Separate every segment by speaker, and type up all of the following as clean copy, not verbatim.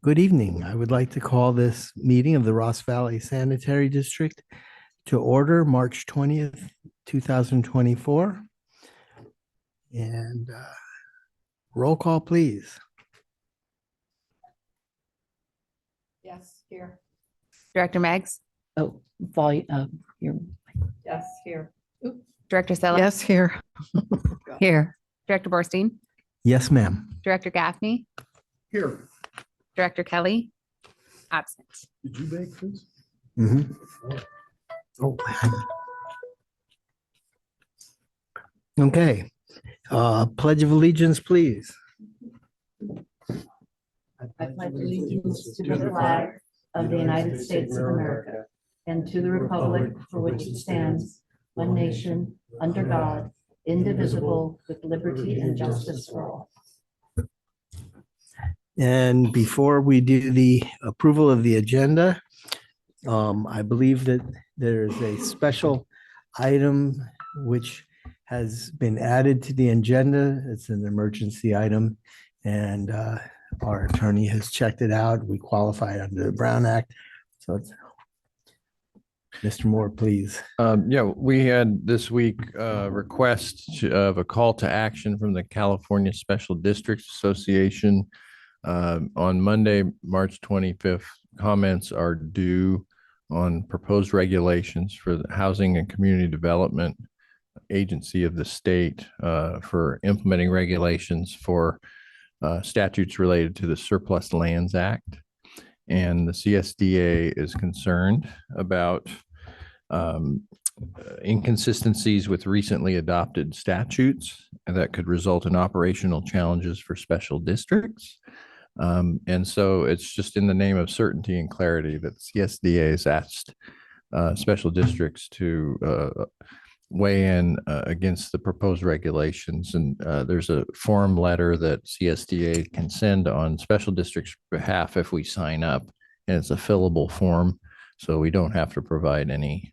Speaker 1: Good evening. I would like to call this meeting of the Ross Valley Sanitary District to order March 20th, 2024. And roll call, please.
Speaker 2: Yes, here.
Speaker 3: Director Meggs?
Speaker 2: Oh, volume, here.
Speaker 3: Yes, here.
Speaker 2: Director Stella?
Speaker 3: Yes, here.
Speaker 2: Here.
Speaker 3: Director Borstein?
Speaker 1: Yes, ma'am.
Speaker 3: Director Gaffney?
Speaker 4: Here.
Speaker 3: Director Kelly? Absent.
Speaker 4: Did you make this?
Speaker 1: Mhm. Oh. Okay. Pledge of Allegiance, please.
Speaker 5: I pledge allegiance to the flag of the United States of America and to the republic for which it stands, one nation, under God, indivisible, with liberty and justice for all.
Speaker 1: And before we do the approval of the agenda, I believe that there's a special item which has been added to the agenda. It's an emergency item, and our attorney has checked it out. We qualify under the Brown Act. So it's Mr. Moore, please.
Speaker 6: Yeah, we had this week request of a call to action from the California Special Districts Association. On Monday, March 25th, comments are due on proposed regulations for the Housing and Community Development Agency of the state for implementing regulations for statutes related to the Surplus Lands Act. And the CSDA is concerned about inconsistencies with recently adopted statutes that could result in operational challenges for special districts. And so it's just in the name of certainty and clarity that CSDA has asked special districts to weigh in against the proposed regulations. And there's a form letter that CSDA can send on special districts' behalf if we sign up, and it's a fillable form, so we don't have to provide any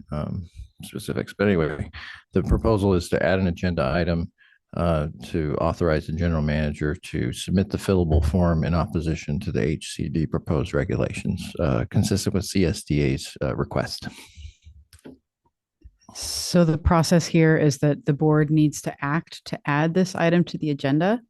Speaker 6: specifics. But anyway, the proposal is to add an agenda item to authorize the general manager to submit the fillable form in opposition to the HCD proposed regulations, consistent with CSDA's request.
Speaker 7: So the process here is that the board needs to act to add this item to the agenda.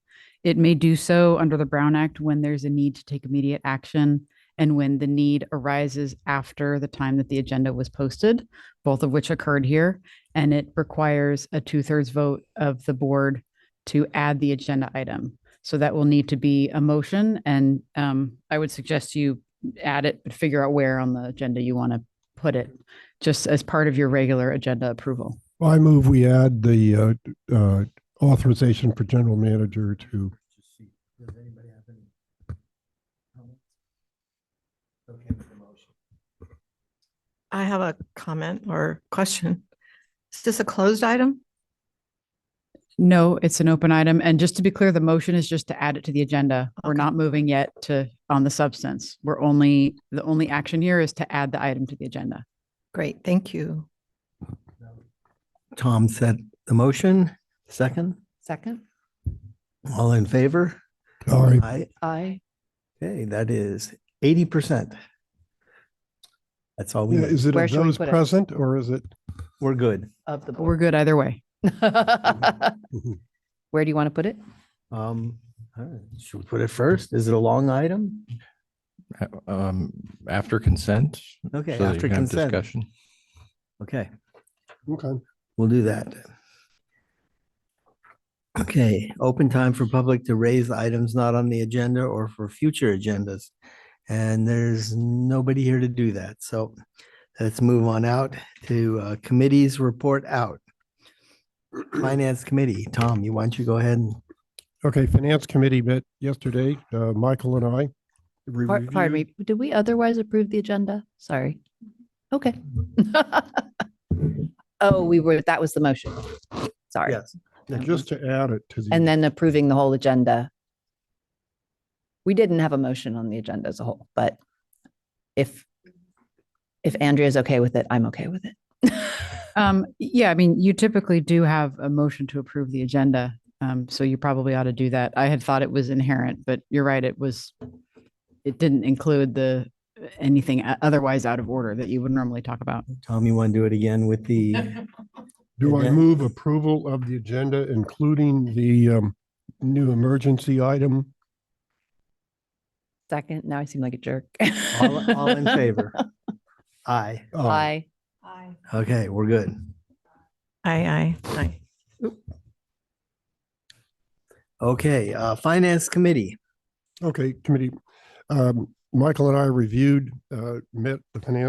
Speaker 7: It may do so under the Brown Act when there's a need to take immediate action and when the need arises after the time that the agenda was posted, both of which occurred here. And it requires a 2/3 vote of the board to add the agenda item. So that will need to be a motion. And I would suggest you add it, but figure out where on the agenda you want to put it, just as part of your regular agenda approval.
Speaker 4: Well, I move we add the authorization for general manager to.
Speaker 1: Does anybody have any comments? Okay with the motion.
Speaker 2: I have a comment or question. Is this a closed item?
Speaker 7: No, it's an open item. And just to be clear, the motion is just to add it to the agenda. We're not moving yet on the substance. The only action here is to add the item to the agenda.
Speaker 2: Great, thank you.
Speaker 1: Tom said the motion. Second.
Speaker 2: Second?
Speaker 1: All in favor?
Speaker 4: All right.
Speaker 1: Aye.
Speaker 2: Aye.
Speaker 1: Okay, that is 80%. That's all we
Speaker 4: Yeah,
Speaker 1: need.
Speaker 4: is it
Speaker 2: Where
Speaker 4: of
Speaker 2: should we
Speaker 4: those
Speaker 2: put it?
Speaker 4: present or is it?
Speaker 1: We're good.
Speaker 2: Of the
Speaker 7: We're
Speaker 2: board.
Speaker 7: good either way.
Speaker 2: Where do you want to put it?
Speaker 1: Should we put it first? Is it a long item?
Speaker 6: After consent.
Speaker 1: Okay,
Speaker 6: so that you
Speaker 1: after
Speaker 6: can have
Speaker 1: consent.
Speaker 6: discussion.
Speaker 1: Okay,
Speaker 4: Okay.
Speaker 1: we'll do that. Okay, open time for public to raise items not on the agenda or for future agendas. And there's nobody here to do that. So let's move on out to committees report out. Finance Committee, Tom, why don't you go ahead and
Speaker 4: Okay, Finance Committee met yesterday, Michael and I.
Speaker 5: Pardon me, did we otherwise approve the agenda? Sorry. Okay. Oh, that was the motion. Sorry.
Speaker 1: yes.
Speaker 4: Just to add it to the.
Speaker 5: And then approving the whole agenda. We didn't have a motion on the agenda as a whole, but if Andrea's okay with it, I'm okay with it.
Speaker 7: Yeah, I mean, you typically do have a motion to approve the agenda. So you probably ought to do that. I had thought it was inherent, but you're right. It was it didn't include anything otherwise out of order that you would normally talk about.
Speaker 1: Tom, you want to do it again with the,
Speaker 4: Do I
Speaker 1: Agenda.
Speaker 4: move approval of the agenda, including the new emergency item?
Speaker 8: Second, now I seem like a jerk.
Speaker 1: all in favor? Aye.
Speaker 8: Aye.
Speaker 2: Aye.
Speaker 1: Okay, we're good.
Speaker 2: Aye.
Speaker 1: Okay, Finance Committee.
Speaker 4: Okay, committee. Michael and I met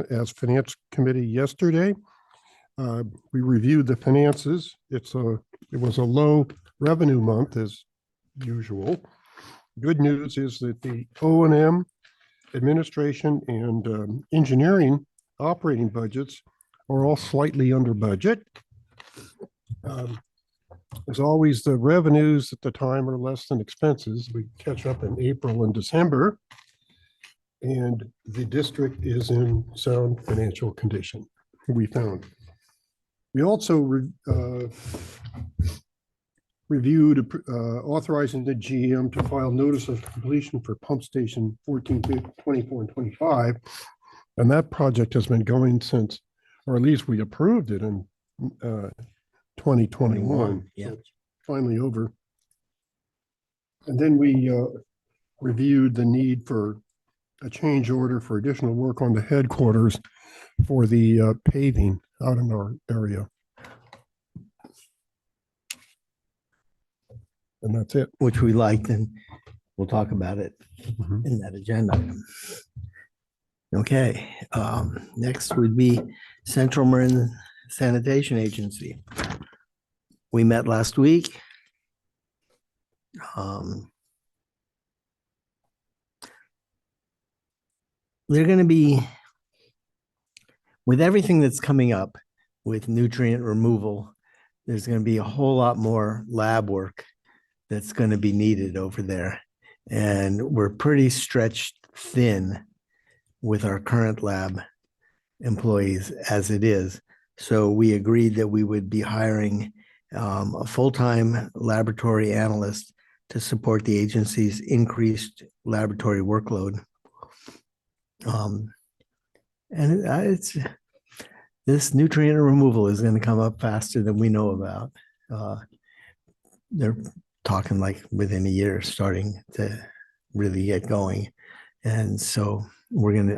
Speaker 4: as finance committee yesterday. We reviewed the finances. It was a low revenue month as usual. Good news is that the O&M, administration, and engineering operating budgets are all slightly under budget. As always, the revenues at the time are less than expenses. We catch up in April and December. And the district is in sound financial condition, we found. We also reviewed authorizing the GM to file notice of completion for pump station 14, 24, and 25. And that project has been going since, or at least we approved it in 2021.
Speaker 1: Yeah.
Speaker 4: So it's finally over. And then we reviewed the need for a change order for additional work on the headquarters for the paving out in our area. And that's it.
Speaker 1: Which we liked, and we'll talk about it
Speaker 4: Mhm.
Speaker 1: in that agenda. Okay, next would be Central Marin Sanitation Agency. We met last week. They're going to be, with everything that's coming up with nutrient removal, there's going to be a whole lot more lab work that's going to be needed over there. And we're pretty stretched thin with our current lab employees as it is. So we agreed that we would be hiring a full-time laboratory analyst to support the agency's increased laboratory workload. And it's this nutrient removal is going to come up faster than we know about. They're talking like within a year starting to really get going. And so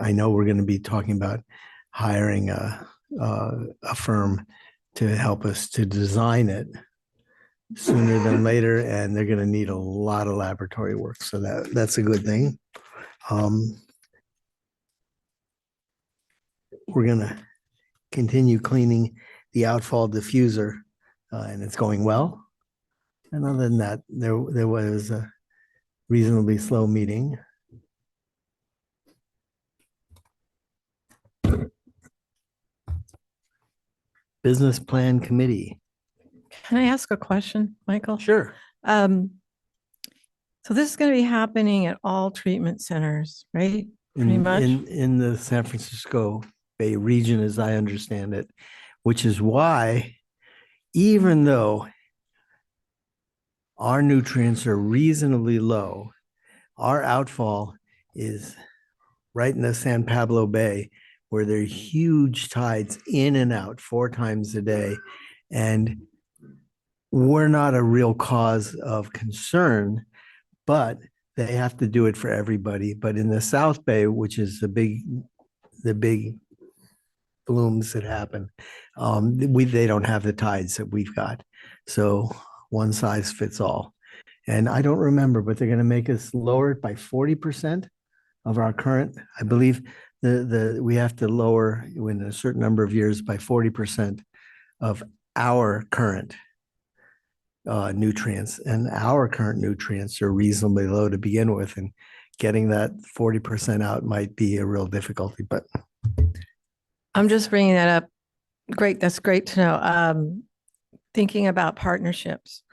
Speaker 1: I know we're going to be talking about hiring a firm to help us to design it sooner than later. And they're going to need a lot of laboratory work. So that's a good thing. We're going to continue cleaning the outfall diffuser, and it's going well. And other than that, there was a reasonably slow meeting. Business Plan Committee.
Speaker 2: Can I ask a question, Michael?
Speaker 1: Sure.
Speaker 2: So this is going to be happening at all treatment centers, right? Pretty much.
Speaker 1: In the San Francisco Bay region, as I understand it, which is why, even though our nutrients are reasonably low, our outfall is right in the San Pablo Bay, where there are huge tides in and out 4 times a day. And we're not a real cause of concern, but they have to do it for everybody. But in the South Bay, which is the big blooms that happen, they don't have the tides that we've got. So one size fits all. And I don't remember, but they're going to make us lower it by 40% of our current. I believe we have to lower in a certain number of years by 40% of our current nutrients, and our current nutrients are reasonably low to begin with, and getting that 40% out might be a real difficulty, but
Speaker 2: I'm just bringing that up. Great. That's great to know. Thinking about partnerships,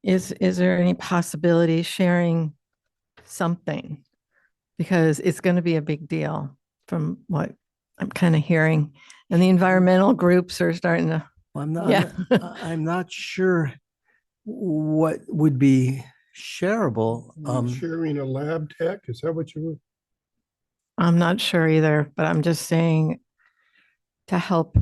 Speaker 2: is there any possibility sharing something? Because it's going to be a big deal from what I'm kind of hearing, and the environmental groups are starting to.
Speaker 1: I'm not sure what would be shareable.
Speaker 4: Sharing a lab tech, is that what you were?
Speaker 2: I'm not sure either, but I'm just saying to help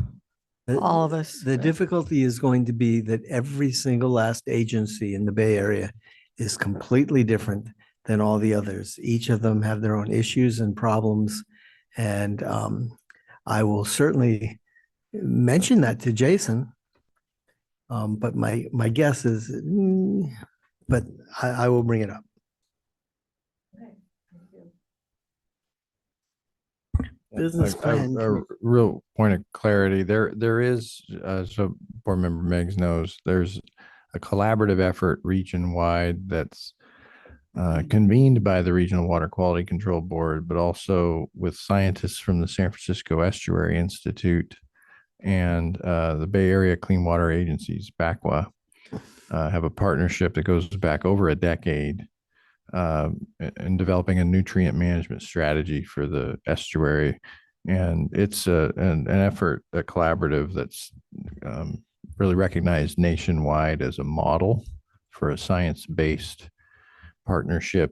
Speaker 2: all of us.
Speaker 1: The difficulty is going to be that every single last agency in the Bay Area is completely different than all the others. Each of them have their own issues and problems. And I will certainly mention that to Jason. But my guess is, but I will bring it up. Business plan
Speaker 6: A
Speaker 1: committee.
Speaker 6: real point of clarity, there is, so board member Meggs knows, there's a collaborative effort region-wide that's convened by the Regional Water Quality Control Board, but also with scientists from the San Francisco Estuary Institute and the Bay Area Clean Water Agencies, BACWA, have a partnership that goes back over a decade in developing a nutrient management strategy for the estuary. And it's an effort, a collaborative that's really recognized nationwide as a model for a science-based partnership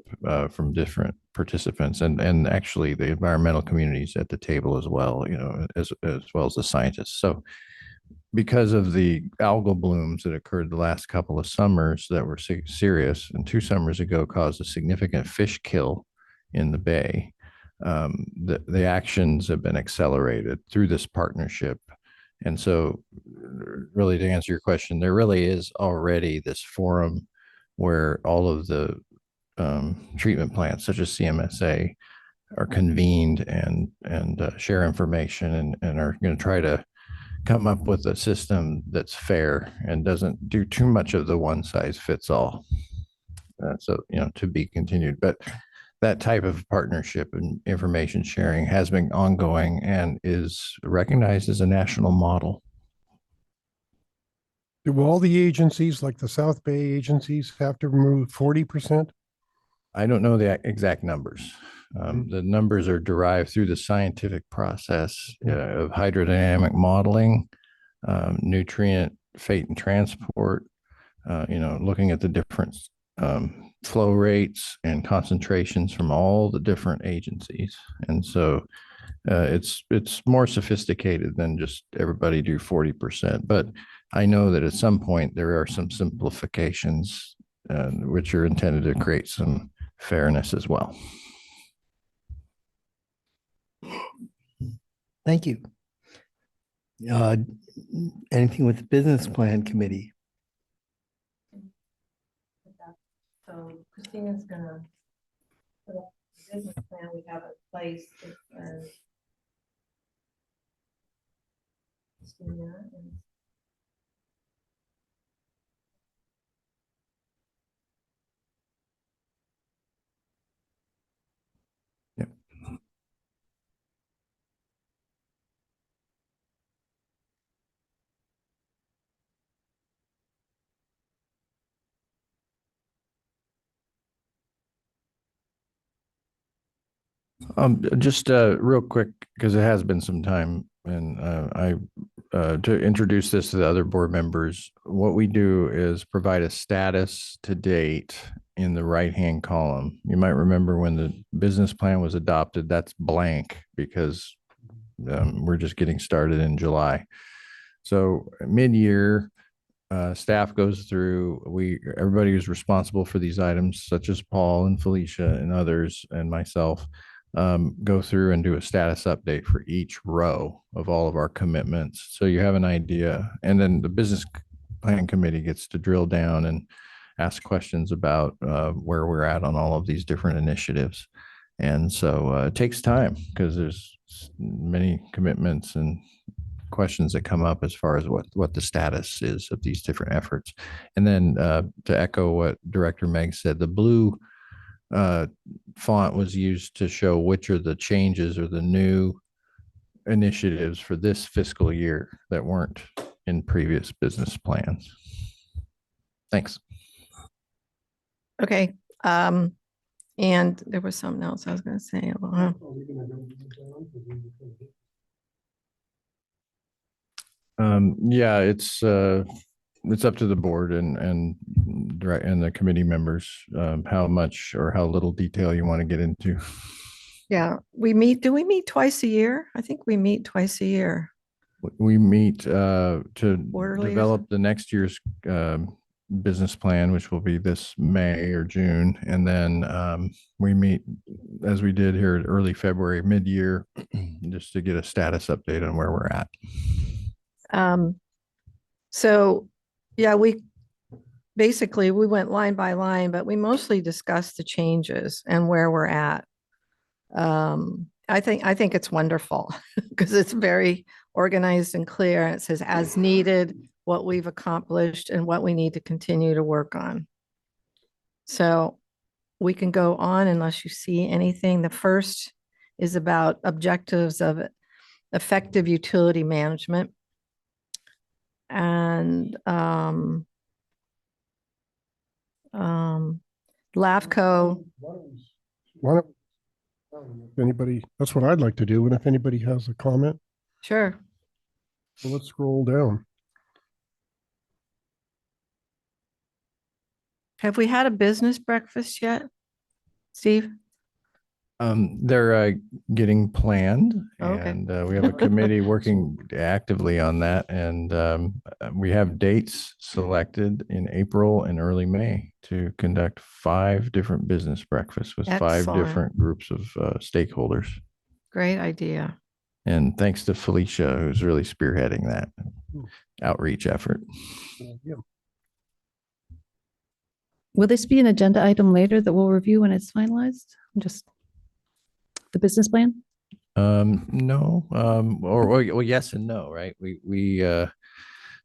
Speaker 6: from different participants and actually the environmental communities at the table as well, as well as the scientists. So because of the algal blooms that occurred the last couple of summers that were serious, and 2 summers ago caused a significant fish kill in the bay, the actions have been accelerated through this partnership. And so really, to answer your question, there really is already this forum where all of the treatment plants such as CMSA are convened and share information and are going to try to come up with a system that's fair and doesn't do too much of the one size fits all. So, to be continued, but that type of partnership and information sharing has been ongoing and is recognized as a national model.
Speaker 4: Do all the agencies, like the South Bay agencies, have to remove 40%?
Speaker 6: I don't know the exact numbers. The numbers are derived through the scientific process of hydrodynamic modeling, nutrient fate and transport, looking at the different flow rates and concentrations from all the different agencies. And so it's more sophisticated than just everybody do 40%. But I know that at some point there are some simplifications which are intended to create some fairness as well.
Speaker 1: Thank you. Anything with the business plan committee?
Speaker 2: So Christina's gonna put up the business plan we have in place. Christina and
Speaker 6: Just real quick, because it has been some time, and I to introduce this to the other board members, what we do is provide a status to date in the right-hand column. You might remember when the business plan was adopted, that's blank because we're just getting started in July. So mid-year, staff goes through, everybody who's responsible for these items, such as Paul and Felicia and others and myself, go through and do a status update for each row of all of our commitments. So you have an idea. And then the business plan committee gets to drill down and ask questions about where we're at on all of these different initiatives. And so it takes time because there's many commitments and questions that come up as far as what the status is of these different efforts. And then to echo what Director Meg said, the blue font was used to show which are the changes or the new initiatives for this fiscal year that weren't in previous business plans. Thanks.
Speaker 2: okay. And there was something else I was going to say.
Speaker 6: Yeah, it's up to the board and the committee members how much or how little detail you want to get into.
Speaker 2: Yeah, do we meet twice a year? I think we meet twice a year.
Speaker 6: We meet to
Speaker 2: Quarterly or
Speaker 6: develop the next year's business plan, which will be this May or June. And then we meet, as we did here, early February, mid-year, just to get a status update on where we're at.
Speaker 2: So, yeah, we went line by line, but we mostly discussed the changes and where we're at. I think it's wonderful because it's very organized and clear. It says as needed, what we've accomplished and what we need to continue to work on. So we can go on unless you see anything. The first is about objectives of effective utility management. And LAFCO,
Speaker 4: Why don't, if anybody, that's what I'd like to do. And if anybody has a comment,
Speaker 2: sure.
Speaker 4: so let's scroll down.
Speaker 2: Have we had a business breakfast yet? Steve?
Speaker 6: They're getting planned,
Speaker 2: Okay.
Speaker 6: and we have a committee working actively on that. And we have dates selected in April and early May to conduct 5 different business breakfasts with 5
Speaker 2: Excellent.
Speaker 6: different groups of stakeholders.
Speaker 2: Great idea.
Speaker 6: And thanks to Felicia, who's really spearheading that outreach effort.
Speaker 4: Yeah.
Speaker 8: Will this be an agenda item later that we'll review when it's finalized? Just the business plan?
Speaker 6: No, or well, yes and no, right?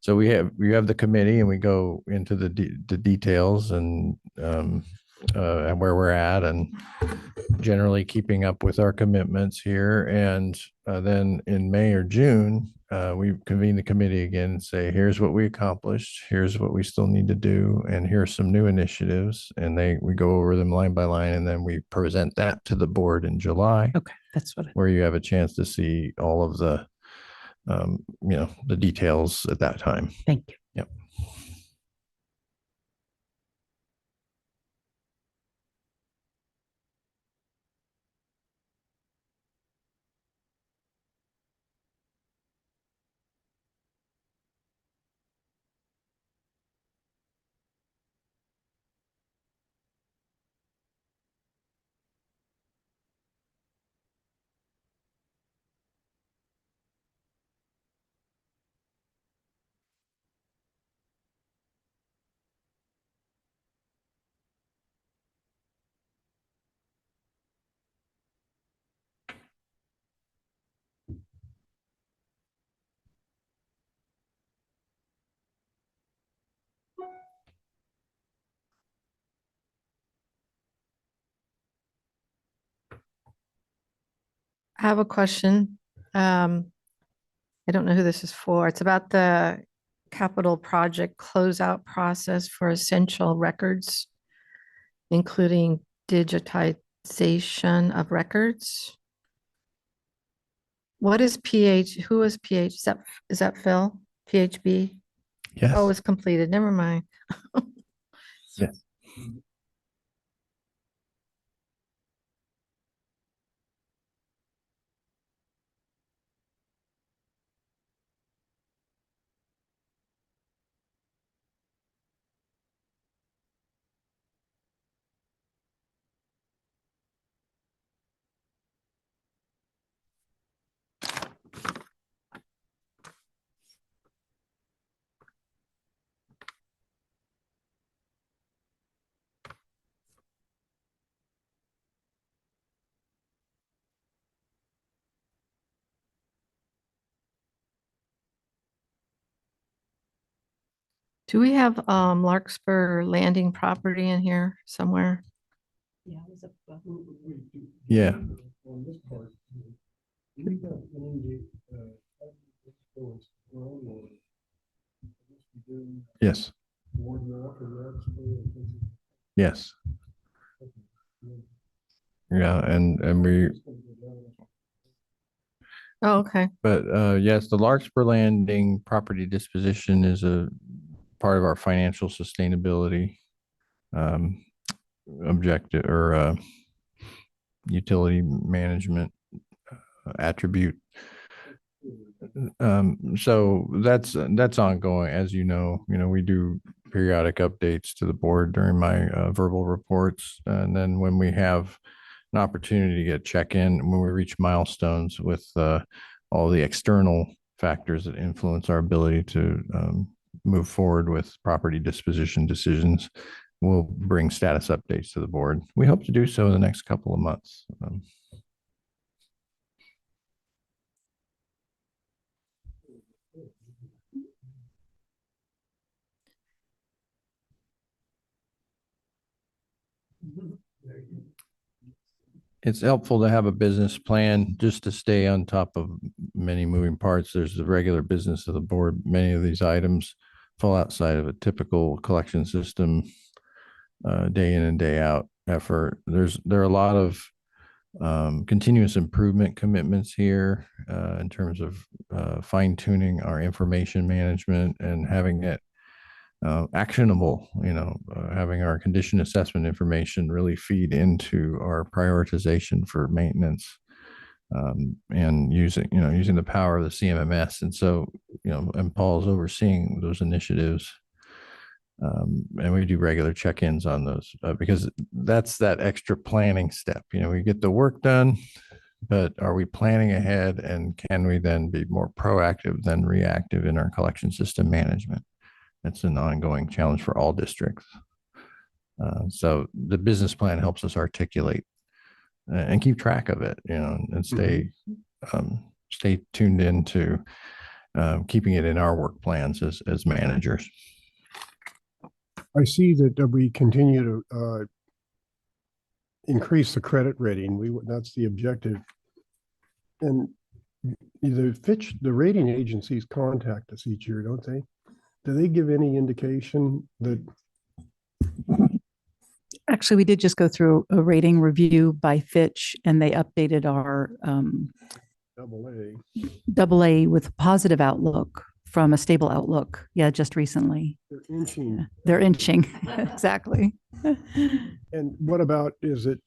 Speaker 6: So we have the committee and we go into the details and where we're at and generally keeping up with our commitments here. And then in May or June, we convene the committee again and say, here's what we accomplished, here's what we still need to do, and here's some new initiatives. And we go over them line by line, and then we present that to the board in July.
Speaker 8: Okay, that's what
Speaker 6: where you have a chance to see all of the, the details at that time.
Speaker 8: thank you.
Speaker 6: Yep.
Speaker 2: I have a question. I don't know who this is for. It's about the capital project closeout process for essential records, including digitization of records. What is PH? Who is PH? Is that Phil? PHB?
Speaker 6: Yes.
Speaker 2: Oh, it's completed. Never mind.
Speaker 6: Yes.
Speaker 2: Do we have Larkspur Landing property in here somewhere?
Speaker 5: Yeah, it was a-
Speaker 6: Yeah.
Speaker 4: On this part, do we have any, influence on or
Speaker 6: Yes.
Speaker 4: more north or less?
Speaker 6: Yes. Yeah. And we,
Speaker 2: Oh, okay.
Speaker 6: but yes, the Larkspur Landing property disposition is a part of our financial sustainability objective or utility management attribute. So that's ongoing. As you know, we do periodic updates to the board during my verbal reports. And then when we have an opportunity to get check-in, when we reach milestones with all the external factors that influence our ability to move forward with property disposition decisions, we'll bring status updates to the board. We hope to do so in the next couple of months. It's helpful to have a business plan just to stay on top of many moving parts. There's the regular business of the board. Many of these items fall outside of a typical collection system, day in and day out effort. There are a lot of continuous improvement commitments here in terms of fine tuning our information management and having it actionable, having our condition assessment information really feed into our prioritization for maintenance, and using the power of the CMMS. And so, and Paul's overseeing those initiatives. And we do regular check-ins on those because that's that extra planning step. We get the work done, but are we planning ahead, and can we then be more proactive than reactive in our collection system management? It's an ongoing challenge for all districts. So the business plan helps us articulate and keep track of it, and stay tuned into keeping it in our work plans as managers.
Speaker 4: I see that we continue to increase the credit rating. That's the objective. And the rating agencies contact us each year, don't they? Do they give any indication that?
Speaker 7: Actually, we did just go through a rating review by Fitch, and they updated our AA with positive outlook from a stable outlook. Yeah, just recently.
Speaker 4: They're inching.
Speaker 7: Yeah, they're inching. Exactly.
Speaker 4: And what about, is it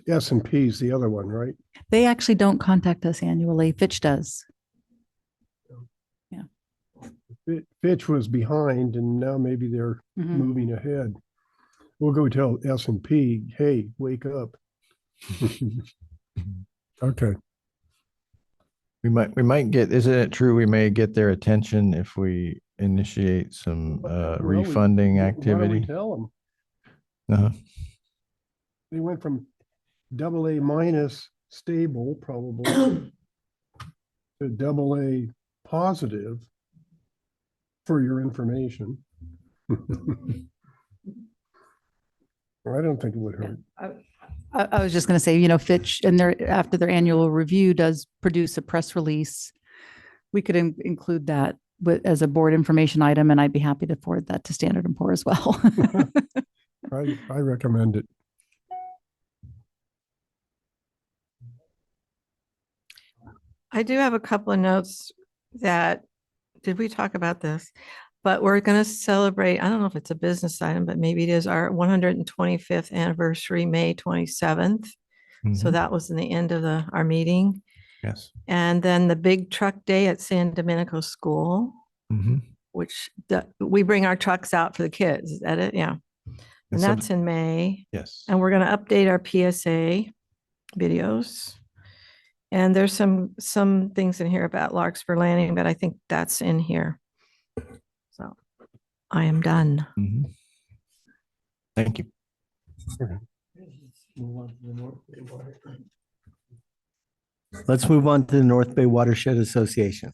Speaker 4: S&P's the other one, right?
Speaker 7: They actually don't contact us annually. Fitch does.
Speaker 4: Fitch was behind, and now maybe they're moving ahead. We'll go tell S&P, hey, wake up. Okay.
Speaker 6: We might get, isn't it true? We may get their attention if we initiate some refunding
Speaker 4: Why
Speaker 6: activity.
Speaker 4: don't we tell them?
Speaker 6: Uh-huh.
Speaker 4: They went from AA minus stable probably to AA positive, for your information. I don't think it would hurt.
Speaker 7: I was just going to say, Fitch, and after their annual review, does produce a press release. We could include that as a board information item, and I'd be happy to forward that to Standard & Poor's as well.
Speaker 4: I recommend it.
Speaker 2: I do have a couple of notes did we talk about this? But we're going to celebrate, I don't know if it's a business item, but maybe it is our 125th anniversary, May 27th. So that was in the end of our meeting.
Speaker 6: Yes.
Speaker 2: And then the big truck day at San Domenico School, which we bring our trucks out for the kids. Is that it? Yeah. And that's in May.
Speaker 6: Yes.
Speaker 2: And we're going to update our PSA videos. And there's some things in here about Larkspur Landing, but I think that's in here. So I am done.
Speaker 6: Thank you.
Speaker 1: Let's move on to the North Bay Watershed Association.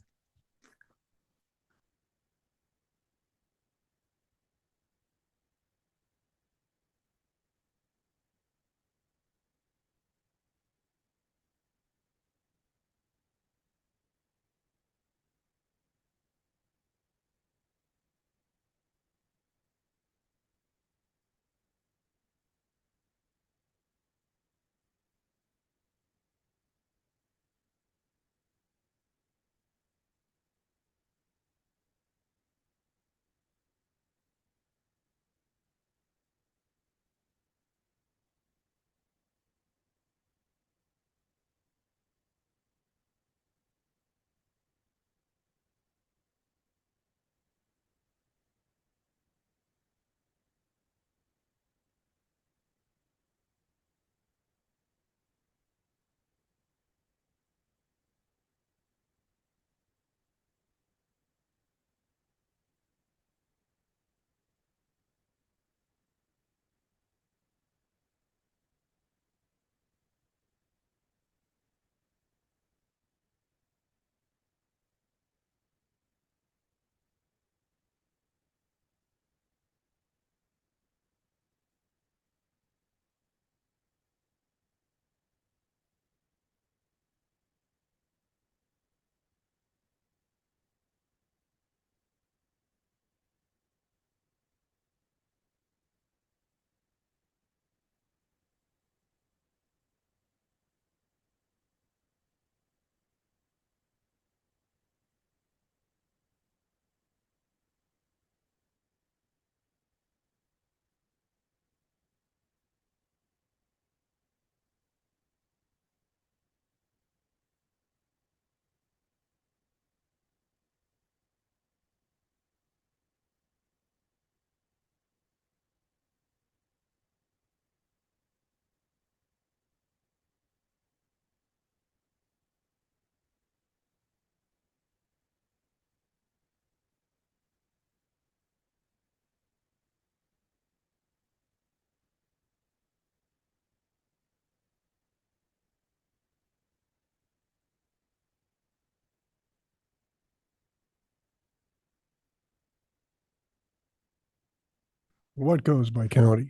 Speaker 4: What goes by county?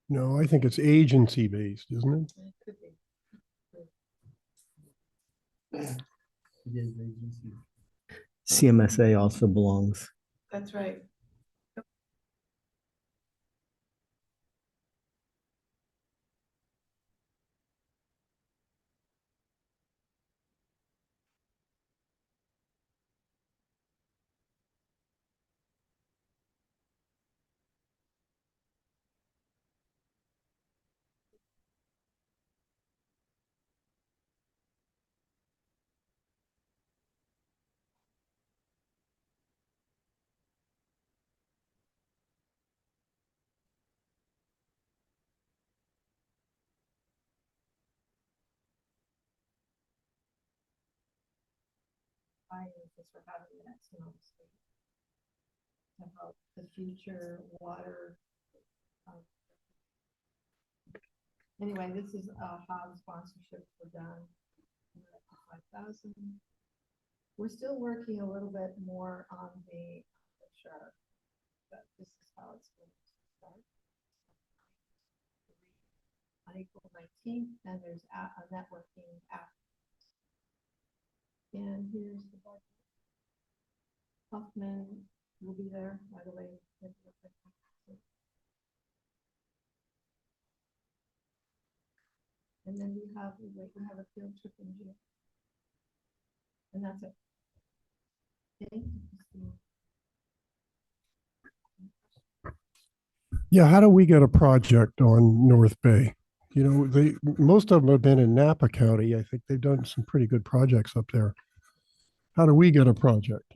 Speaker 4: No, I think it's agency based, isn't it?
Speaker 1: CMSA also belongs.
Speaker 2: That's right. Finances for having the next state to help the future water. Anyway, this is how the sponsorships were done. 5,000. We're still working a little bit more on the chart, but this is how it's going to start. On April 19th, and there's a networking app. And here's the budget. Huffman will be there, by the way. And then we have a field trip in June. And that's it. Okay.
Speaker 4: Yeah, how do we get a project on North Bay? You know, most of them have been in Napa County. I think they've done some pretty good projects up there. How do we get a project?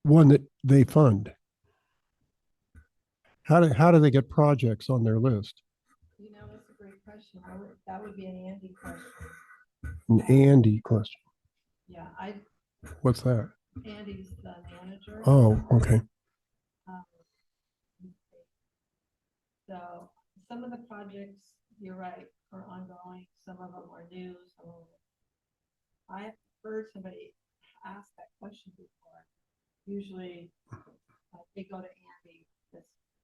Speaker 4: One that they fund. How do they get projects on their list?
Speaker 2: You know, that's a great question. That would be an Andy question.
Speaker 4: An Andy question.
Speaker 2: Yeah,
Speaker 4: What's that?
Speaker 2: Andy's the manager.
Speaker 4: Oh, okay.
Speaker 2: So some of the projects, you're right, are ongoing. Some of them are new. Some of them. I've heard somebody ask that question before. Usually they go to Andy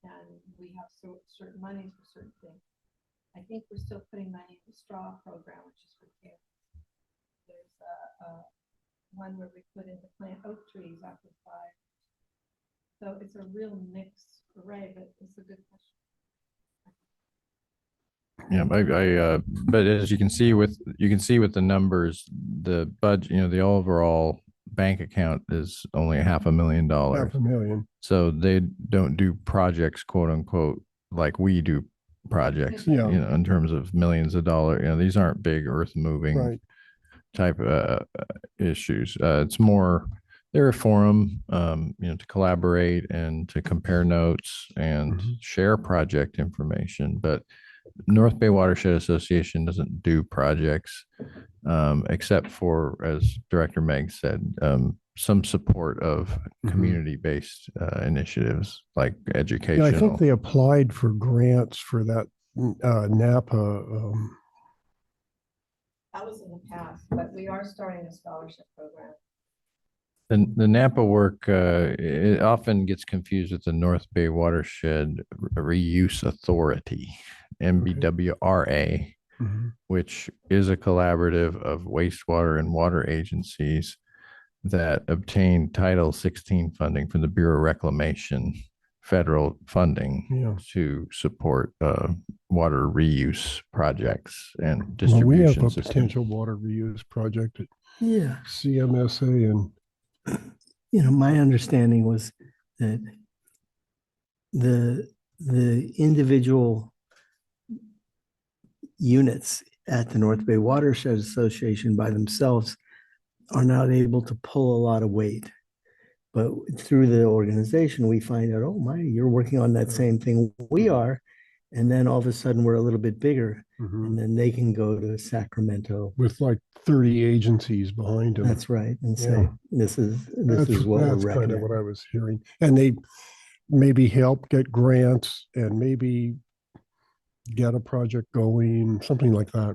Speaker 2: and we have certain monies for certain things. I think we're still putting money in the straw program, which is for kids. There's one where we put in to plant oak trees after fire. So it's a real mixed array, but it's a good question.
Speaker 6: Yeah, but as you can see with the numbers, the budget, the overall bank account is only $500,000.
Speaker 4: $500,000.
Speaker 6: So they don't do projects, quote unquote, like we do projects,
Speaker 4: Yeah.
Speaker 6: in terms of millions of dollars. These aren't big earth moving
Speaker 4: Right.
Speaker 6: type issues. It's more, they're a forum, to collaborate and to compare notes and share project information. But North Bay Watershed Association doesn't do projects, except for, as Director Meg said, some support of community-based initiatives like
Speaker 4: Yeah,
Speaker 6: educational.
Speaker 4: I think they applied for grants for that Napa.
Speaker 2: That was in the past, but we are starting a scholarship program.
Speaker 6: The Napa work, it often gets confused with the North Bay Watershed Reuse Authority, NBWRA, which is a collaborative of wastewater and water agencies that obtain Title 16 funding from the Bureau of Reclamation, federal funding to support water reuse projects and distribution
Speaker 4: we have a
Speaker 6: systems.
Speaker 4: potential water reuse project at
Speaker 1: Yeah.
Speaker 4: CMSA and
Speaker 1: my understanding was that the individual units at the North Bay Watershed Association by themselves are not able to pull a lot of weight. But through the organization, we find out, oh my, you're working on that same thing we are. And then all of a sudden we're a little bit bigger, and then they can go to Sacramento
Speaker 4: with like 30 agencies behind them.
Speaker 1: That's right. And say, this is what we're
Speaker 4: That's kind of
Speaker 1: recommending.
Speaker 4: what I was hearing. And they maybe help get grants and maybe get a project going, something like that.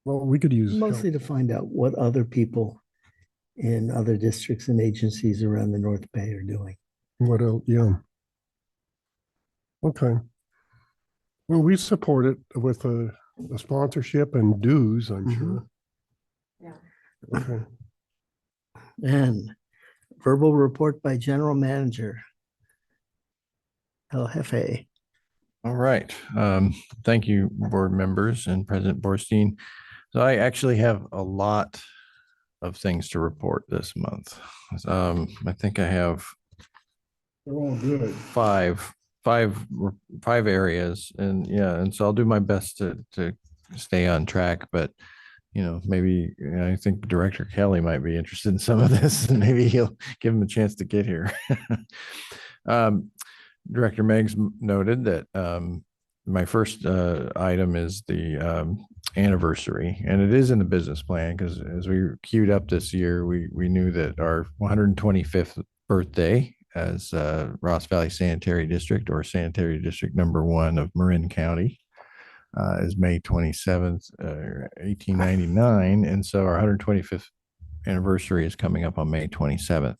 Speaker 4: Well, we could use
Speaker 1: Mostly
Speaker 4: help.
Speaker 1: to find out what other people in other districts and agencies around the North Bay are doing.
Speaker 4: What else? Yeah. Okay. Well, we support it with a sponsorship and dues, I'm
Speaker 1: Mhm.
Speaker 4: sure.
Speaker 2: Yeah.
Speaker 4: Okay.
Speaker 1: And verbal report by General Manager El Jefe.
Speaker 6: All right. Thank you, board members and President Borstein. So I actually have a lot of things to report this month. I think I have
Speaker 4: They're all good.
Speaker 6: five areas, and yeah, and so I'll do my best to stay on track, but maybe I think Director Kelly might be interested in some of this, and maybe he'll give him a chance to get here. Director Meggs noted that my first item is the anniversary, and it is in the business plan because as we queued up this year, we knew that our 125th birthday as Ross Valley Sanitary District, or Sanitary District #1 of Marin County, is May 27th, 1899. And so our 125th anniversary is coming up on May 27th.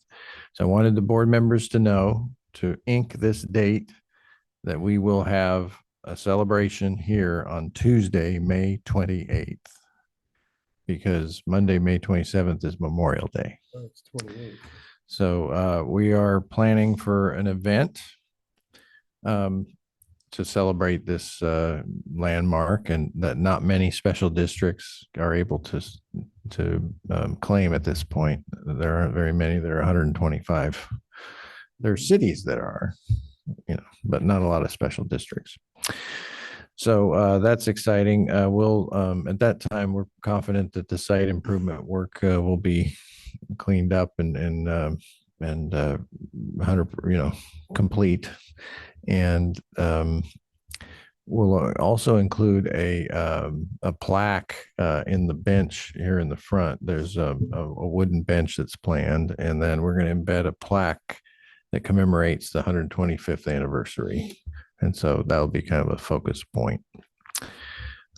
Speaker 6: So I wanted the board members to know, to ink this date, that we will have a celebration here on Tuesday, May 28th, because Monday, May 27th is Memorial Day.
Speaker 4: That's 28.
Speaker 6: So we are planning for an event to celebrate this landmark, and that not many special districts are able to claim at this point. There aren't very many. There are 125. There are cities that are, but not a lot of special districts. So that's exciting. We'll at that time, we're confident that the site improvement work will be cleaned up and 100, complete. And we'll also include a plaque in the bench here in the front. There's a wooden bench that's planned, and then we're going to embed a plaque that commemorates the 125th anniversary. And so that'll be kind of a focus point.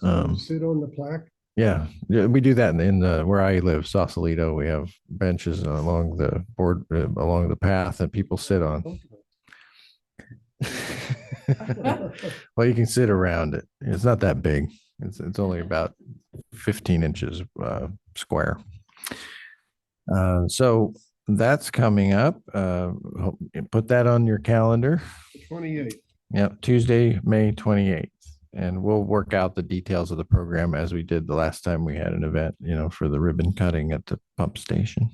Speaker 4: Sit on the plaque.
Speaker 6: Yeah, we do that in the where I live, Sausalito. We have benches along the board, along the path that people sit on. Well, you can sit around it. It's not that big. It's only about 15 inches square. So that's coming up. Put that on your calendar.
Speaker 4: 28.
Speaker 6: Yep, Tuesday, May 28th. And we'll work out the details of the program as we did the last time we had an event, for the ribbon cutting at the pump station.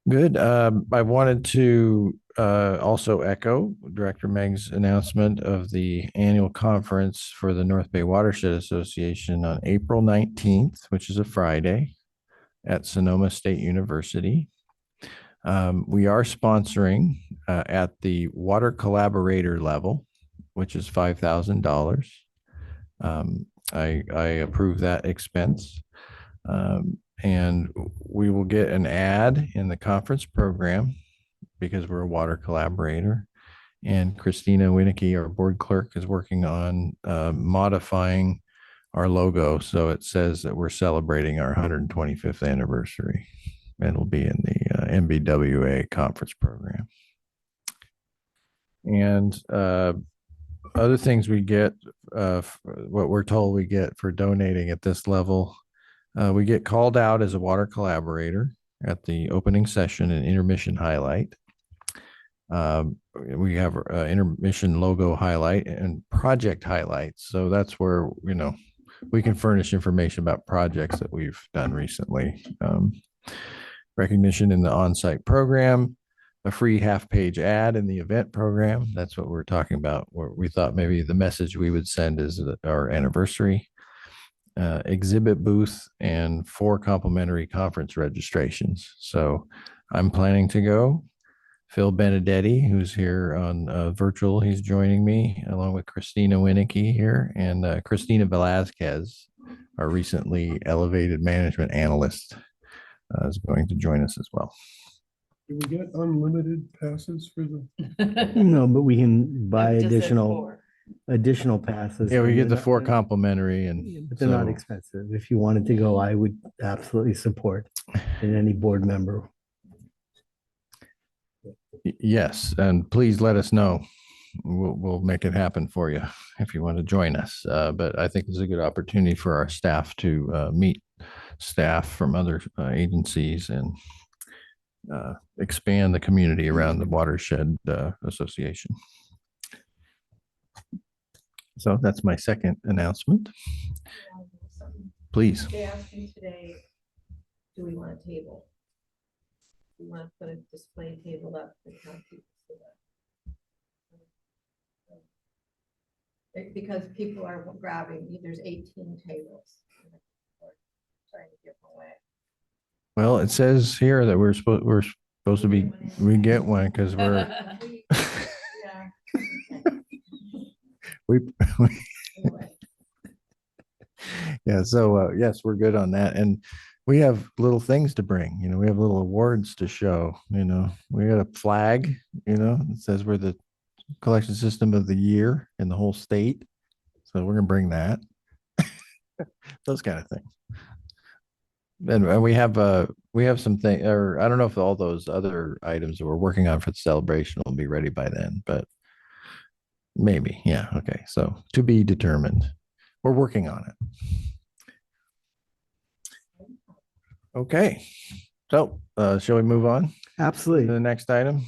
Speaker 6: Good. I wanted to also echo Director Meg's announcement of the annual conference for the North Bay Watershed Association on April 19th, which is a Friday, at Sonoma State University. We are sponsoring at the water collaborator level, which is $5,000. I approve that expense. And we will get an ad in the conference program because we're a water collaborator. And Christina Winicky, our board clerk, is working on modifying our logo so it says that we're celebrating our 125th anniversary. And it'll be in the MBWA conference program. And other things we get, what we're told we get for donating at this level, we get called out as a water collaborator at the opening session and intermission highlight. We have intermission logo highlight and project highlights. So that's where, we can furnish information about projects that we've done recently. Recognition in the on-site program, a free half-page ad in the event program. That's what we're talking about, where we thought maybe the message we would send is our anniversary. Exhibit booth, and 4 complimentary conference registrations. So I'm planning to go. Phil Benedetti, who's here on virtual, he's joining me along with Christina Winicky here, and Christina Velazquez, our recently elevated management analyst, is going to join us as well.
Speaker 4: Do we get unlimited passes for the?
Speaker 1: No, but we can buy
Speaker 2: Just said
Speaker 1: additional.
Speaker 2: 4.
Speaker 1: additional passes.
Speaker 6: Yeah, we
Speaker 1: and
Speaker 6: get
Speaker 1: they're
Speaker 6: the
Speaker 1: not-
Speaker 6: 4
Speaker 1: they're-
Speaker 6: complimentary and
Speaker 1: But they're not
Speaker 6: so-
Speaker 1: expensive. If you wanted to go, I would absolutely support in any board member.
Speaker 6: Yes, and please let us know. We'll make it happen for you if you want to join us. But I think it's a good opportunity for our staff to meet staff from other agencies and expand the community around the Watershed Association. So that's my second announcement. Please.
Speaker 2: They asked me today, do we want a table? We want to put a display table up and have people sit up. Because people are grabbing, there's 18 tables. Trying to give them away.
Speaker 6: Well, it says here that we're supposed to be, we get one because we're,
Speaker 2: Yeah.
Speaker 6: we,
Speaker 2: Anyway.
Speaker 6: yeah, so yes, we're good on that. And we have little things to bring, we have little awards to show, we got a flag, it says we're the collection system of the year in the whole state. So we're gonna bring that. Those kind of things. And we have some thing, or I don't know if all those other items that we're working on for the celebration will be ready by then, but maybe, yeah, okay. So to be determined. We're working on it. Okay, so shall we move on to
Speaker 1: Absolutely.
Speaker 6: the next item?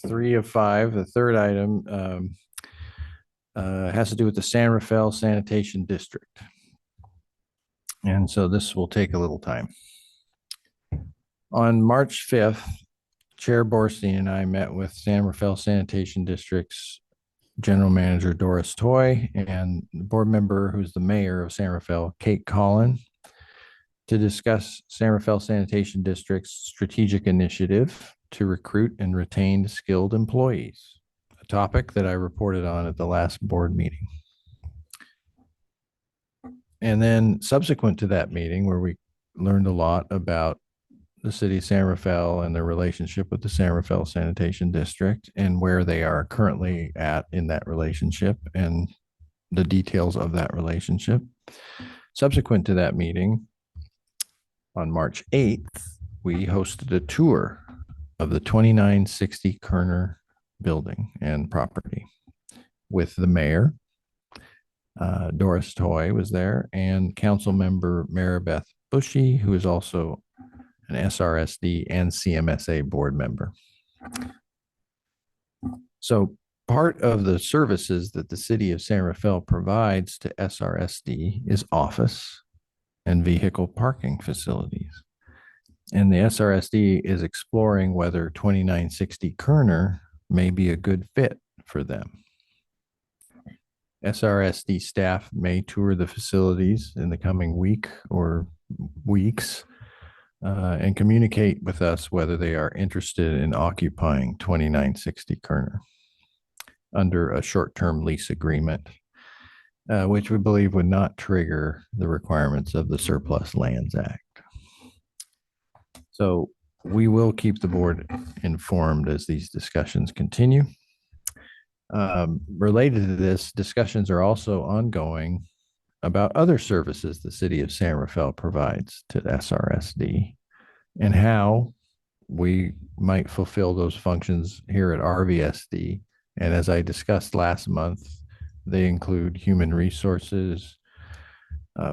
Speaker 6: 3 of 5. The third item has to do with the San Rafael Sanitation District. And so this will take a little time. On March 5th, Chair Borstein and I met with San Rafael Sanitation District's General Manager Doris Toy and the board member who's the mayor of San Rafael, Kate Collin, to discuss San Rafael Sanitation District's strategic initiative to recruit and retain skilled employees, a topic that I reported on at the last board meeting. And then subsequent to that meeting, where we learned a lot about the city of San Rafael and their relationship with the San Rafael Sanitation District and where they are currently at in that relationship and the details of that relationship. Subsequent to that meeting, on March 8th, we hosted a tour of the 2960 Kerner building and property with the mayor. Doris Toy was there, and council member Maribeth Bushy, who is also an SRSD and CMSA board member. So part of the services that the city of San Rafael provides to SRSD is office and vehicle parking facilities. And the SRSD is exploring whether 2960 Kerner may be a good fit for them. SRSD staff may tour the facilities in the coming week or weeks and communicate with us whether they are interested in occupying 2960 Kerner under a short-term lease agreement, which we believe would not trigger the requirements of the Surplus Lands Act. So we will keep the board informed as these discussions continue. Related to this, discussions are also ongoing about other services the city of San Rafael provides to SRSD and how we might fulfill those functions here at RVSD. And as I discussed last month, they include human resources,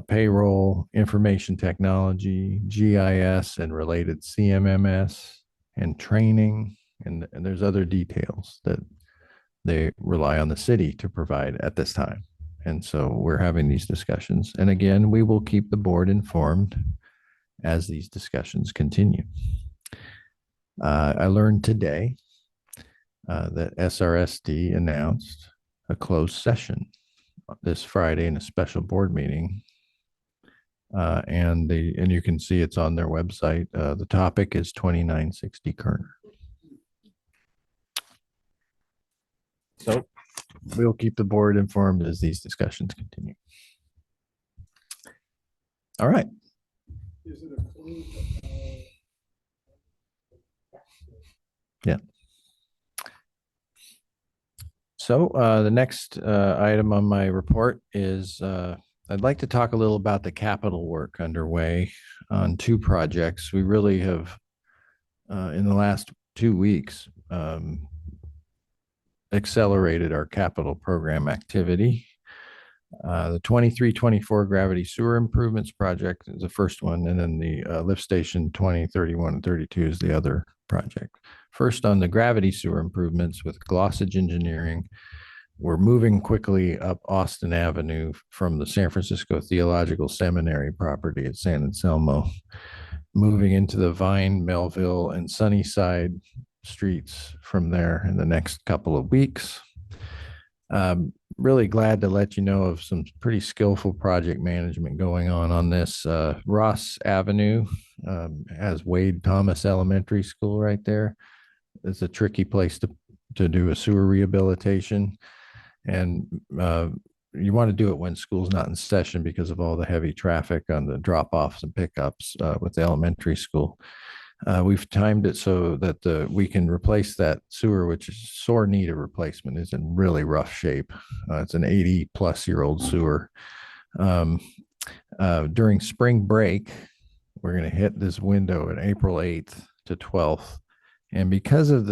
Speaker 6: payroll, information technology, GIS and related CMMS, and training. And there's other details that they rely on the city to provide at this time. And so we're having these discussions. And again, we will keep the board informed as these discussions continue. I learned today that SRSD announced a closed session this Friday in a special board meeting. And you can see it's on their website. The topic is 2960 Kerner. So we'll keep the board informed as these discussions continue. All right. Yeah. So the next item on my report is I'd like to talk a little about the capital work underway on two projects. We really have, in the last 2 weeks, accelerated our capital program activity. The 23-24 gravity sewer improvements project is the first one, and then the lift station 20, 31, and 32 is the other project. First, on the gravity sewer improvements with Glossage Engineering, we're moving quickly up Austin Avenue from the San Francisco Theological Seminary property at San Anselmo, moving into the Vine, Melville, and Sunnyside streets from there in the next couple of weeks. Really glad to let you know of some pretty skillful project management going on this. Ross Avenue has Wade Thomas Elementary School right there. It's a tricky place to do a sewer rehabilitation. And you want to do it when school's not in session because of all the heavy traffic on the drop-offs and pickups with the elementary school. We've timed it so that we can replace that sewer, which is sore need of replacement, is in really rough shape. It's an 80-plus-year-old sewer. During spring break, we're going to hit this window on April 8th to 12th. And because of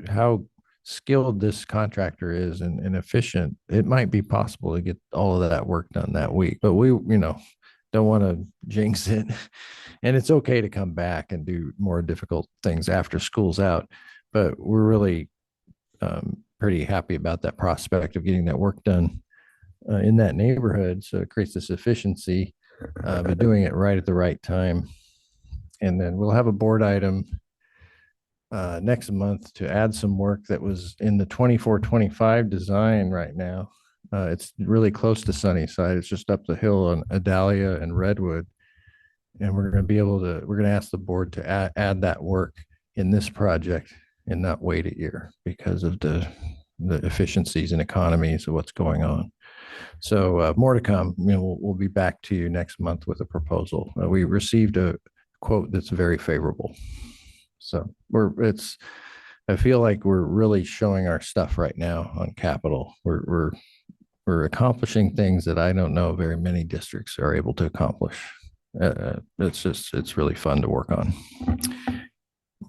Speaker 6: how skilled this contractor is and efficient, it might be possible to get all of that work done that week. But we, don't want to jinx it. And it's okay to come back and do more difficult things after school's out. But we're really pretty happy about that prospect of getting that work done in that neighborhood. So it creates this efficiency, but doing it right at the right time. And then we'll have a board item next month to add some work that was in the 24-25 design right now. It's really close to Sunnyside. It's just up the hill on Adalia and Redwood. And we're going to ask the board to add that work in this project and not wait a year because of the efficiencies and economies of what's going on. So more to come. We'll be back to you next month with a proposal. We received a quote that's very favorable. So I feel like we're really showing our stuff right now on capital. We're accomplishing things that I don't know very many districts are able to accomplish. It's really fun to work on.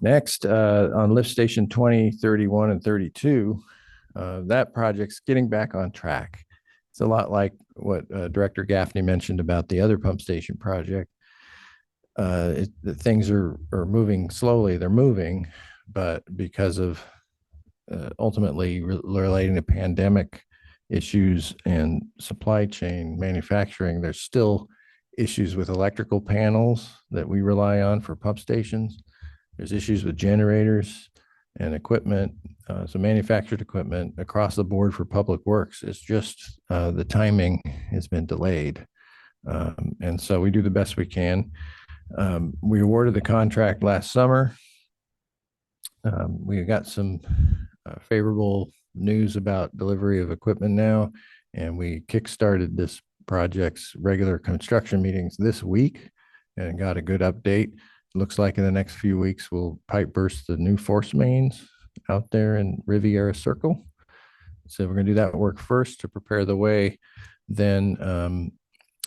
Speaker 6: Next, on lift station 20, 31, and 32, that project's getting back on track. It's a lot like what Director Gaffney mentioned about the other pump station project. Things are moving slowly. They're moving, but because of ultimately relating to pandemic issues and supply chain manufacturing, there's still issues with electrical panels that we rely on for pump stations. There's issues with generators and equipment. So manufactured equipment across the board for public works is just the timing has been delayed. And so we do the best we can. We awarded the contract last summer. We got some favorable news about delivery of equipment now, and we kickstarted this project's regular construction meetings this week and got a good update. Looks like in the next few weeks, we'll pipe burst the new force mains out there in Riviera Circle. So we're going to do that work first to prepare the way, then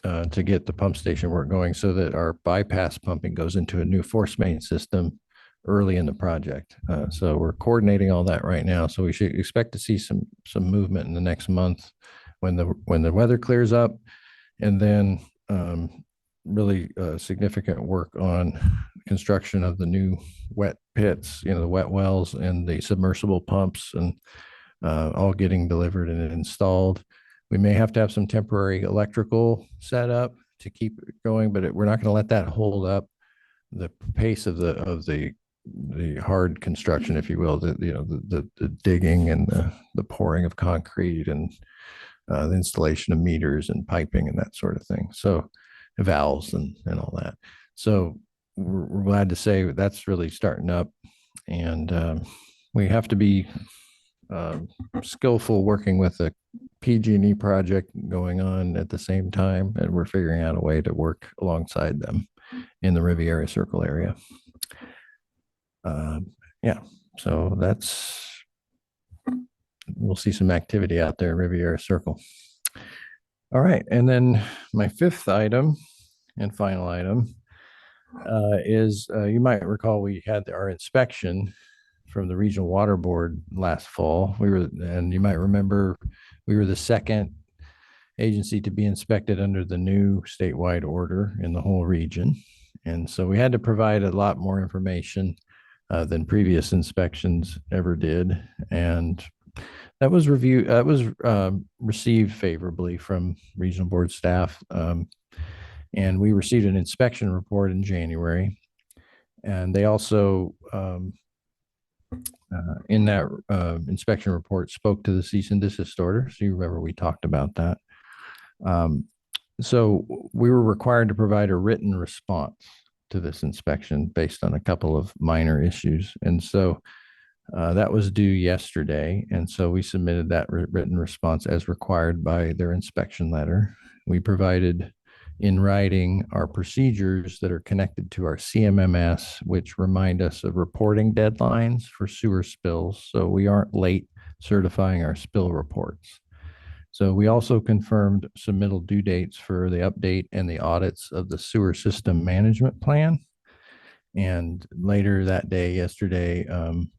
Speaker 6: to get the pump station work going so that our bypass pumping goes into a new force main system early in the project. So we're coordinating all that right now. So we should expect to see some movement in the next month when the weather clears up, and then really significant work on construction of the new wet pits, the wet wells and the submersible pumps, and all getting delivered and installed. We may have to have some temporary electrical set up to keep it going, but we're not going to let that hold up the pace of the hard construction, if you will, the digging and the pouring of concrete and the installation of meters and piping and that sort of thing. So valves and all that. So we're glad to say that's really starting up, and we have to be skillful working with a PG&E project going on at the same time, and we're figuring out a way to work alongside them in the Riviera Circle area. So that's we'll see some activity out there, Riviera Circle. All right, and then my fifth item and final item is you might recall we had our inspection from the Regional Water Board last fall. And you might remember we were the second agency to be inspected under the new statewide order in the whole region. And so we had to provide a lot more information than previous inspections ever did. And that was received favorably from regional board staff. And we received an inspection report in January. And they also, in that inspection report, spoke to the cease and desist order. So you remember we talked about that. So we were required to provide a written response to this inspection based on a couple of minor issues. And so that was due yesterday. And so we submitted that written response as required by their inspection letter. We provided in writing our procedures that are connected to our CMMS, which remind us of reporting deadlines for sewer spills. So we aren't late certifying our spill reports. So we also confirmed submittal due dates for the update and the audits of the sewer system management plan. And later that day, yesterday,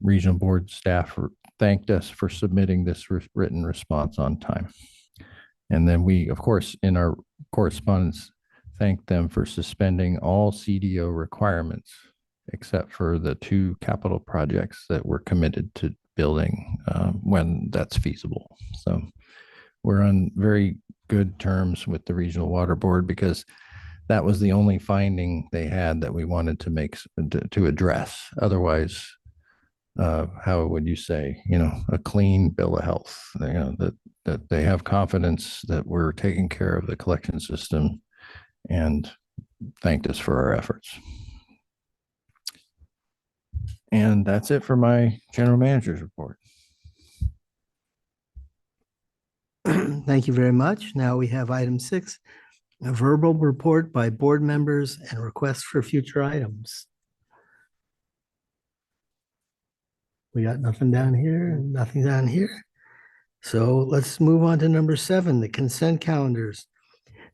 Speaker 6: regional board staff thanked us for submitting this written response on time. And then we, of course, in our correspondence, thanked them for suspending all CDO requirements, except for the 2 capital projects that we're committed to building when that's feasible. So we're on very good terms with the Regional Water Board because that was the only finding they had that we wanted to make to address. Otherwise, how would you say, a clean bill of health, that they have confidence that we're taking care of the collection system and thanked us for our efforts. And that's it for my general manager's report.
Speaker 1: Thank you very much. Now we have item 6, a verbal report by board members and requests for future items. We got nothing down here and nothing down here. So let's move on to number 7, the consent calendars.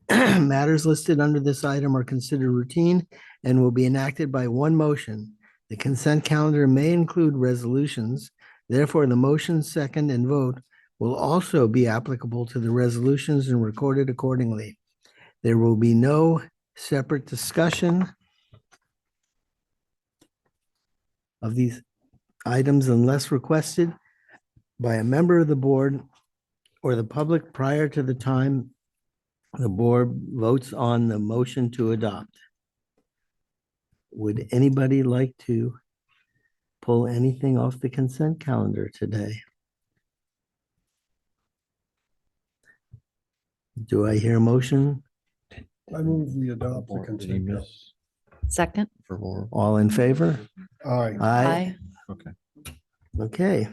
Speaker 1: Matters listed under this item are considered routine and will be enacted by one motion. The consent calendar may include resolutions. Therefore, the motion, second, and vote will also be applicable to the resolutions and recorded accordingly. There will be no separate discussion of these items unless requested by a member of the board or the public prior to the time the board votes on the motion to adopt. Would anybody like to pull anything off the consent calendar today? Do I hear a motion?
Speaker 4: I move we adopt the consent calendar.
Speaker 8: Second.
Speaker 1: All in favor?
Speaker 4: Aye.
Speaker 1: Aye.
Speaker 6: Okay.
Speaker 1: Okay.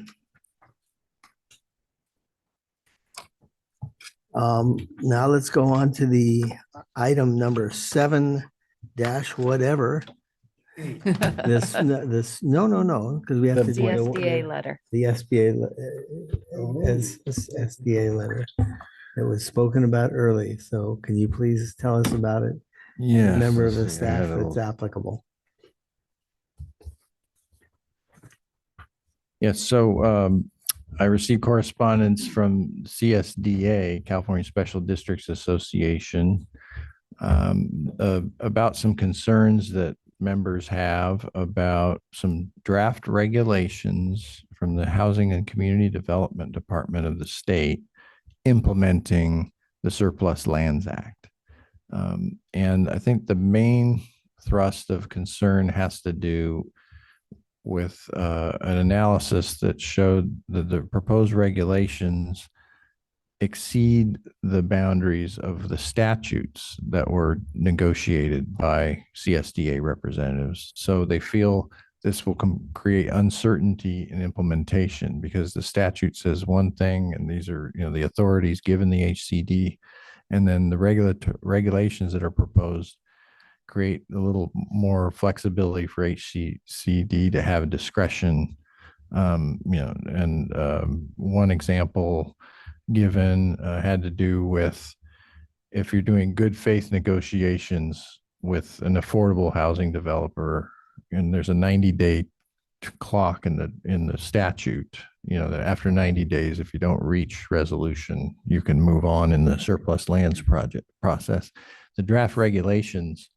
Speaker 1: Now let's go on to the item number 7 dash whatever. No, because we have to do
Speaker 5: CSDA letter.
Speaker 1: the SBA, SDA letter that was spoken about early. So can you please tell us about it?
Speaker 6: Yeah.
Speaker 1: Member of the staff that's applicable.
Speaker 6: Yes, so I received correspondence from CSDA, California Special Districts Association, about some concerns that members have about some draft regulations from the Housing and Community Development Department of the state implementing the Surplus Lands Act. And I think the main thrust of concern has to do with an analysis that showed that the proposed regulations exceed the boundaries of the statutes that were negotiated by CSDA representatives. So they feel this will create uncertainty in implementation because the statute says one thing, and these are, the authorities given the HCD, and then the regulations that are proposed create a little more flexibility for HCD to have discretion And one example given had to do with if you're doing good faith negotiations with an affordable housing developer, and there's a 90-day clock in the statute, that after 90 days, if you don't reach resolution, you can move on in the surplus lands project process. The draft regulations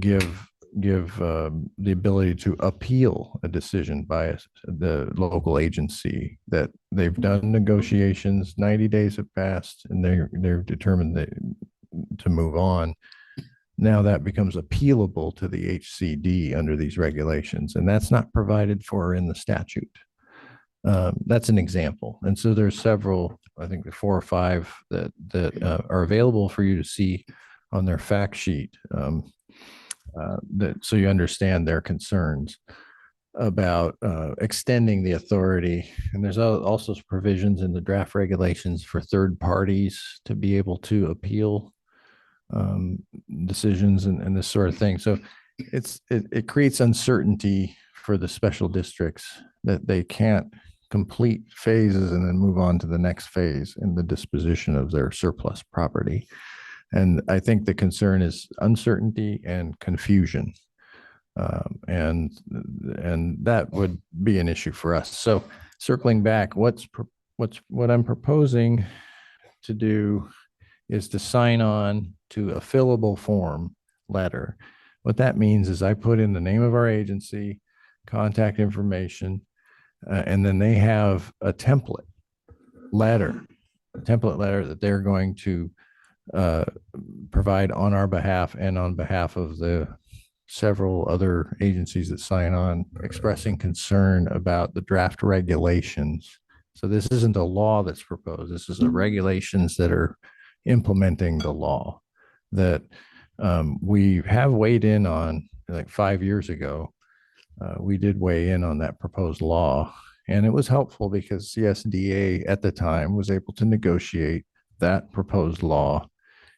Speaker 6: give the ability to appeal a decision by the local agency that they've done negotiations, 90 days have passed, and they're determined to move on. Now that becomes appealable to the HCD under these regulations, and that's not provided for in the statute. That's an example. And so there's several, I think 4 or 5 that are available for you to see on their fact sheet, so you understand their concerns about extending the authority. And there's also provisions in the draft regulations for third parties to be able to appeal decisions and this sort of thing. So it creates uncertainty for the special districts that they can't complete phases and then move on to the next phase in the disposition of their surplus property. And I think the concern is uncertainty and confusion. And that would be an issue for us. So circling back, what I'm proposing to do is to sign on to a fillable form letter. What that means is I put in the name of our agency, contact information, and then they have a template letter that they're going to provide on our behalf and on behalf of the several other agencies that sign on, expressing concern about the draft regulations. So this isn't a law that's proposed. This is the regulations that are implementing the law that we have weighed in on. Like 5 years ago, we did weigh in on that proposed law, and it was helpful because CSDA at the time was able to negotiate that proposed law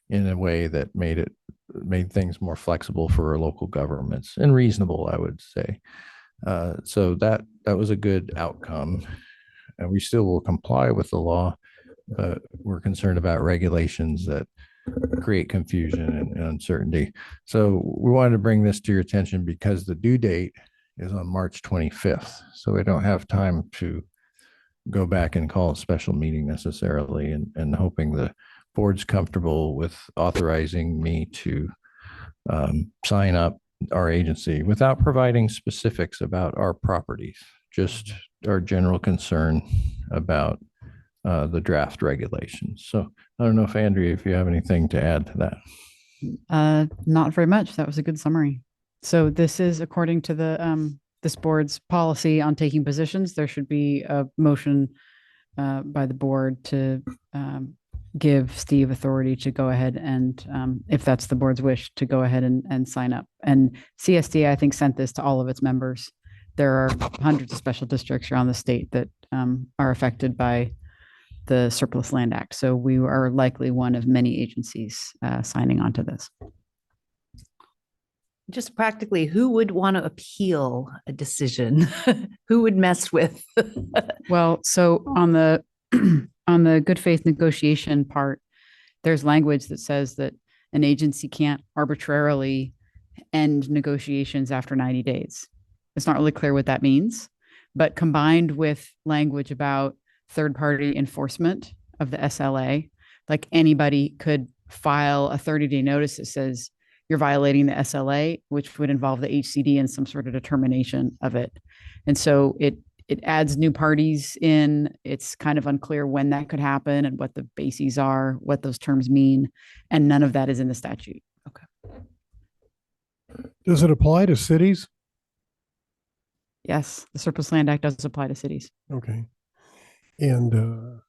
Speaker 6: in a way that made things more flexible for local governments and reasonable, I would say. So that was a good outcome, and we still will comply with the law, but we're concerned about regulations that create confusion and uncertainty. So we wanted to bring this to your attention because the due date is on March 25th. So we don't have time to go back and call a special meeting necessarily, and hoping the board's comfortable with authorizing me to sign up our agency without providing specifics about our properties, just our general concern about the draft regulations. So I don't know if Andrea, if you have anything to add to that.
Speaker 7: Not very much. That was a good summary. So this is according to the this board's policy on taking positions. There should be a motion by the board to give Steve authority to go ahead and, if that's the board's wish, to go ahead and sign up. And CSD, I think, sent this to all of its members. There are hundreds of special districts around the state that are affected by the Surplus Land Act. So we are likely one of many agencies signing on to this.
Speaker 5: Just practically, who would want to appeal a decision? Who would mess with?
Speaker 7: Well, so on the on the good faith negotiation part, there's language that says that an agency can't arbitrarily end negotiations after 90 days. It's not really clear what that means, but combined with language about third-party enforcement of the SLA, like anybody could file a 30-day notice that says you're violating the SLA, which would involve the HCD in some sort of determination of it. And so it adds new parties in. It's kind of unclear when that could happen and what the bases are, what those terms mean. And none of that is in the statute. Okay.
Speaker 4: Does it apply to cities?
Speaker 7: Yes, the Surplus Land Act does apply to cities.
Speaker 4: Okay. And there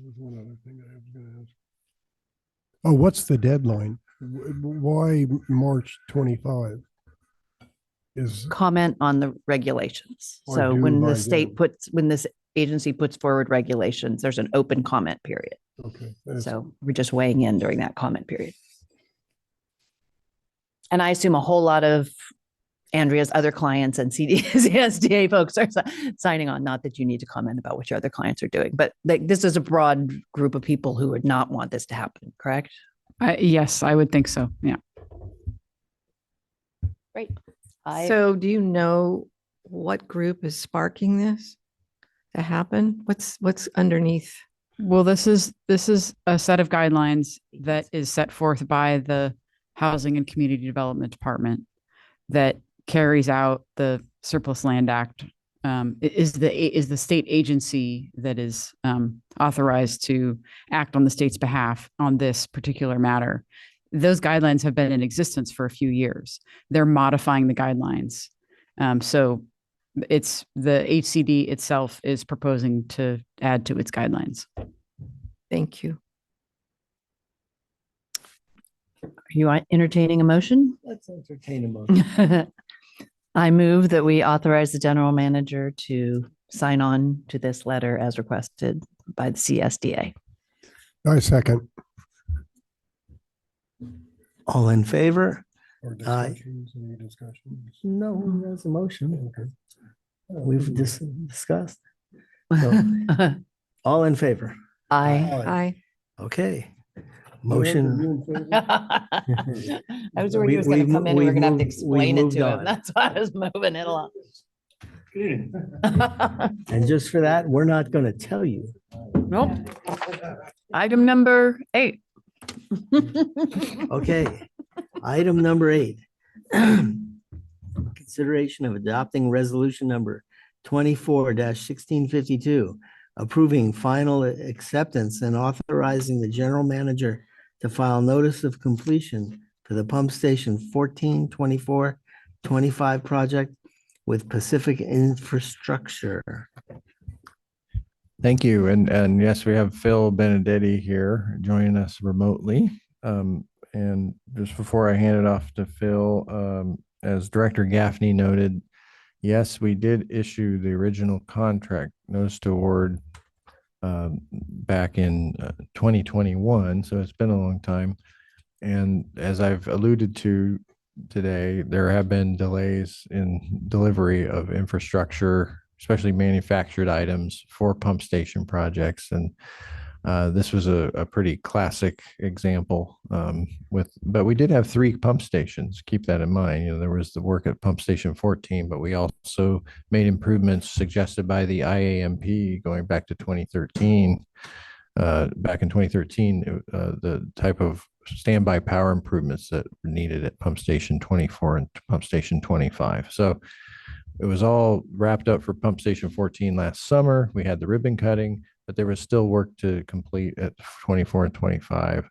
Speaker 4: was one other thing I was going to ask. Oh, what's the deadline? Why March 25? Is
Speaker 5: Comment on the regulations.
Speaker 4: Or
Speaker 5: So
Speaker 4: do
Speaker 5: when
Speaker 4: by
Speaker 5: the state when this agency puts forward regulations, there's an open comment period.
Speaker 4: okay.
Speaker 5: So we're just weighing in during that comment period. And I assume a whole lot of
Speaker 9: Andrea's other clients and CSDA folks are signing on. Not that you need to comment about what your other clients are doing, but like this is a broad group of people who would not want this to happen, correct?
Speaker 7: Yes, I would think so. Yeah.
Speaker 9: Great.
Speaker 2: So do you know what group is sparking this to happen? What's underneath?
Speaker 7: Well, this is a set of guidelines that is set forth by the Housing and Community Development Department that carries out the Surplus Land Act. Is the state agency that is authorized to act on the state's behalf on this particular matter. Those guidelines have been in existence for a few years. They're modifying the guidelines. So it's the HCD itself is proposing to add to its guidelines.
Speaker 2: Thank you.
Speaker 9: Are you entertaining a motion?
Speaker 1: Let's entertain a motion.
Speaker 9: I move that we authorize the general manager to sign on to this letter as requested by the CSDA.
Speaker 4: I second.
Speaker 1: All in favor?
Speaker 4: Or
Speaker 1: Aye.
Speaker 4: discussions, any discussions?
Speaker 1: No, that's a motion. We've discussed. So, all in favor?
Speaker 9: I.
Speaker 2: I
Speaker 1: Motion.
Speaker 9: I was worried he was going to come in. We were going to have to explain it to him. That's why I was moving it along.
Speaker 1: And just for that, we're not going to tell you.
Speaker 7: Nope. Item number 8.
Speaker 1: Okay. Item number 8. Consideration of adopting resolution number 24-1652, approving final acceptance and authorizing the general manager to file notice of completion for the pump station 142425 project with Pacific Infrastructure.
Speaker 6: Thank you. And yes, we have Phil Benedetti here joining us remotely. And just before I hand it off to Phil, as Director Gaffney noted, yes, we did issue the original contract notice to award back in 2021. So it's been a long time. And as I've alluded to today, there have been delays in delivery of infrastructure, especially manufactured items for pump station projects. And this was a pretty classic example but we did have 3 pump stations. Keep that in mind. There was the work at pump station 14, but we also made improvements suggested by the IAMP going back to 2013. Back in 2013, the type of standby power improvements that were needed at pump station 24 and pump station 25. So it was all wrapped up for pump station 14 last summer. We had the ribbon cutting, but there was still work to complete at 24 and 25.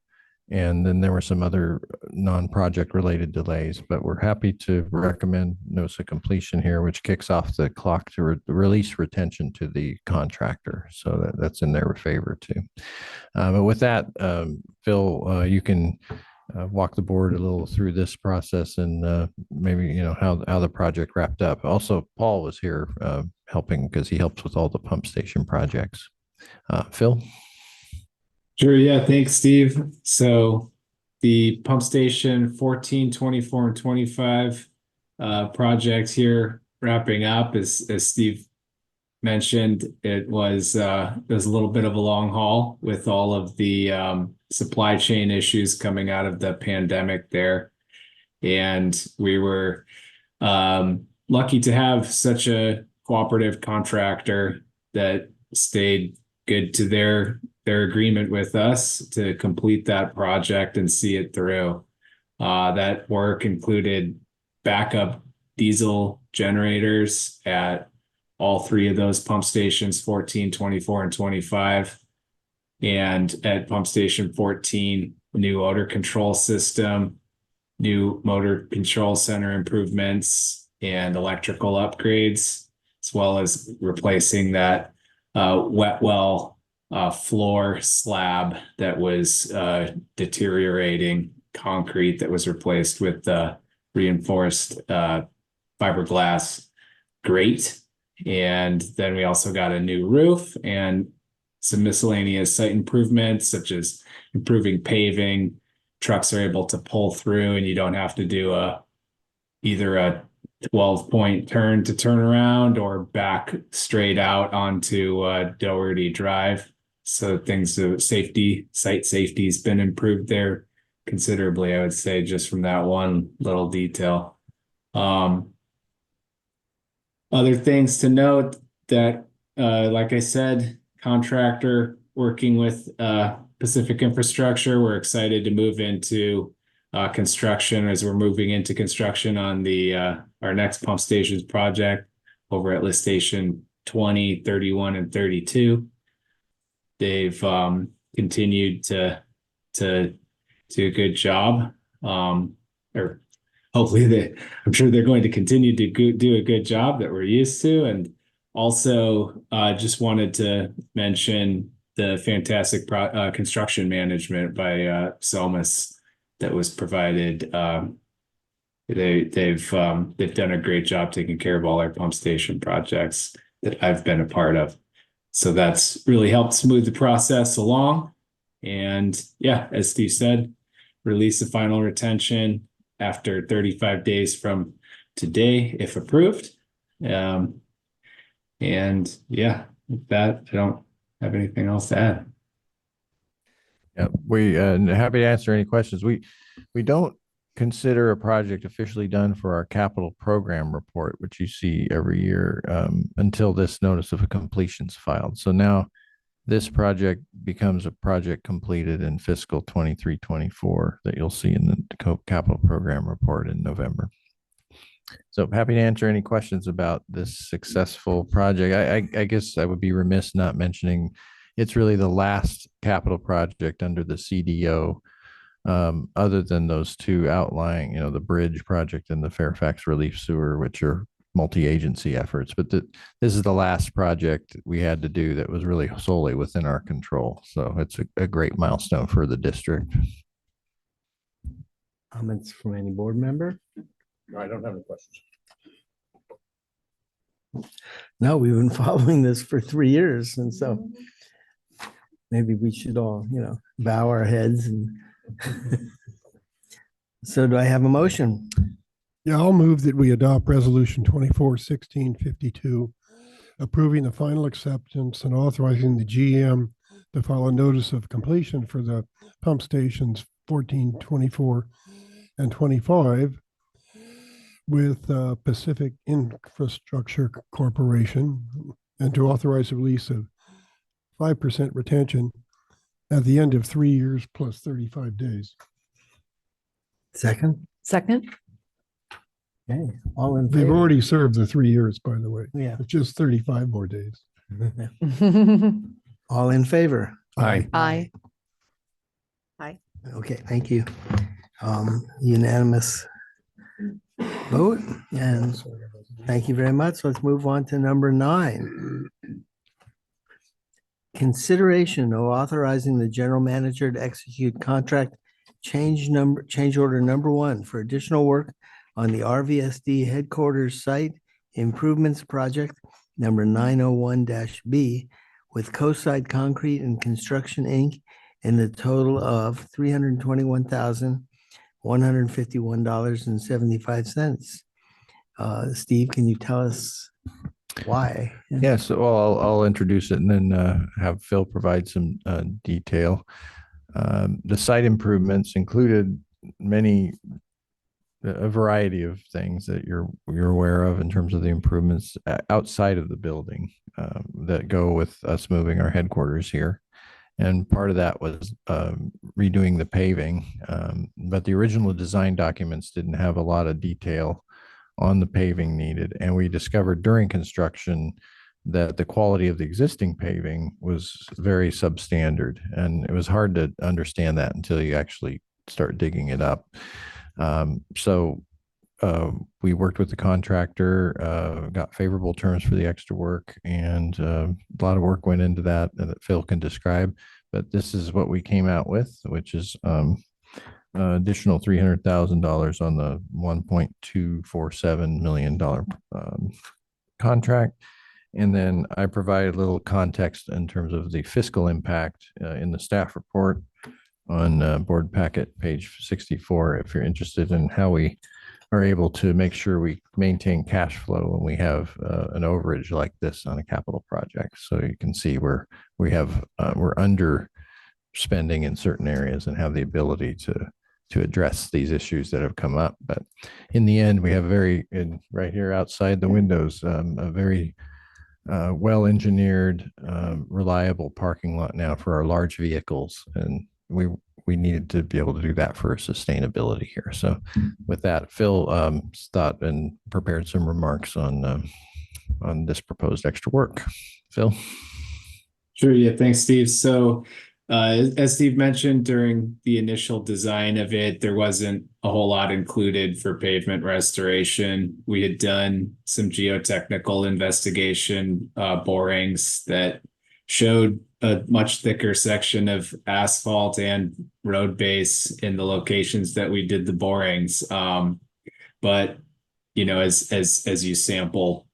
Speaker 6: And then there were some other non-project related delays, but we're happy to recommend notice of completion here, which kicks off the clock to release retention to the contractor. So that's in their favor too. But with that, Phil, you can walk the board a little through this process and maybe, how the project wrapped up. Also, Paul was here helping because he helps with all the pump station projects. Phil?
Speaker 10: Sure. Yeah. Thanks, Steve. So the pump station 14, 24, and 25 projects here wrapping up, as Steve mentioned, it was a little bit of a long haul with all of the supply chain issues coming out of the pandemic there. And we were lucky to have such a cooperative contractor that stayed good to their agreement with us to complete that project and see it through. That work included backup diesel generators at all 3 of those pump stations, 14, 24, and 25. And at pump station 14, new odor control system, new motor control center improvements, and electrical upgrades, as well as replacing that wet well floor slab that was deteriorating, concrete that was replaced with reinforced fiberglass grate. And then we also got a new roof and some miscellaneous site improvements, such as improving paving. Trucks are able to pull through and you don't have to do either a 12-point turn to turn around or back straight out onto Doherty Drive. So things site safety has been improved there considerably, I would say, just from that one little detail. Other things to note that, like I said, contractor working with Pacific Infrastructure. We're excited to move into construction as we're moving into construction on the our next pump stations project over at lift station 20, 31, and 32. They've continued to do a good job. Or hopefully I'm sure they're going to continue to do a good job that we're used to. And also just wanted to mention the fantastic construction management by Selmas that was provided. They've done a great job taking care of all our pump station projects that I've been a part of. So that's really helped smooth the process along. And yeah, as Steve said, release the final retention after 35 days from today, if approved. And yeah, with that, I don't have anything else to add.
Speaker 6: Yeah, we happy to answer any questions. We don't consider a project officially done for our capital program report, which you see every year, until this notice of completion is filed. So now this project becomes a project completed in fiscal 23-24 that you'll see in the capital program report in November. So happy to answer any questions about this successful project. I guess I would be remiss not mentioning it's really the last capital project under the CDO, other than those two outlying, the bridge project and the Fairfax Relief Sewer, which are multi-agency efforts. But this is the last project we had to do that was really solely within our control. So it's a great milestone for the district.
Speaker 1: Comments from any board member?
Speaker 4: I don't have any questions.
Speaker 1: No, we've been following this for 3 years, and so maybe we should all, bow our heads. And so do I have a motion?
Speaker 4: Yeah, I'll move that we adopt resolution 24-1652, approving the final acceptance and authorizing the GM to file a notice of completion for the pump stations 14, 24, and 25 with Pacific Infrastructure Corporation, and to authorize the release of 5% retention at the end of 3 years plus 35 days.
Speaker 1: Second?
Speaker 8: Second?
Speaker 1: Okay, all in
Speaker 4: They've
Speaker 1: favor?
Speaker 4: already served the 3 years, by the way.
Speaker 1: Yeah.
Speaker 4: It's just 35 more days.
Speaker 1: All in favor?
Speaker 4: Aye.
Speaker 8: Aye.
Speaker 1: Okay, thank you. Unanimous vote, and thank you very much. Let's move on to number 9. Consideration of authorizing the general manager to execute contract change order number 1 for additional work on the RVSD headquarters site improvements project number 901-B with Coastside Concrete and Construction, Inc. in the total of $321,151.75. Steve, can you tell us why?
Speaker 6: Yeah, so I'll introduce it and then have Phil provide some detail. The site improvements included a variety of things that you're aware of in terms of the improvements outside of the building that go with us moving our headquarters here. And part of that was redoing the paving, but the original design documents didn't have a lot of detail on the paving needed. And we discovered during construction that the quality of the existing paving was very substandard. And it was hard to understand that until you actually start digging it up. So we worked with the contractor, got favorable terms for the extra work, and a lot of work went into that Phil can describe. But this is what we came out with, which is additional $300,000 on the $1.247 million contract. And then I provided a little context in terms of the fiscal impact in the staff report on board packet page 64, if you're interested in how we are able to make sure we maintain cash flow when we have an overage like this on a capital project. So you can see we're under spending in certain areas and have the ability to address these issues that have come up. But in the end, we have right here outside the windows, a very well-engineered, reliable parking lot now for our large vehicles. And we needed to be able to do that for sustainability here. So with that, Phil thought and prepared some remarks on this proposed extra work. Phil?
Speaker 10: Sure. Yeah. Thanks, Steve. So as Steve mentioned, during the initial design of it, there wasn't a whole lot included for pavement restoration. We had done some geotechnical investigation borings that showed a much thicker section of asphalt and road base in the locations that we did the borings. But as you sample,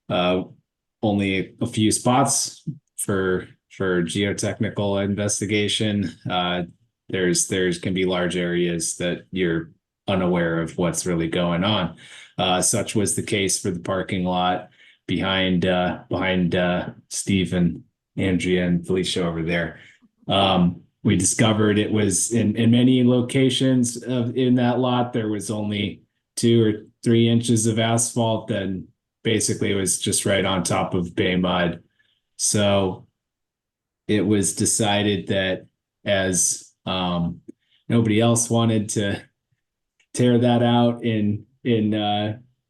Speaker 10: only a few spots for geotechnical investigation. There's can be large areas that you're unaware of what's really going on. Such was the case for the parking lot behind Steve and Andrea and Felicia over there. We discovered it was in many locations in that lot, there was only 2 or 3 inches of asphalt, and basically it was just right on top of bay mud. So it was decided that as nobody else wanted to tear that out in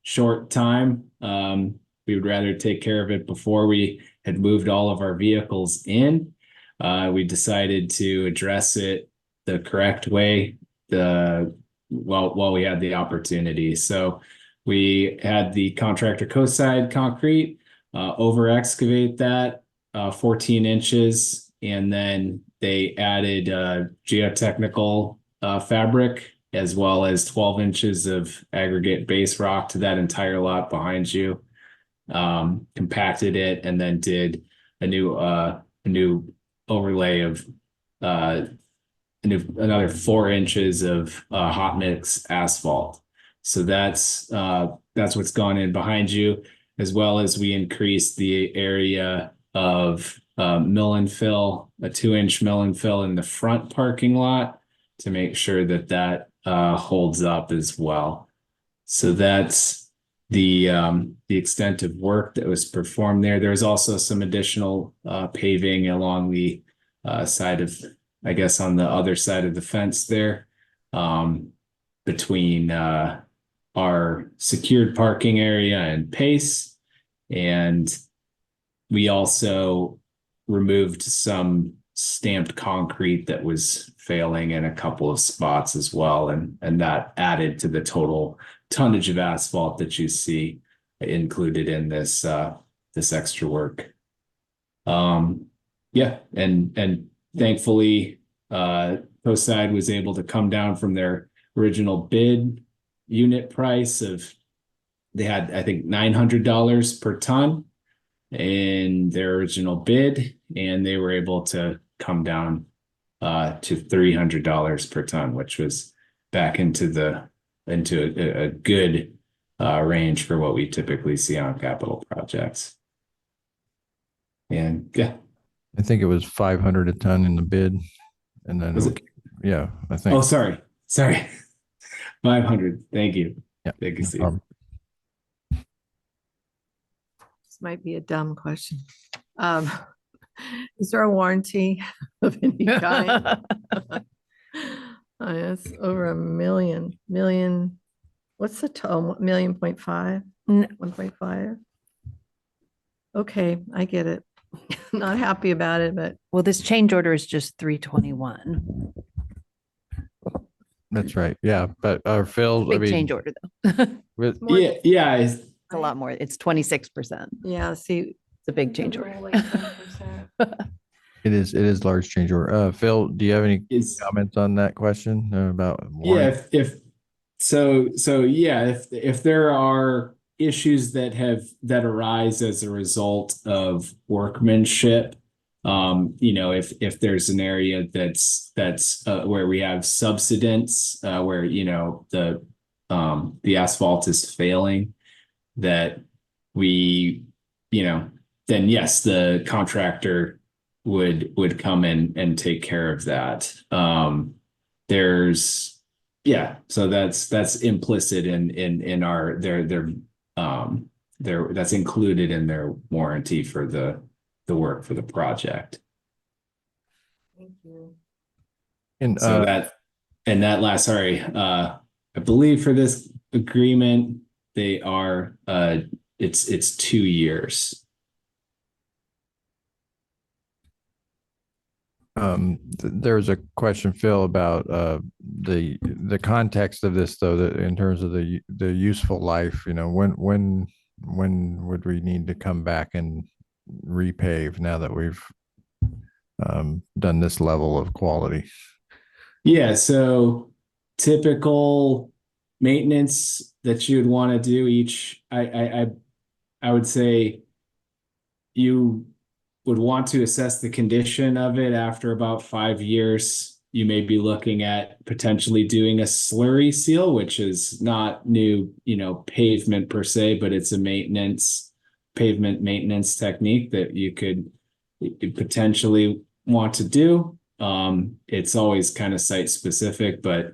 Speaker 10: short time, we would rather take care of it before we had moved all of our vehicles in. We decided to address it the correct way while we had the opportunity. So we had the contractor co-side concrete over excavate that 14 inches, and then they added geotechnical fabric as well as 12 inches of aggregate base rock to that entire lot behind you. Compacted it, and then did a new overlay of another 4 inches of hot mix asphalt. So that's what's gone in behind you, as well as we increased the area of mill and fill, a 2-inch mill and fill in the front parking lot to make sure that holds up as well. So that's the extent of work that was performed there. There's also some additional paving along the side of, I guess, on the other side of the fence there, between our secured parking area and Pace. And we also removed some stamped concrete that was failing in a couple of spots as well. And that added to the total tonnage of asphalt that you see included in this extra work. Yeah, and thankfully, Coastside was able to come down from their original bid unit price of, they had, I think, $900 per ton in their original bid, and they were able to come down to $300 per ton, which was back into a good range for what we typically see on capital projects. And yeah,
Speaker 6: I think it was 500 a ton in the bid, and then
Speaker 10: Was it?
Speaker 6: Yeah, I think.
Speaker 10: Oh, sorry, 500. Thank you.
Speaker 6: Yeah,
Speaker 10: Thank you,
Speaker 6: no
Speaker 10: Steve.
Speaker 6: problem.
Speaker 2: This might be a dumb question. Is there a warranty of any kind? It's over $1 million. What's the total? 1.5 million? 1.5? Okay, I get it. Not happy about it, but
Speaker 9: Well, this change order is just 321.
Speaker 6: That's right. Yeah, but Phil, I
Speaker 9: Big
Speaker 6: mean,
Speaker 9: change order though.
Speaker 6: with,
Speaker 2: more-
Speaker 10: Yeah.
Speaker 9: It's a lot more. It's 26%.
Speaker 2: yeah, see.
Speaker 9: It's a big change order.
Speaker 2: Like 10%.
Speaker 6: it is large change order. Phil, do you have any
Speaker 10: Is
Speaker 6: comments on that question about
Speaker 10: yeah.
Speaker 6: warranty?
Speaker 10: If there are issues that arise as a result of workmanship, if there's an area that's where we have subsidence, where the the asphalt is failing, that we, then yes, the contractor would come in and take care of that. So that's implicit in our that's included in their warranty for the work for the project.
Speaker 2: Thank you.
Speaker 6: And
Speaker 10: So that last, sorry, I believe for this agreement, they are it's 2 years.
Speaker 6: There's a question, Phil, about the context of this, though, that in terms of the useful life, when would we need to come back and repave now that we've done this level of quality?
Speaker 10: Yeah, so typical maintenance that you would want to do I would say you would want to assess the condition of it after about 5 years. You may be looking at potentially doing a slurry seal, which is not new, pavement per se, but it's a pavement maintenance technique that you could potentially want to do. It's always kind of site specific, but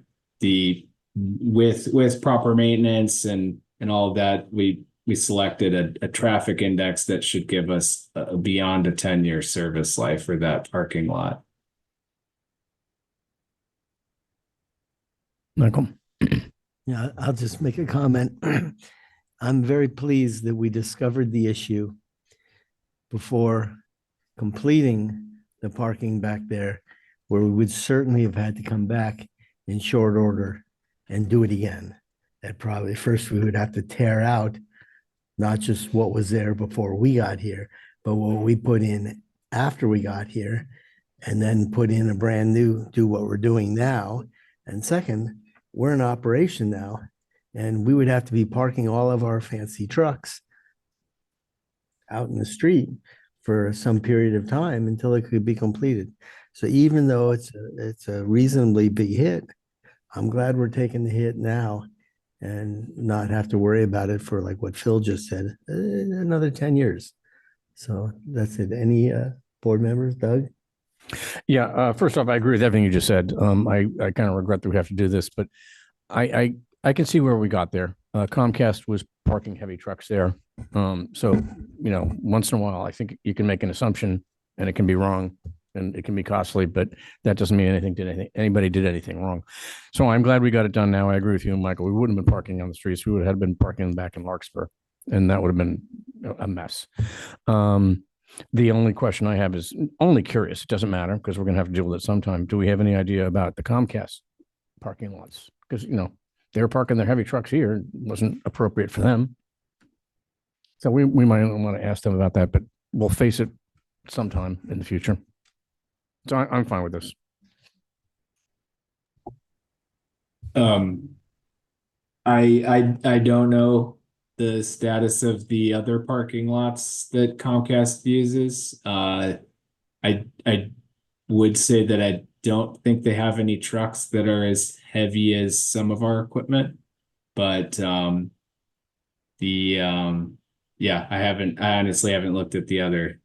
Speaker 10: with proper maintenance and all of that, we selected a traffic index that should give us beyond a 10-year service life for that parking lot.
Speaker 11: Michael?
Speaker 1: Yeah, I'll just make a comment. I'm very pleased that we discovered the issue before completing the parking back there, where we would certainly have had to come back in short order and do it again. That probably first we would have to tear out not just what was there before we got here, but what we put in after we got here, and then put in a brand new, do what we're doing now. And second, we're in operation now, and we would have to be parking all of our fancy trucks out in the street for some period of time until it could be completed. So even though it's a reasonably big hit, I'm glad we're taking the hit now and not have to worry about it for, like what Phil just said, another 10 years. So that's it. Any board members? Doug?
Speaker 11: Yeah, first off, I agree with everything you just said. I kind of regret that we have to do this, but I can see where we got there. Comcast was parking heavy trucks there. So, once in a while, I think you can make an assumption and it can be wrong and it can be costly, but that doesn't mean anybody did anything wrong. So I'm glad we got it done now. I agree with you, Michael. We wouldn't have been parking on the streets. We would have been parking back in Larkspur, and that would have been a mess. The only question I have is only curious. It doesn't matter because we're going to have to deal with it sometime. Do we have any idea about the Comcast parking lots? Because, they were parking their heavy trucks here. It wasn't appropriate for them. So we might want to ask them about that, but we'll face it sometime in the future. So I'm fine with this.
Speaker 10: I don't know the status of the other parking lots that Comcast uses. I would say that I don't think they have any trucks that are as heavy as some of our equipment, but I honestly haven't looked at the other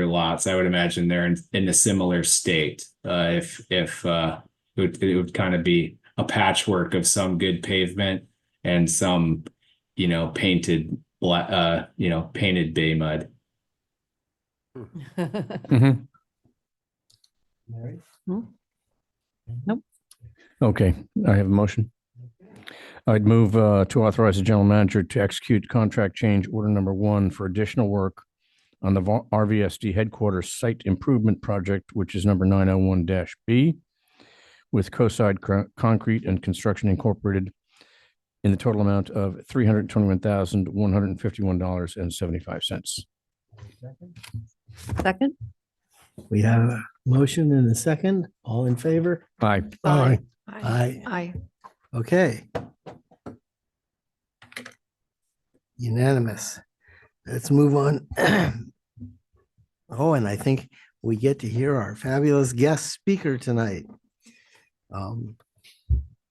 Speaker 10: lots. I would imagine they're in a similar state. If it would kind of be a patchwork of some good pavement and some, painted bay mud.
Speaker 11: Mm-hmm.
Speaker 1: Mary?
Speaker 7: Nope.
Speaker 11: Okay, I have a motion. I'd move to authorize the general manager to execute contract change order number 1 for additional work on the RVSD headquarters site improvement project, which is number 901-B, with Coastside Concrete and Construction Incorporated in the total amount of $321,151.75.
Speaker 9: Second?
Speaker 1: We have a motion and a second. All in favor?
Speaker 11: Aye.
Speaker 4: Aye.
Speaker 1: Aye.
Speaker 2: Aye.
Speaker 1: Okay. Unanimous. Let's move on. Oh, and I think we get to hear our fabulous guest speaker tonight.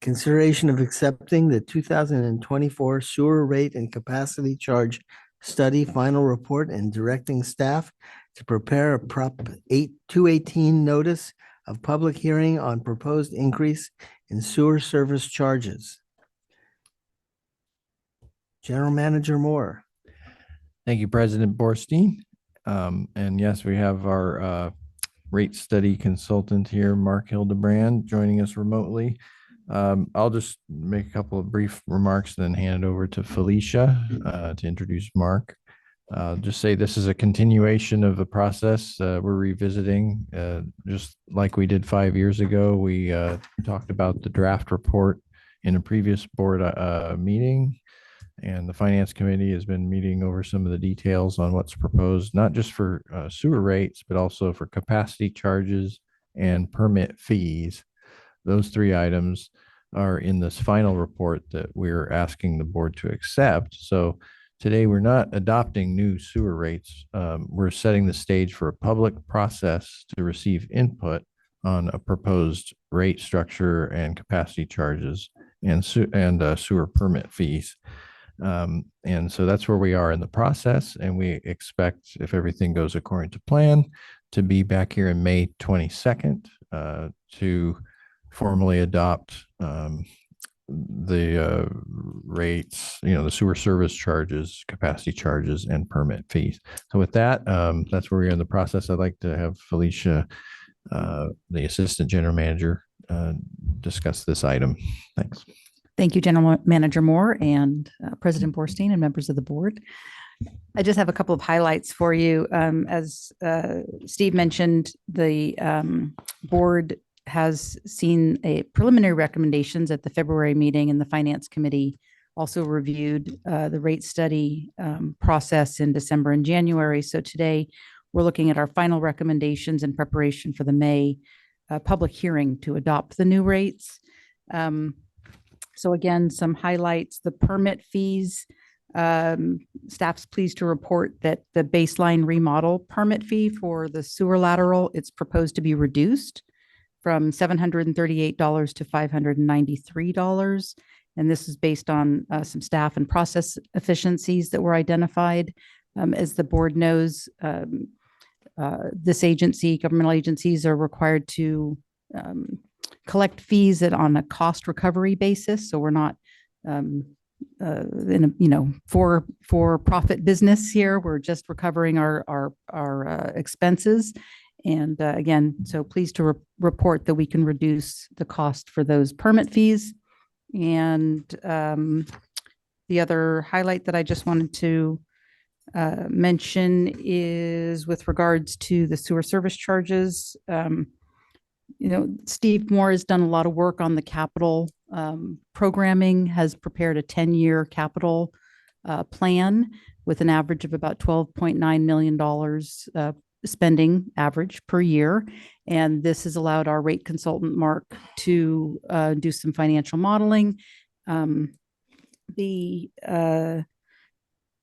Speaker 1: consideration of accepting the 2024 sewer rate and capacity charge study final report and directing staff to prepare a Prop 218 notice of public hearing on proposed increase in sewer service charges. General Manager Moore.
Speaker 6: Thank you, President Borstein. And yes, we have our rate study consultant here, Mark Hildebrand, joining us remotely. I'll just make a couple of brief remarks, then hand it over to Felicia to introduce Mark. Just say this is a continuation of a process we're revisiting, just like we did 5 years ago. We talked about the draft report in a previous board meeting, and the Finance Committee has been meeting over some of the details on what's proposed, not just for sewer rates, but also for capacity charges and permit fees. Those three items are in this final report that we're asking the board to accept. So today we're not adopting new sewer rates. We're setting the stage for a public process to receive input on a proposed rate structure and capacity charges and sewer permit fees. And so that's where we are in the process. And we expect, if everything goes according to plan, to be back here in May 22nd to formally adopt the rates, the sewer service charges, capacity charges, and permit fees. So with that, that's where we are in the process. I'd like to have Felicia, the Assistant General Manager, discuss this item. Thanks.
Speaker 9: Thank you, General Manager Moore and President Borstein and members of the board. I just have a couple of highlights for you. As Steve mentioned, the board has seen a preliminary recommendations at the February meeting, and the Finance Committee also reviewed the rate study process in December and January. So today we're looking at our final recommendations in preparation for the May public hearing to adopt the new rates. So again, some highlights: the permit fees. Staff's pleased to report that the baseline remodel permit fee for the sewer lateral, it's proposed to be reduced from $738 to $593. And this is based on some staff and process efficiencies that were identified. As the board knows, governmental agencies are required to collect fees on a cost recovery basis. So we're not in a for profit business here. We're just recovering our expenses. And again, so pleased to report that we can reduce the cost for those permit fees. And the other highlight that I just wanted to mention is with regards to the sewer service charges. Steve Moore has done a lot of work on the capital programming, has prepared a 10-year capital plan with an average of about $12.9 million spending average per year. And this has allowed our rate consultant, Mark, to do some financial modeling. The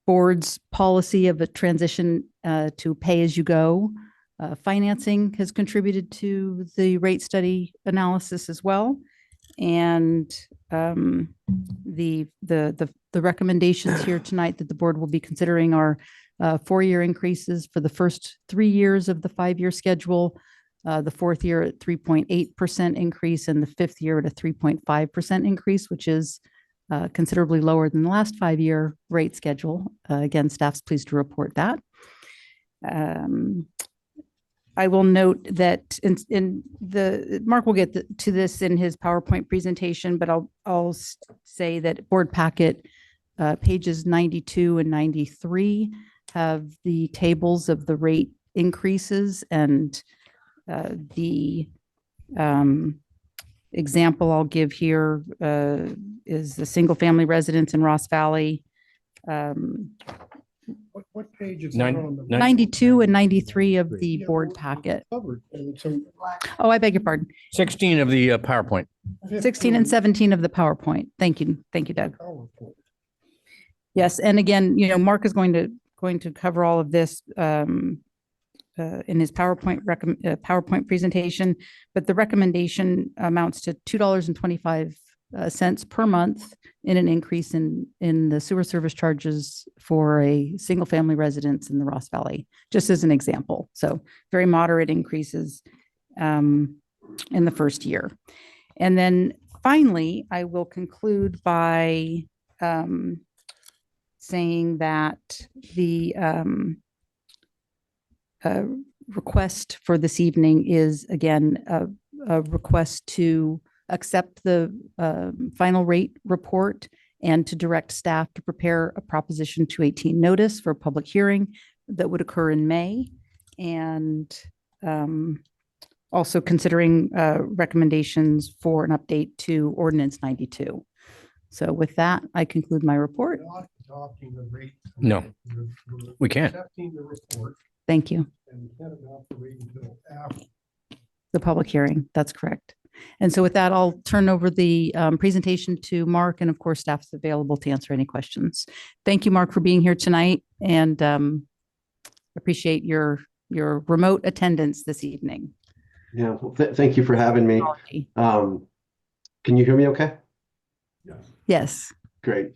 Speaker 9: board's policy of a transition to pay-as-you-go financing has contributed to the rate study analysis as well. And the recommendations here tonight that the board will be considering are 4-year increases for the first 3 years of the 5-year schedule, the 4th year at 3.8% increase, and the 5th year at a 3.5% increase, which is considerably lower than the last 5-year rate schedule. Again, staff's pleased to report that. I will note that Mark will get to this in his PowerPoint presentation, but I'll say that board packet pages 92 and 93 have the tables of the rate increases, and the example I'll give here is the single family residence in Ross Valley.
Speaker 4: What page is
Speaker 11: Nine-
Speaker 4: that on? The-
Speaker 9: 92 and 93 of the board packet.
Speaker 4: Covered, and so
Speaker 9: Oh, I beg your pardon.
Speaker 11: 16 of the PowerPoint.
Speaker 9: 16 and 17 of the PowerPoint. Thank you. Thank you, Doug.
Speaker 4: PowerPoint.
Speaker 9: Yes, and again, Mark is going to cover all of this in his PowerPoint presentation, but the recommendation amounts to $2.25 cents per month in an increase in the sewer service charges for a single family residence in the Ross Valley, just as an example. So very moderate increases in the first year. And then finally, I will conclude by saying that the request for this evening is again a request to accept the final rate report and to direct staff to prepare a Proposition 218 notice for a public hearing that would occur in May. And also considering recommendations for an update to Ordinance 92. So with that, I conclude my report.
Speaker 4: Adopting the rate.
Speaker 11: No, we can't.
Speaker 4: Accepting the report,
Speaker 9: Thank you.
Speaker 4: and we can't adopt the rate until after.
Speaker 9: The public hearing, that's correct. And so with that, I'll turn over the presentation to Mark, and of course, staff is available to answer any questions. Thank you, Mark, for being here tonight, and appreciate your remote attendance this evening.
Speaker 12: Yeah, well, thank you for having me. Can you hear me okay?
Speaker 9: Yes.
Speaker 12: Great.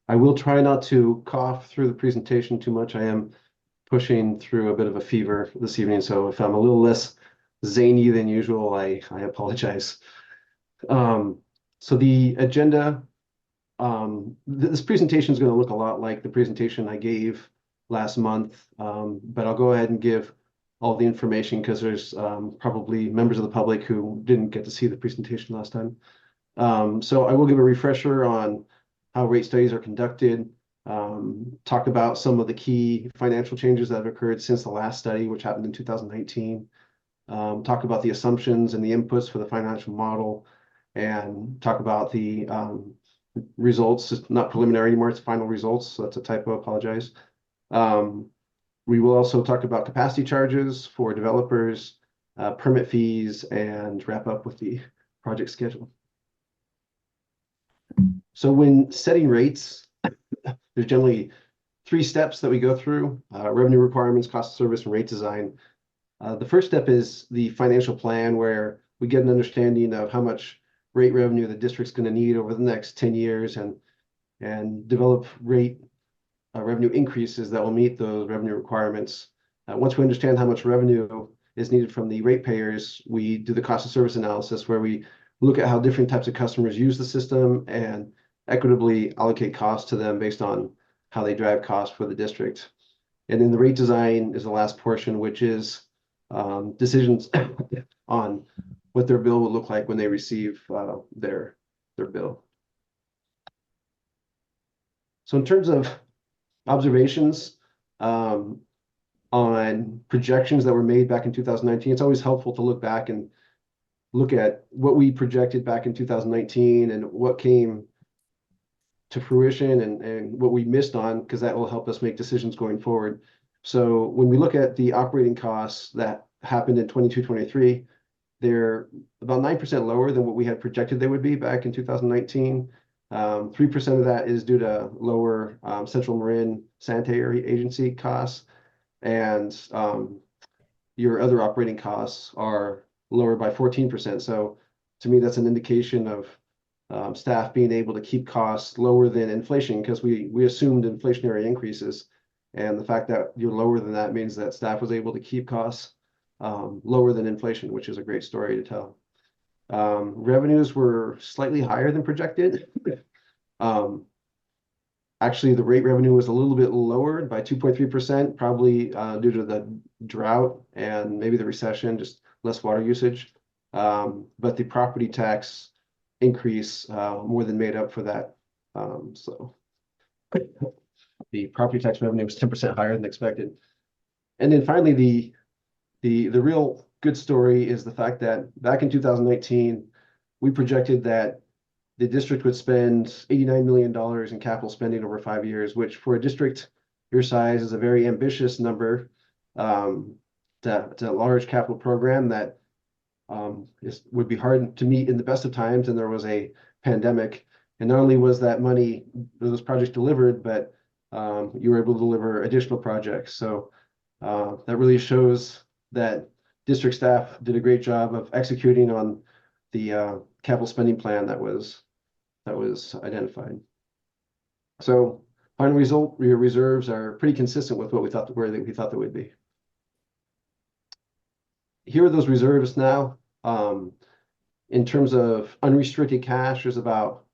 Speaker 12: I will try not to cough through the presentation too much. I am pushing through a bit of a fever this evening, so if I'm a little less zany than usual, I apologize. So the agenda, this presentation is going to look a lot like the presentation I gave last month, but I'll go ahead and give all the information because there's probably members of the public who didn't get to see the presentation last time. So I will give a refresher on how rate studies are conducted, talk about some of the key financial changes that have occurred since the last study, which happened in 2019, talk about the assumptions and the inputs for the financial model, and talk about the results. It's not preliminary anymore, it's final results, so that's a typo, apologize. We will also talk about capacity charges for developers, permit fees, and wrap up with the project schedule. So when setting rates, there's generally 3 steps that we go through: revenue requirements, cost of service, and rate design. The first step is the financial plan, where we get an understanding of how much rate revenue the district's going to need over the next 10 years and develop revenue increases that will meet those revenue requirements. Once we understand how much revenue is needed from the ratepayers, we do the cost of service analysis, where we look at how different types of customers use the system and equitably allocate costs to them based on how they drive costs for the district. And then the rate design is the last portion, which is decisions on what their bill will look like when they receive their bill. So in terms of observations on projections that were made back in 2019, it's always helpful to look back and look at what we projected back in 2019 and what came to fruition and what we missed on, because that will help us make decisions going forward. So when we look at the operating costs that happened in 22-23, they're about 9% lower than what we had projected they would be back in 2019. 3% of that is due to lower Central Marin Sanitary agency costs, and your other operating costs are lower by 14%. So to me, that's an indication of staff being able to keep costs lower than inflation, because we assumed inflationary increases. And the fact that you're lower than that means that staff was able to keep costs lower than inflation, which is a great story to tell. Revenues were slightly higher than projected. Actually, the rate revenue was a little bit lower by 2.3%, probably due to the drought and maybe the recession, just less water usage. But the property tax increase more than made up for that. So the property tax revenue was 10% higher than expected. And then finally, the real good story is the fact that back in 2019, we projected that the district would spend $89 million in capital spending over 5 years, which for a district your size is a very ambitious number. It's a large capital program that would be hard to meet in the best of times, and there was a pandemic. And not only was that money, those projects delivered, but you were able to deliver additional projects. So that really shows that district staff did a great job of executing on the capital spending plan that was identified. So final result, your reserves are pretty consistent with what we thought where we thought they would be. Here are those reserves now. In terms of unrestricted cash, there's about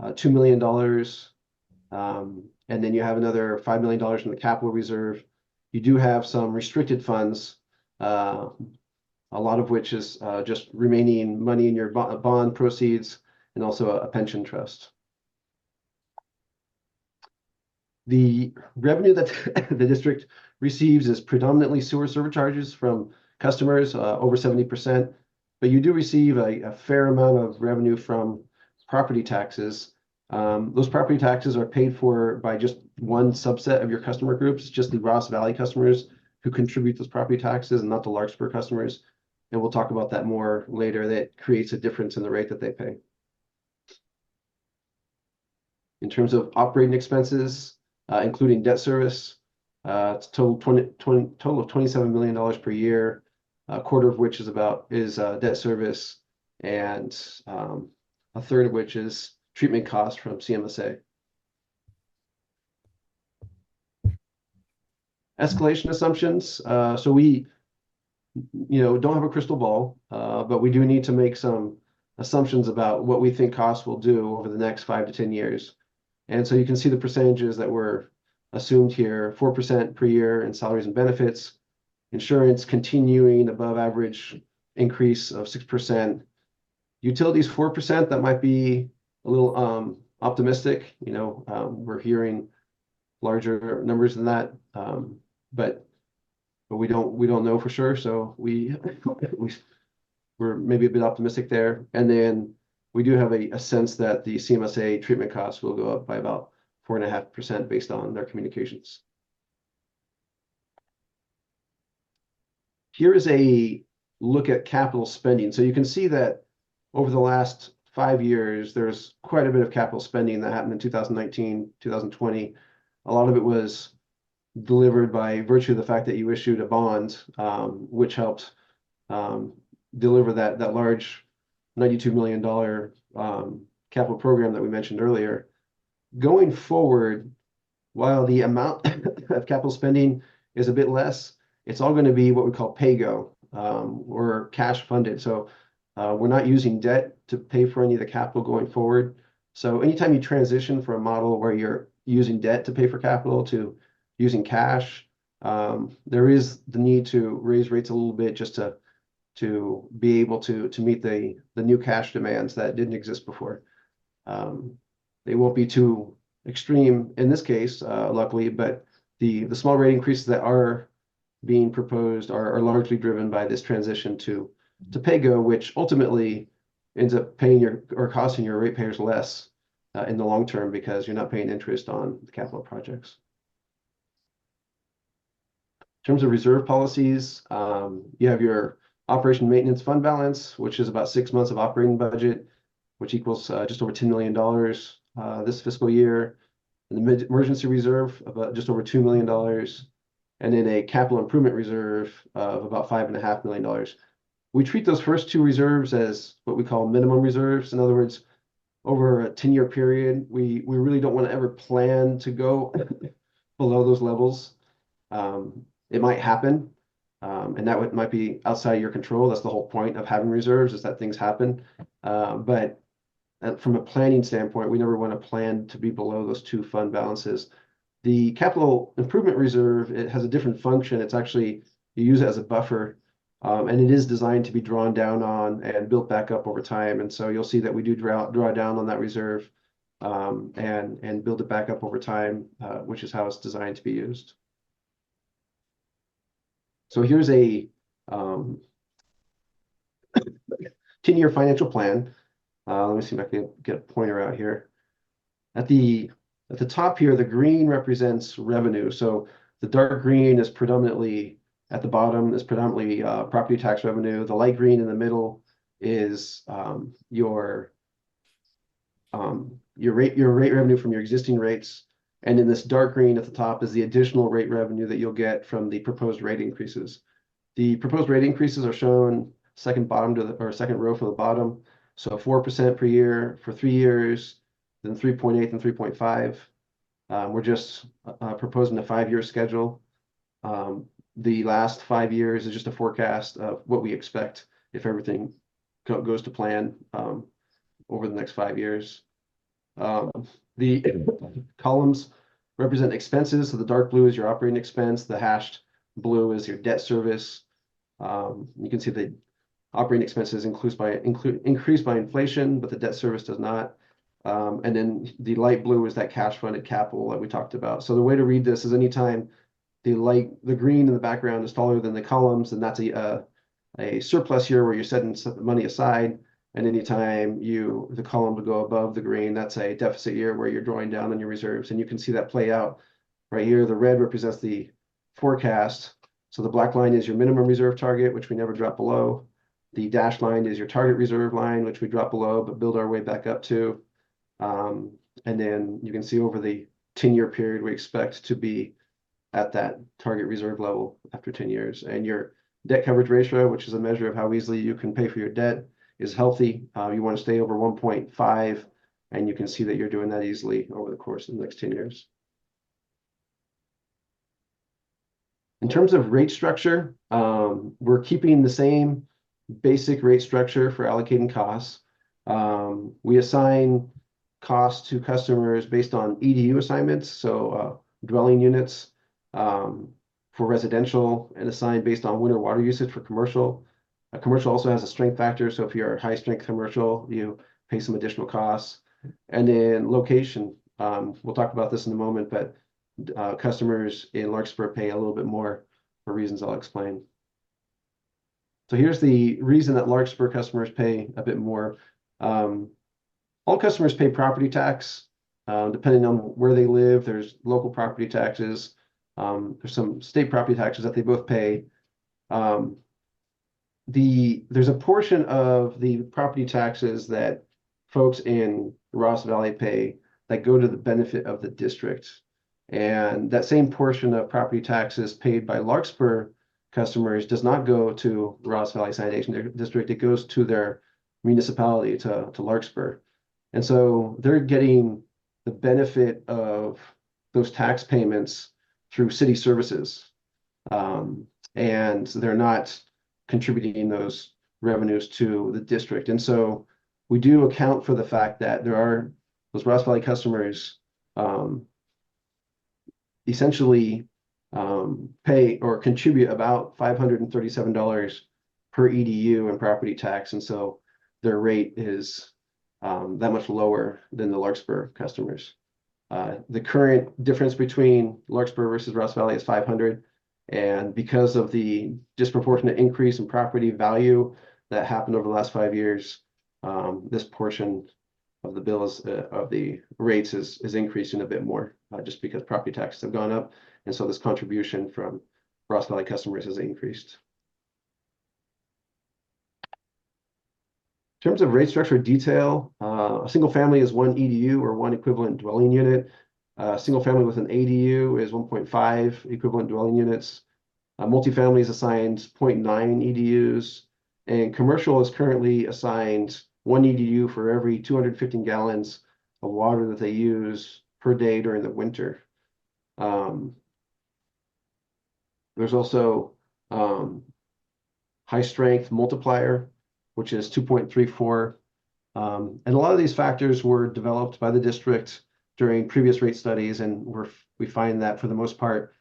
Speaker 12: $2 million. And then you have another $5 million in the capital reserve. You do have some restricted funds, a lot of which is just remaining money in your bond proceeds and also a pension trust. The revenue that the district receives is predominantly sewer surcharges from customers, over 70%, but you do receive a fair amount of revenue from property taxes. Those property taxes are paid for by just one subset of your customer groups, just the Ross Valley customers who contribute those property taxes and not the Larkspur customers. And we'll talk about that more later. That creates a difference in the rate that they pay. In terms of operating expenses, including debt service, it's total of $27 million per year, a quarter of which is debt service, and a third of which is treatment costs from CMSA. Escalation assumptions. So we, don't have a crystal ball, but we do need to make some assumptions about what we think costs will do over the next 5 to 10 years. And so you can see the percentages that were assumed here: 4% per year in salaries and benefits, insurance continuing above average increase of 6%, utilities 4%. That might be a little optimistic. We're hearing larger numbers than that, but we don't know for sure. So we're maybe a bit optimistic there. And then we do have a sense that the CMSA treatment costs will go up by about 4.5% based on their communications. Here is a look at capital spending. So you can see that over the last 5 years, there's quite a bit of capital spending that happened in 2019, 2020. A lot of it was delivered by virtue of the fact that you issued a bond, which helped deliver that large $92 million capital program that we mentioned earlier. Going forward, while the amount of capital spending is a bit less, it's all going to be what we call pay-go, or cash funded. So we're not using debt to pay for any of the capital going forward. So anytime you transition from a model where you're using debt to pay for capital to using cash, there is the need to raise rates a little bit just to be able to meet the new cash demands that didn't exist before. They won't be too extreme in this case, luckily, but the small rate increases that are being proposed are largely driven by this transition to pay-go, which ultimately ends up paying or costing your ratepayers less in the long term because you're not paying interest on the capital projects. In terms of reserve policies, you have your operation maintenance fund balance, which is about 6 months of operating budget, which equals just over $10 million this fiscal year. And the emergency reserve about just over $2 million, and then a capital improvement reserve of about $5.5 million. We treat those first two reserves as what we call minimum reserves. In other words, over a 10-year period, we really don't want to ever plan to go below those levels. It might happen, and that might be outside your control. That's the whole point of having reserves, is that things happen. But from a planning standpoint, we never want to plan to be below those two fund balances. The capital improvement reserve, it has a different function. It's actually, you use it as a buffer, and it is designed to be drawn down on and built back up over time. And so you'll see that we do draw down on that reserve and build it back up over time, which is how it's designed to be used. So here's a 10-year financial plan. Let me see if I can get a pointer out here. At the top here, the green represents revenue. So the dark green is predominantly, at the bottom is predominantly property tax revenue. The light green in the middle is your rate revenue from your existing rates. And in this dark green at the top is the additional rate revenue that you'll get from the proposed rate increases. The proposed rate increases are shown second row from the bottom. So 4% per year for 3 years, then 3.8 and 3.5. We're just proposing a 5-year schedule. The last 5 years is just a forecast of what we expect if everything goes to plan over the next 5 years. The columns represent expenses. So the dark blue is your operating expense. The hashed blue is your debt service. You can see the operating expenses increased by inflation, but the debt service does not. And then the light blue is that cash funded capital that we talked about. So the way to read this is anytime the green in the background is taller than the columns, then that's a surplus year where you're setting money aside. And anytime the column would go above the green, that's a deficit year where you're drawing down on your reserves. And you can see that play out right here. The red represents the forecast. So the black line is your minimum reserve target, which we never drop below. The dashed line is your target reserve line, which we drop below, but build our way back up to. And then you can see over the 10-year period, we expect to be at that target reserve level after 10 years. And your debt coverage ratio, which is a measure of how easily you can pay for your debt, is healthy. You want to stay over 1.5, and you can see that you're doing that easily over the course of the next 10 years. In terms of rate structure, we're keeping the same basic rate structure for allocating costs. We assign costs to customers based on EDU assignments, so dwelling units for residential, and assigned based on winter water usage for commercial. Commercial also has a strength factor, so if you're a high strength commercial, you pay some additional costs. And then location, we'll talk about this in a moment, but customers in Larkspur pay a little bit more for reasons I'll explain. So here's the reason that Larkspur customers pay a bit more. All customers pay property tax, depending on where they live. There's local property taxes. There's some state property taxes that they both pay. There's a portion of the property taxes that folks in Ross Valley pay that go to the benefit of the district. And that same portion of property taxes paid by Larkspur customers does not go to Ross Valley Sanitation District. It goes to their municipality, to Larkspur. And so they're getting the benefit of those tax payments through city services. And they're not contributing those revenues to the district. And so we do account for the fact that there are those Ross Valley customers essentially pay or contribute about $537 per EDU in property tax. And so their rate is that much lower than the Larkspur customers. The current difference between Larkspur versus Ross Valley is $500. And because of the disproportionate increase in property value that happened over the last 5 years, this portion of the bill of the rates is increasing a bit more, just because property taxes have gone up. And so this contribution from Ross Valley customers has increased. In terms of rate structure detail, a single family is 1 EDU or 1 equivalent dwelling unit. Single family with an ADU is 1.5 equivalent dwelling units. Multifamily is assigned 0.9 EDUs, and commercial is currently assigned 1 EDU for every 215 gallons of water that they use per day during the winter. There's also high strength multiplier, which is 2.34. And a lot of these factors were developed by the district during previous rate studies, and we find that for the most part,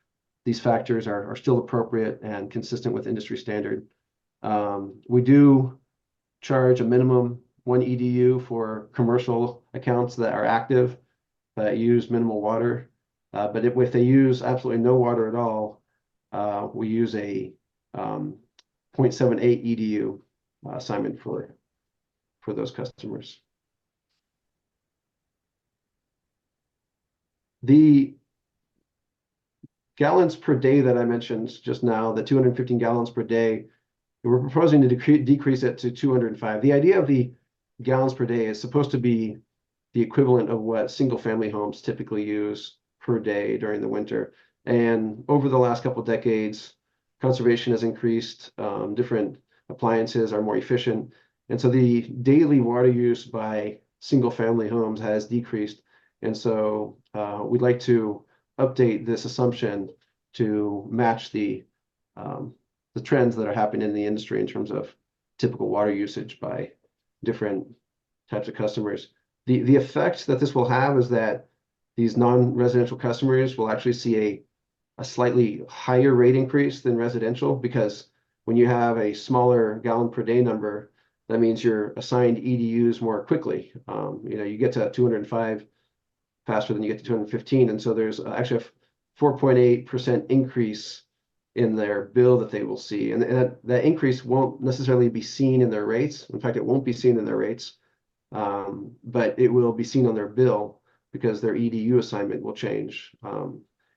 Speaker 12: these factors are still appropriate and consistent with industry standard. We do charge a minimum 1 EDU for commercial accounts that are active, that use minimal water. But if they use absolutely no water at all, we use a 0.78 EDU assignment for those customers. The gallons per day that I mentioned just now, the 215 gallons per day, we're proposing to decrease it to 205. The idea of the gallons per day is supposed to be the equivalent of what single family homes typically use per day during the winter. And over the last couple of decades, conservation has increased, different appliances are more efficient, And so the daily water use by single-family homes has decreased. And so we'd like to update this assumption to match the trends that are happening in the industry in terms of typical water usage by different types of customers. The effect that this will have is that these non-residential customers will actually see a slightly higher rate increase than residential, because when you have a smaller gallon per day number, that means you're assigned EDUs more quickly. You get to 205 faster than you get to 215. And so there's actually a 4.8% increase in their bill that they will see. And that increase won't necessarily be seen in their rates. In fact, it won't be seen in their rates, but it will be seen on their bill because their EDU assignment will change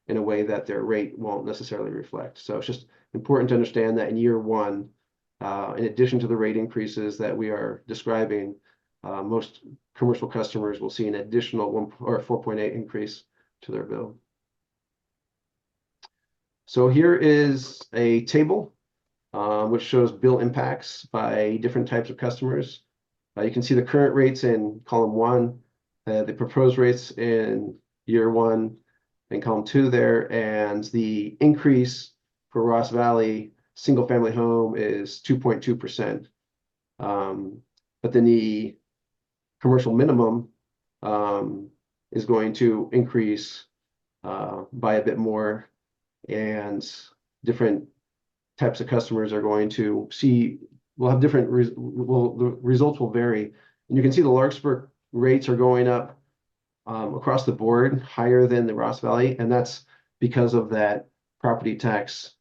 Speaker 12: in a way that their rate won't necessarily reflect. So it's just important to understand that in year one, in addition to the rate increases that we are describing, most commercial customers will see an additional 4.8 increase to their bill. So here is a table which shows bill impacts by different types of customers. You can see the current rates in column 1, the proposed rates in year 1 in column 2 there, and the increase for Ross Valley single family home is 2.2%. But then the commercial minimum is going to increase by a bit more, and different types of customers are going to see, will have different, the results will vary. And you can see the Larkspur rates are going up across the board higher than the Ross Valley, and that's because of that property tax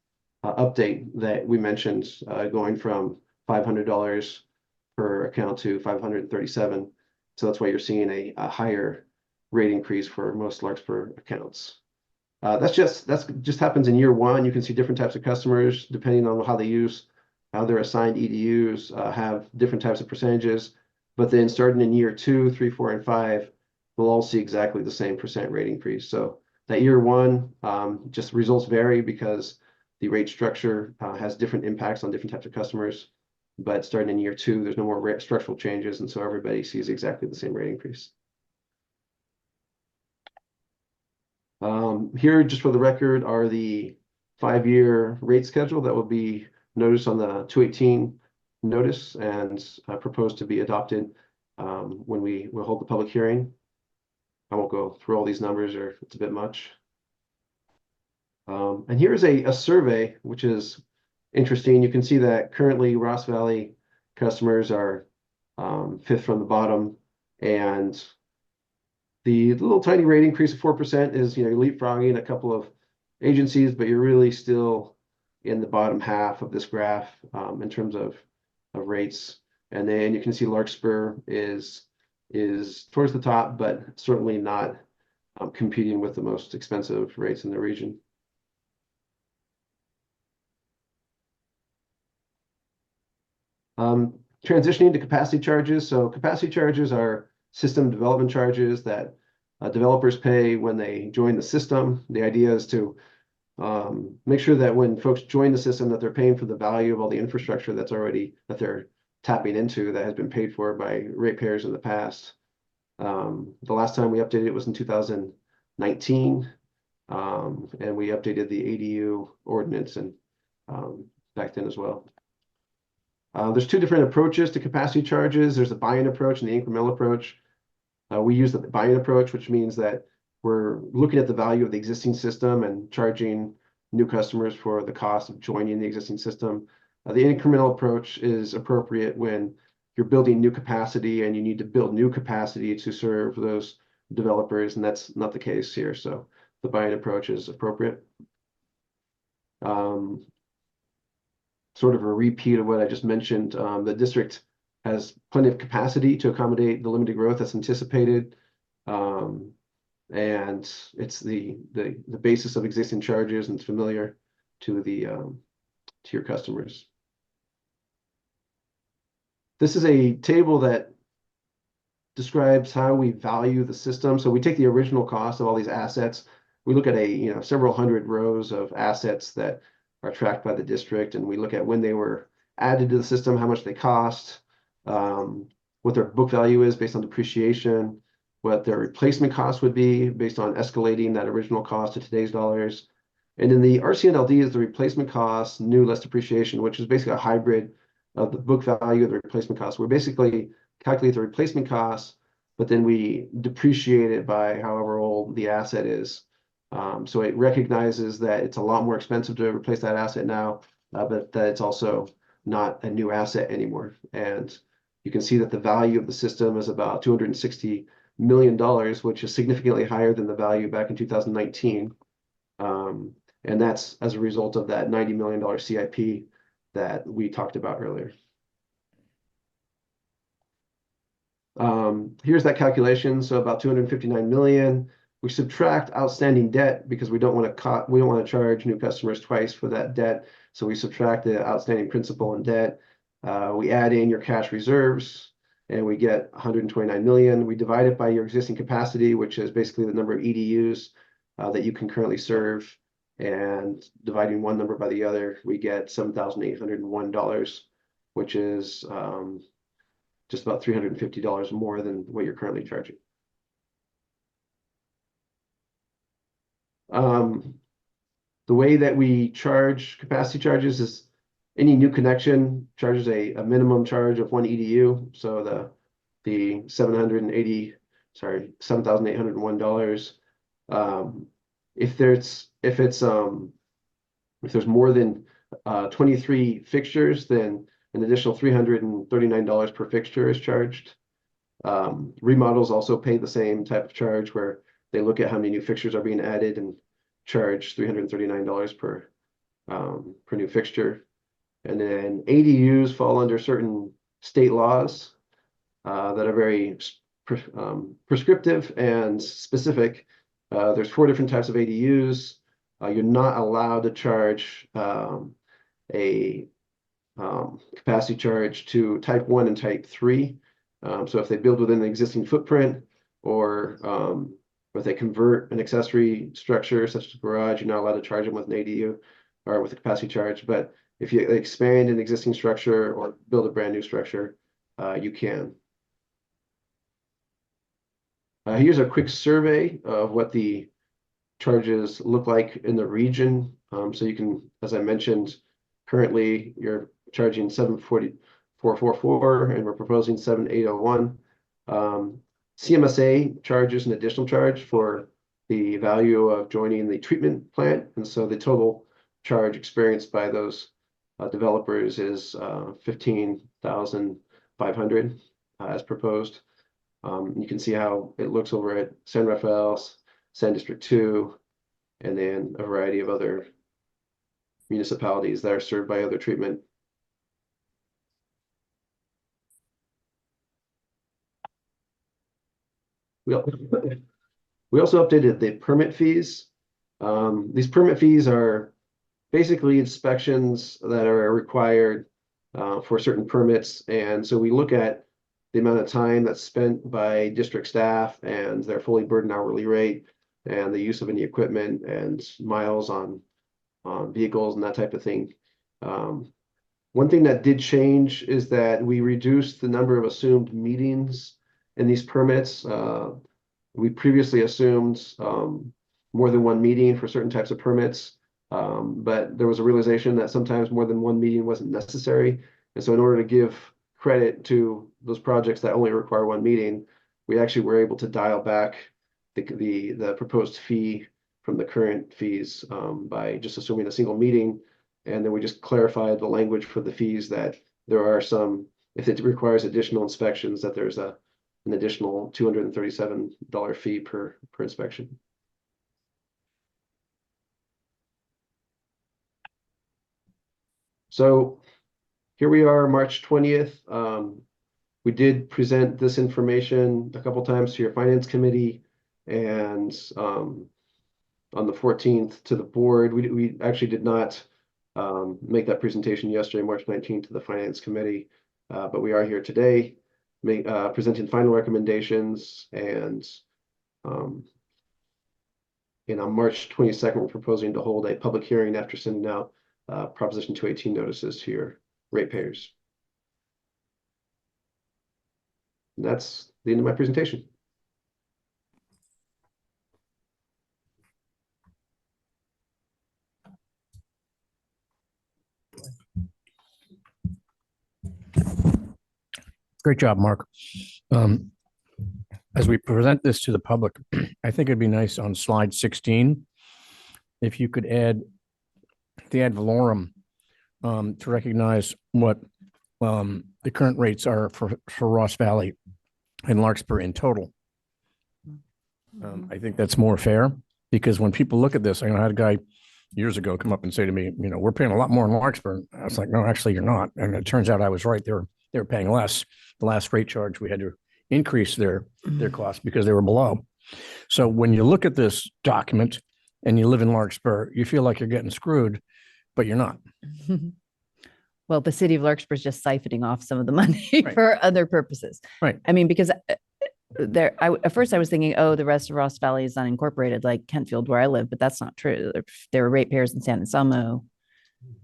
Speaker 12: update that we mentioned, going from $500 per account to $537. So that's why you're seeing a higher rate increase for most Larkspur accounts. That's just happens in year 1. You can see different types of customers depending on how they use, how they're assigned EDUs, have different types of percentages. But then starting in year 2, 3, 4, and 5, we'll all see exactly the same percent rate increase. So that year 1, just results vary because the rate structure has different impacts on different types of customers. But starting in year 2, there's no more structural changes, and so everybody sees exactly the same rate increase. Here, just for the record, are the 5-year rate schedule that will be noticed on the 218 notice and proposed to be adopted when we will hold the public hearing. I won't go through all these numbers, or it's a bit much. And here's a survey, which is interesting. You can see that currently Ross Valley customers are 5th from the bottom, and the little tiny rate increase of 4% is, you're leapfrogging a couple of agencies, but you're really still in the bottom half of this graph in terms of rates. And then you can see Larkspur is towards the top, but certainly not competing with the most expensive rates in the region. Transitioning to capacity charges. So capacity charges are system development charges that developers pay when they join the system. The idea is to make sure that when folks join the system, that they're paying for the value of all the infrastructure that they're tapping into, that has been paid for by ratepayers in the past. The last time we updated it was in 2019, and we updated the ADU ordinance and back then as well. There's 2 different approaches to capacity charges. There's the buy-in approach and the incremental approach. We use the buy-in approach, which means that we're looking at the value of the existing system and charging new customers for the cost of joining the existing system. The incremental approach is appropriate when you're building new capacity and you need to build new capacity to serve those developers, and that's not the case here. So the buy-in approach is appropriate. Sort of a repeat of what I just mentioned. The district has plenty of capacity to accommodate the limited growth that's anticipated. And it's the basis of existing charges, and it's familiar to your customers. This is a table that describes how we value the system. So we take the original cost of all these assets. We look at several hundred rows of assets that are tracked by the district, and we look at when they were added to the system, how much they cost, what their book value is based on depreciation, what their replacement cost would be based on escalating that original cost to today's dollars. And then the RCNLD is the replacement cost, new less depreciation, which is basically a hybrid of the book value of the replacement cost. We basically calculate the replacement cost, but then we depreciate it by however old the asset is. So it recognizes that it's a lot more expensive to replace that asset now, but that it's also not a new asset anymore. And you can see that the value of the system is about $260 million, which is significantly higher than the value back in 2019. And that's as a result of that $90 million CIP that we talked about earlier. Here's that calculation. So about 259 million. We subtract outstanding debt because we don't want to charge new customers twice for that debt. So we subtract the outstanding principal and debt. We add in your cash reserves and we get 129 million. We divide it by your existing capacity, which is basically the number of EDUs that you can currently serve. And dividing one number by the other, we get $7,801, which is just about $350 more than what you're currently charging. The way that we charge capacity charges is any new connection charges a minimum charge of 1 EDU. So the $7,801. If there's more than 23 fixtures, then an additional $339 per fixture is charged. Remodels also pay the same type of charge where they look at how many new fixtures are being added and charge $339 per new fixture. And then ADUs fall under certain state laws that are very prescriptive and specific. There's 4 different types of ADUs. You're not allowed to charge a capacity charge to type 1 and type 3. So if they build within the existing footprint or if they convert an accessory structure such as a garage, you're not allowed to charge them with an ADU or with a capacity charge. But if you expand an existing structure or build a brand new structure, you can. Here's a quick survey of what the charges look like in the region. So you can, as I mentioned, currently you're charging $744.44 and we're proposing $7,801. CMSA charges an additional charge for the value of joining the treatment plant. And so the total charge experienced by those developers is $15,500 as proposed. You can see how it looks over at San Rafael, San District 2, and then a variety of other municipalities that are served by other treatment. We also updated the permit fees. These permit fees are basically inspections that are required for certain permits. And so we look at the amount of time that's spent by district staff and their fully burdened hourly rate and the use of any equipment and miles on vehicles and that type of thing. One thing that did change is that we reduced the number of assumed meetings in these permits. We previously assumed more than one meeting for certain types of permits, but there was a realization that sometimes more than one meeting wasn't necessary. And so in order to give credit to those projects that only require one meeting, we actually were able to dial back the proposed fee from the current fees by just assuming a single meeting. And then we just clarified the language for the fees that there are some, if it requires additional inspections, that there's an additional $237 fee per inspection. So here we are, March 20th. We did present this information a couple times to your finance committee and on the 14th to the board. We actually did not make that presentation yesterday, March 19th, to the finance committee, but we are here today presenting final recommendations. And on March 22nd, we're proposing to hold a public hearing after sending out Proposition 218 notices to your ratepayers. That's the end of my presentation.
Speaker 11: Great job, Mark. As we present this to the public, I think it'd be nice on slide 16, if you could add the ad valorem to recognize what the current rates are for Ross Valley and Larkspur in total. I think that's more fair, because when people look at this, I had a guy years ago come up and say to me, we're paying a lot more in Larkspur. I was like, no, actually you're not. And it turns out I was right. They were paying less. The last rate charge, we had to increase their costs because they were below. So when you look at this document and you live in Larkspur, you feel like you're getting screwed, but you're not.
Speaker 8: Well, the city of Larkspur is just siphoning off some of the money
Speaker 11: Right.
Speaker 8: for other purposes.
Speaker 11: Right.
Speaker 8: I mean, because at first I was thinking, oh, the rest of Ross Valley is unincorporated, like Kentfield, where I live, but that's not true. There were ratepayers in San Anselmo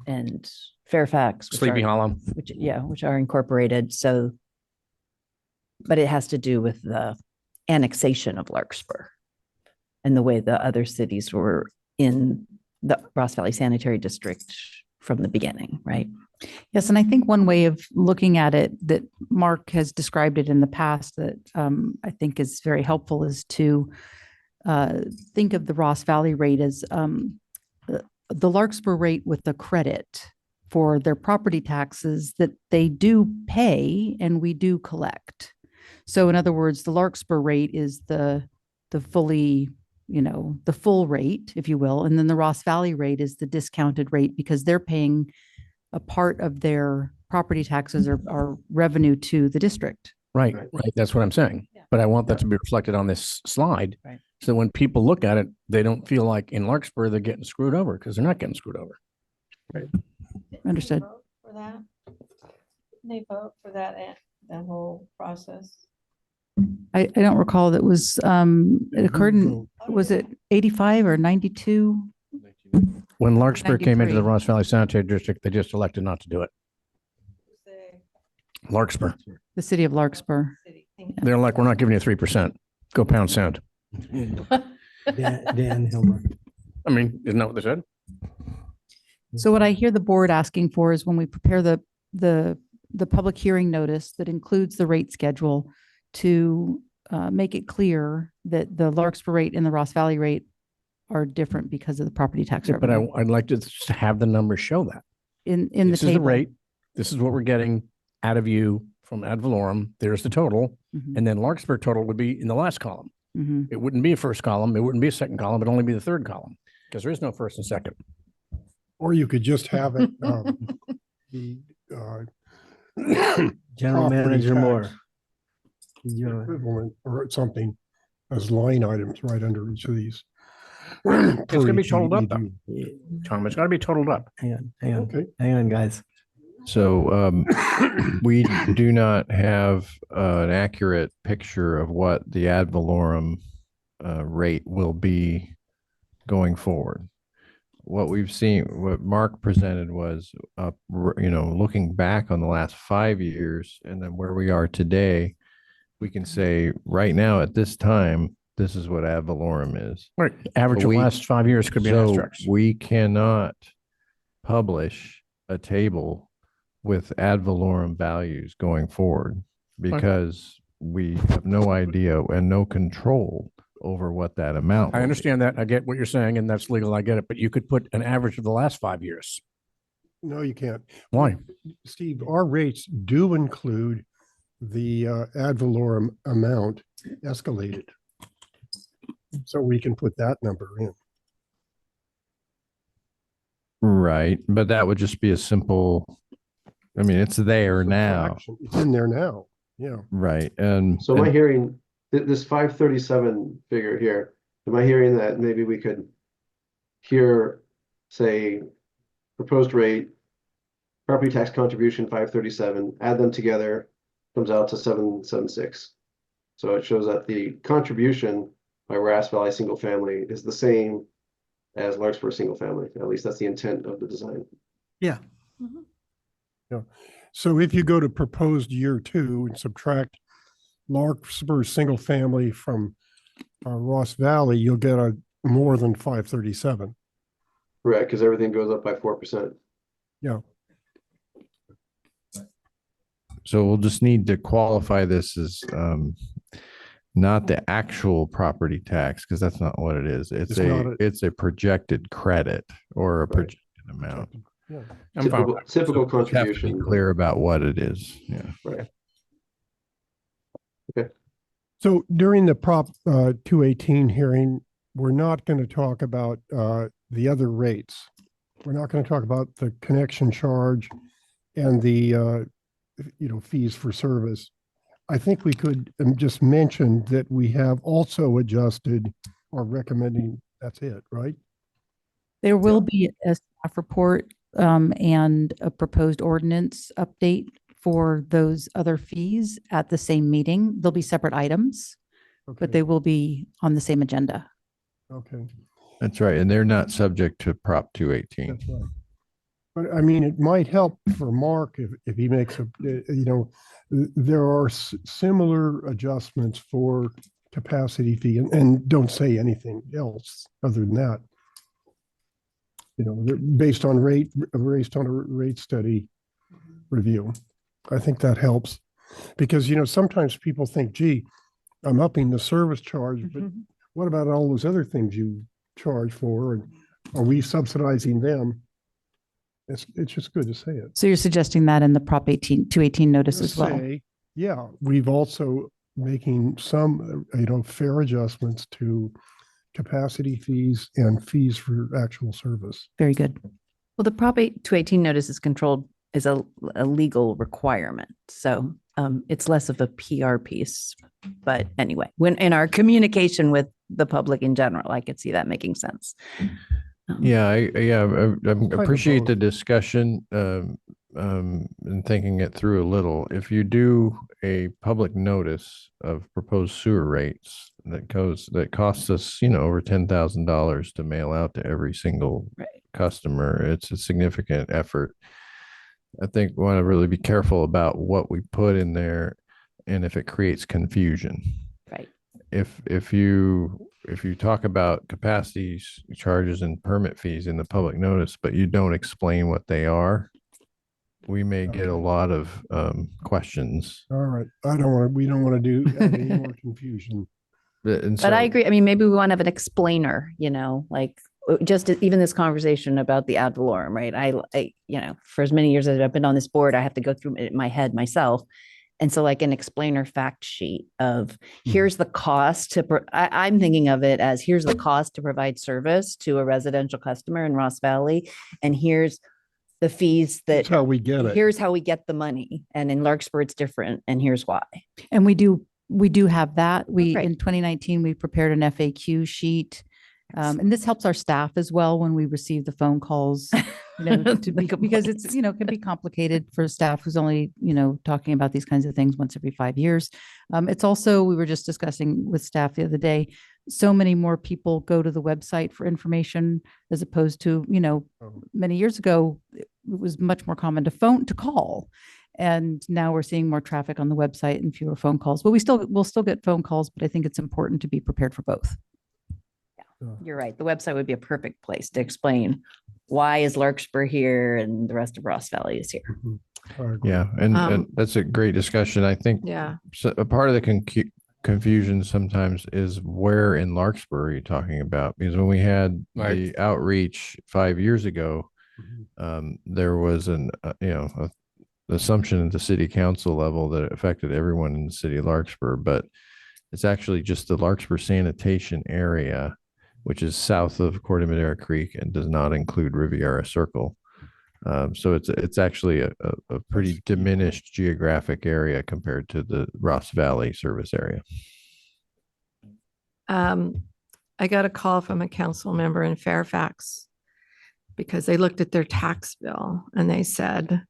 Speaker 8: and Fairfax,
Speaker 11: Sleepy Hollow.
Speaker 8: which are incorporated. So, but it has to do with the annexation of Larkspur and the way the other cities were in the Ross Valley Sanitary District from the beginning, right?
Speaker 9: Yes, and I think one way of looking at it that Mark has described it in the past that I think is very helpful is to think of the Ross Valley rate as the Larkspur rate with the credit for their property taxes that they do pay and we do collect. So in other words, the Larkspur rate is the fully, the full rate, if you will, and then the Ross Valley rate is the discounted rate because they're paying a part of their property taxes or revenue to the district.
Speaker 11: Right. That's what I'm saying.
Speaker 8: Yeah.
Speaker 11: But I want that to be reflected on this slide.
Speaker 8: Right.
Speaker 11: So when people look at it, they don't feel like in Larkspur, they're getting screwed over, because they're not getting screwed over.
Speaker 9: Understood.
Speaker 2: For that? They vote for that whole process?
Speaker 9: I don't recall that was, it occurred in, was it 85 or 92?
Speaker 11: When Larkspur came into the
Speaker 9: 93.
Speaker 11: Ross Valley Sanitary District, they just elected not to do it. Larkspur.
Speaker 9: The city of Larkspur.
Speaker 11: They're like, we're not giving you 3%. Go pound sand.
Speaker 1: Dan Hilmer.
Speaker 11: I mean, isn't that what they said?
Speaker 9: So what I hear the board asking for is when we prepare the public hearing notice that includes the rate schedule to make it clear that the Larkspur rate and the Ross Valley rate are different because of the property tax
Speaker 11: But
Speaker 9: revenue.
Speaker 11: I'd like to just have the numbers show that.
Speaker 9: In the
Speaker 11: This is the
Speaker 9: table.
Speaker 11: rate. This is what we're getting out of you from ad valorem. There's the total.
Speaker 9: Mhm,
Speaker 11: And then Larkspur total would be in the last column.
Speaker 9: mhm.
Speaker 11: It wouldn't be a first column. It wouldn't be a second column. It'd only be the third column, because there is no first and second.
Speaker 4: Or you could just have it, the,
Speaker 1: General
Speaker 4: Property
Speaker 1: Manager
Speaker 4: tax.
Speaker 1: Moore. You're-
Speaker 4: equivalent or something as line items right under each of these.
Speaker 11: It's gonna be totaled up, though.
Speaker 4: though.
Speaker 11: Tom, it's got to be totaled up.
Speaker 1: Hang on,
Speaker 4: Okay.
Speaker 1: hang on, guys.
Speaker 6: So we do not have an accurate picture of what the ad valorem rate will be going forward. What we've seen, what Mark presented was, looking back on the last 5 years and then where we are today, we can say right now at this time, this is what ad valorem is.
Speaker 11: Right. Average of
Speaker 6: we-
Speaker 11: last 5 years could be an
Speaker 6: So
Speaker 11: asterisk.
Speaker 6: we cannot publish a table with ad valorem values going forward because we have no idea and no control over what that amount.
Speaker 11: I
Speaker 6: will be.
Speaker 11: understand that. I get what you're saying, and that's legal. I get it. But you could put an average of the last 5 years.
Speaker 4: No, you can't.
Speaker 11: Why?
Speaker 4: Steve, our rates do include the ad valorem amount escalated. So we can put that number in.
Speaker 6: Right, but that would just be a simple, it's there now,
Speaker 4: Subtraction. It's in there now. Yeah.
Speaker 6: right? And
Speaker 12: So am I hearing this 537 figure here? Am I hearing that maybe we could hear, say, proposed rate, property tax contribution 537, add them together, comes out to 776. So it shows that the contribution by Ross Valley single family is the same as Larkspur single family. At least that's the intent of the design.
Speaker 1: Yeah.
Speaker 4: So if you go to proposed year 2 and subtract Larkspur single family from Ross Valley, you'll get a more than 537.
Speaker 12: Right, because everything goes up by 4%.
Speaker 4: Yeah.
Speaker 6: So we'll just need to qualify this as not the actual property tax, because that's not what it is. It's it's a projected credit or a projected amount.
Speaker 4: Yeah.
Speaker 11: I'm fine. with
Speaker 12: Typical
Speaker 6: We have to be
Speaker 12: contribution.
Speaker 6: clear about what it is. Yeah.
Speaker 12: Right.
Speaker 4: So during the Prop 218 hearing, we're not going to talk about the other rates. We're not going to talk about the connection charge and the fees for service. I think we could just mention that we have also adjusted or recommending, that's it, right?
Speaker 9: There will be a staff report and a proposed ordinance update for those other fees at the same meeting. They'll be separate items, but
Speaker 4: Okay.
Speaker 9: they will be on the same agenda.
Speaker 4: Okay,
Speaker 6: That's right. And they're not subject to Prop 218.
Speaker 4: that's right. But I mean, it might help for Mark if he makes there are similar adjustments for capacity fee and don't say anything else other than that. They're based on a rate study review. I think that helps because, sometimes people think, gee, I'm upping the service charge, but what about all those other things you charge for? And are we subsidizing them? It's just good to say it.
Speaker 9: So you're suggesting that in the Prop 218 notice as well?
Speaker 4: Yeah, we've also making some, fair adjustments to capacity fees and fees for actual service.
Speaker 9: Very good.
Speaker 8: Well, the Prop 218 notice is a legal requirement. So it's less of a PR piece. But anyway, when in our communication with the public in general, I could see that making sense.
Speaker 6: Yeah, I appreciate
Speaker 4: both.
Speaker 6: the discussion and thinking it through a little. If you do a public notice of proposed sewer rates that costs us, over $10,000 to mail out to every single customer, it's a significant effort. I think we want to really be careful about what we put in there and if it creates confusion.
Speaker 8: Right.
Speaker 6: If you talk about capacity charges and permit fees in the public notice, but you don't explain what they are, we may get a lot of questions.
Speaker 4: All right. We don't want to have any more confusion.
Speaker 6: And
Speaker 8: But I
Speaker 6: so-
Speaker 8: agree. I mean, maybe we want to have an explainer, like just even this conversation about the ad valorem, right? I for as many years as I've been on this board, I have to go through it in my head myself. And so like an explainer fact sheet of here's the cost I'm thinking of it as here's the cost to provide service to a residential customer in Ross Valley. And here's the fees
Speaker 4: That's how we get it.
Speaker 8: here's how we get the money. And in Larkspur, it's different. And here's why.
Speaker 9: And we do have that.
Speaker 8: Right.
Speaker 9: In 2019, we prepared an FAQ sheet. And this helps our staff as well when we receive the phone calls, because it's, can be complicated for staff who's only, talking about these kinds of things once every 5 years. It's also, we were just discussing with staff the other day, so many more people go to the website for information as opposed to, many years ago, it was much more common to call. And now we're seeing more traffic on the website and fewer phone calls, but we'll still get phone calls, but I think it's important to be prepared for both.
Speaker 8: You're right. The website would be a perfect place to explain why is Larkspur here and the rest of Ross Valley is here.
Speaker 6: Yeah, and that's a great discussion. I think so a part of the confusion sometimes is where in Larkspur are you talking about? Because when we had the outreach 5 years ago, there was an assumption at the city council level that it affected everyone in the city of Larkspur, but it's actually just the Larkspur sanitation area, which is south of Corte Madera Creek and does not include Riviera Circle. So it's actually a pretty diminished geographic area compared to the Ross Valley service area.
Speaker 2: I got a call from a council member in Fairfax because they looked at their tax bill and they said,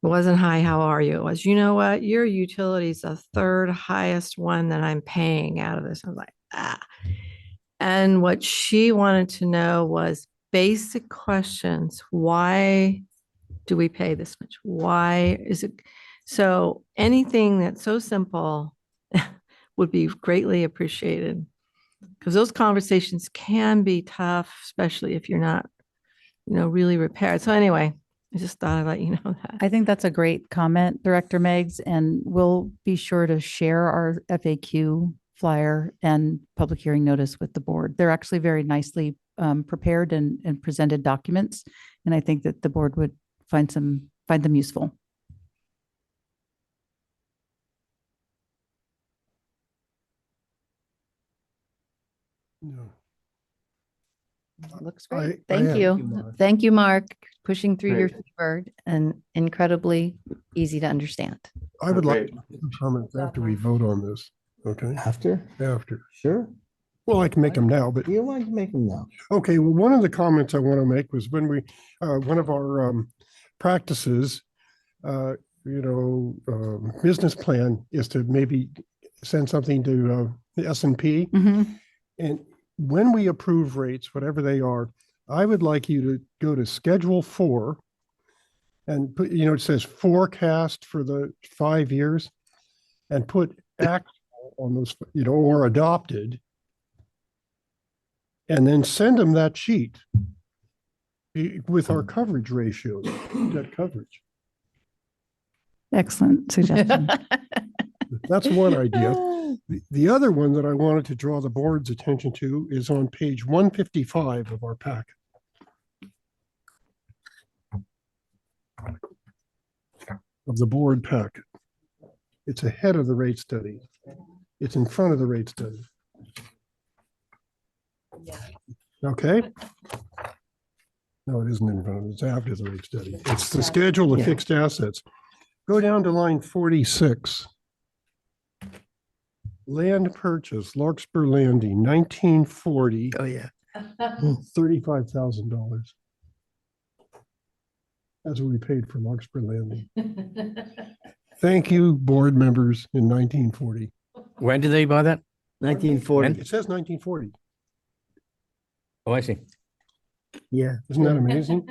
Speaker 2: it wasn't high, how are you? It was, you know what, your utility's the third highest one that I'm paying out of this. I was like, ah. And what she wanted to know was basic questions. Why do we pay this much? Why is it? So anything that's so simple would be greatly appreciated. Because those conversations can be tough, especially if you're not, really prepared. So anyway, I just thought I'd let you know that.
Speaker 9: I think that's a great comment, Director Meggs, and we'll be sure to share our FAQ flyer and public hearing notice with the board. They're actually very nicely prepared and presented documents, and I think that the board would find them useful.
Speaker 4: No.
Speaker 8: Looks
Speaker 4: I-
Speaker 8: great.
Speaker 4: I
Speaker 8: Thank
Speaker 4: have-
Speaker 8: you. Thank you, Mark, pushing through your
Speaker 12: Great.
Speaker 8: fever and incredibly easy to understand.
Speaker 4: I would like
Speaker 12: Great.
Speaker 4: to make some comments after we vote on this, okay?
Speaker 1: After?
Speaker 4: After.
Speaker 1: Sure.
Speaker 4: Well, I can make them now, but
Speaker 1: You want to make them now.
Speaker 4: okay, well, one of the comments I want to make was when we, one of our practices, business plan is to maybe send something to the S&P.
Speaker 9: Mhm.
Speaker 4: And when we approve rates, whatever they are, I would like you to go to Schedule 4 and put, it says forecast for the 5 years and put actual on those, or adopted. And then send them that sheet with our coverage ratios, debt coverage.
Speaker 9: Excellent suggestion.
Speaker 4: That's one idea. The other one that I wanted to draw the board's attention to is on page 155 of our packet. Of the board packet. It's ahead of the rate study. It's in front of the rate study. Okay? No, it isn't in front of it. It's after the rate study. It's the schedule of fixed assets. Go down to line 46. Land purchase, Larkspur Landing, 1940,
Speaker 1: Oh, yeah.
Speaker 4: $35,000. That's what we paid for Larkspur Landing. Thank you, board members in 1940.
Speaker 11: When did they buy that?
Speaker 1: 1940.
Speaker 4: It says 1940.
Speaker 11: Oh, I see.
Speaker 1: Yeah.
Speaker 4: Isn't that amazing?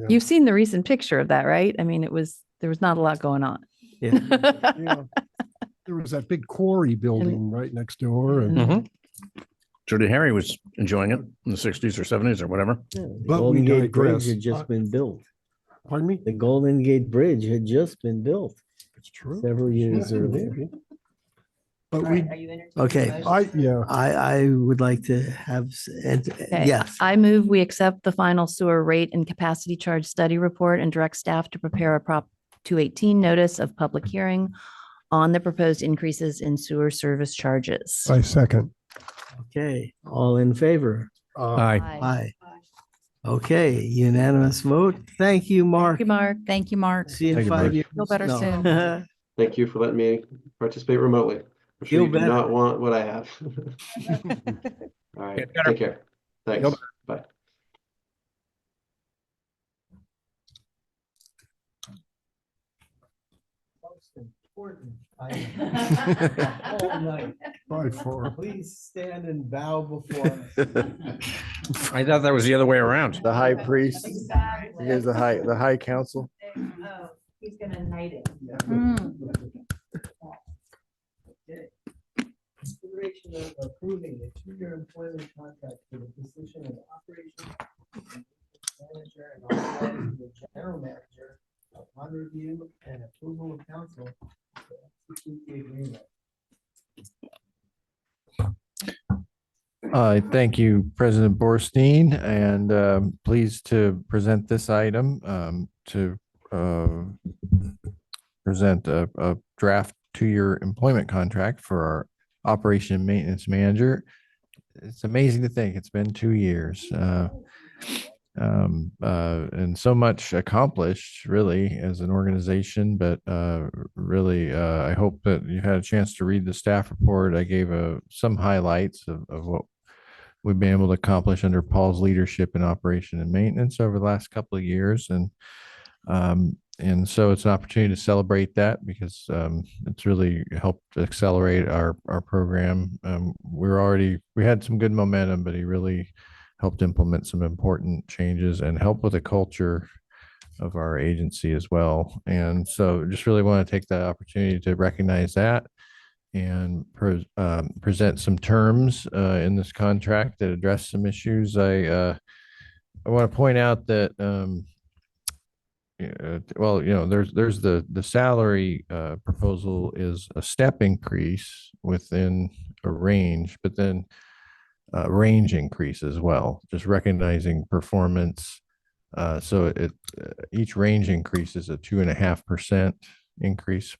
Speaker 8: You've seen the recent picture of that, right? I mean, there was not a lot going on.
Speaker 1: Yeah.
Speaker 4: Yeah. There was that big quarry building right next door and
Speaker 11: Mhm. Judy Harry was enjoying it in the 60s or 70s or whatever.
Speaker 1: The
Speaker 4: But we
Speaker 1: Golden Gate Bridge
Speaker 4: digress.
Speaker 1: had just been built.
Speaker 4: pardon me?
Speaker 1: The Golden Gate Bridge had just been built
Speaker 4: It's true.
Speaker 1: several years
Speaker 4: Yeah,
Speaker 1: earlier.
Speaker 4: maybe. But we,
Speaker 1: Okay.
Speaker 4: yeah,
Speaker 1: I would like to have,
Speaker 8: Okay.
Speaker 1: yes.
Speaker 8: I move we accept the final sewer rate and capacity charge study report and direct staff to prepare a Prop 218 notice of public hearing on the proposed increases in sewer service charges.
Speaker 4: I second.
Speaker 1: Okay, all in favor?
Speaker 11: Aye.
Speaker 1: Aye. Okay, unanimous vote. Thank you, Mark.
Speaker 8: Thank you, Mark.
Speaker 9: Thank you, Mark.
Speaker 1: See you in
Speaker 11: Thank you,
Speaker 1: 5
Speaker 11: Mark.
Speaker 1: years.
Speaker 9: Feel better
Speaker 1: No.
Speaker 9: soon.
Speaker 12: Thank you for letting me participate remotely. I'm sure
Speaker 1: Feel
Speaker 12: you do
Speaker 1: better.
Speaker 12: not want what I have. All right,
Speaker 11: Get better.
Speaker 12: take care. Thanks.
Speaker 11: Feel
Speaker 12: Bye.
Speaker 4: By far.
Speaker 1: Please stand and bow before us.
Speaker 11: I thought that was the other way around.
Speaker 13: The high priest, here's the high council.
Speaker 8: Oh, he's gonna knight it.
Speaker 1: Consideration of approving a two-year employment contract for the position of operations manager and authorizing the general manager upon review and approval of council to execute the agreement.
Speaker 6: Thank you, President Borstein, and pleased to present this item to present a draft two-year employment contract for our operation and maintenance manager. It's amazing to think it's been 2 years. And so much accomplished really as an organization, but really I hope that you had a chance to read the staff report. I gave some highlights of what we've been able to accomplish under Paul's leadership in operation and maintenance over the last couple of years. And so it's an opportunity to celebrate that because it's really helped accelerate our program. We had some good momentum, but he really helped implement some important changes and help with a culture of our agency as well. And so just really want to take the opportunity to recognize that and present some terms in this contract that address some issues. I want to point out that well, there's the salary proposal is a step increase within a range, but then range increase as well, just recognizing performance. So each range increase is a 2.5% increase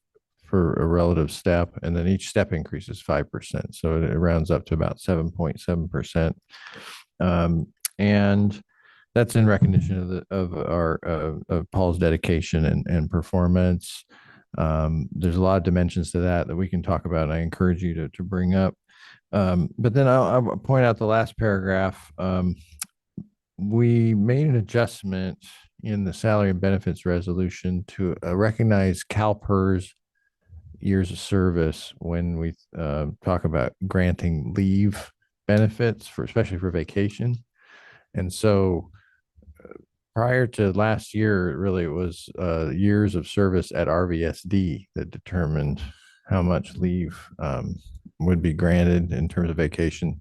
Speaker 6: for a relative step, and then each step increase is 5%. So it rounds up to about 7.7%. And that's in recognition of Paul's dedication and performance. There's a lot of dimensions to that we can talk about. And I encourage you to bring up. But then I'll point out the last paragraph. We made an adjustment in the salary and benefits resolution to recognize CalPERS years of service when we talk about granting leave benefits especially for vacation. And so prior to last year, really it was years of service at RVSD that determined how much leave would be granted in terms of vacation.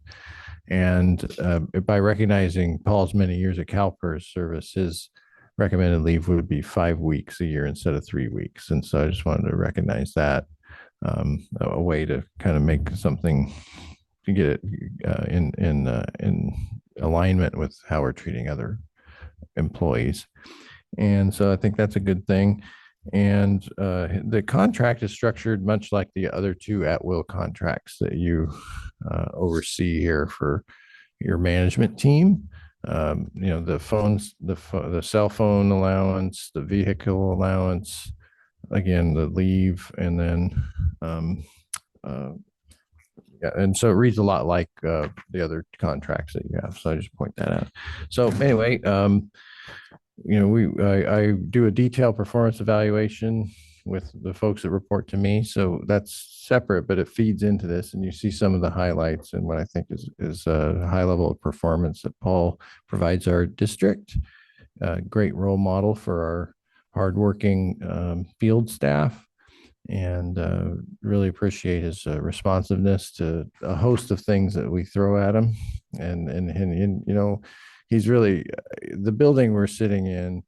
Speaker 6: And by recognizing Paul's many years at CalPERS service, his recommended leave would be 5 weeks a year instead of 3 weeks. And so I just wanted to recognize that, a way to kind of make something to get it in alignment with how we're treating other employees. And so I think that's a good thing. And the contract is structured much like the other two at-will contracts that you oversee here for your management team. The phones, the cell phone allowance, the vehicle allowance, again, the leave, and then yeah, and so it reads a lot like the other contracts that you have. So I just point that out. So anyway, I do a detailed performance evaluation with the folks that report to me. So that's separate, but it feeds into this, and you see some of the highlights and what I think is a high level of performance that Paul provides our district. Great role model for our hardworking field staff, and really appreciate his responsiveness to a host of things that we throw at him. And he's really the building we're sitting in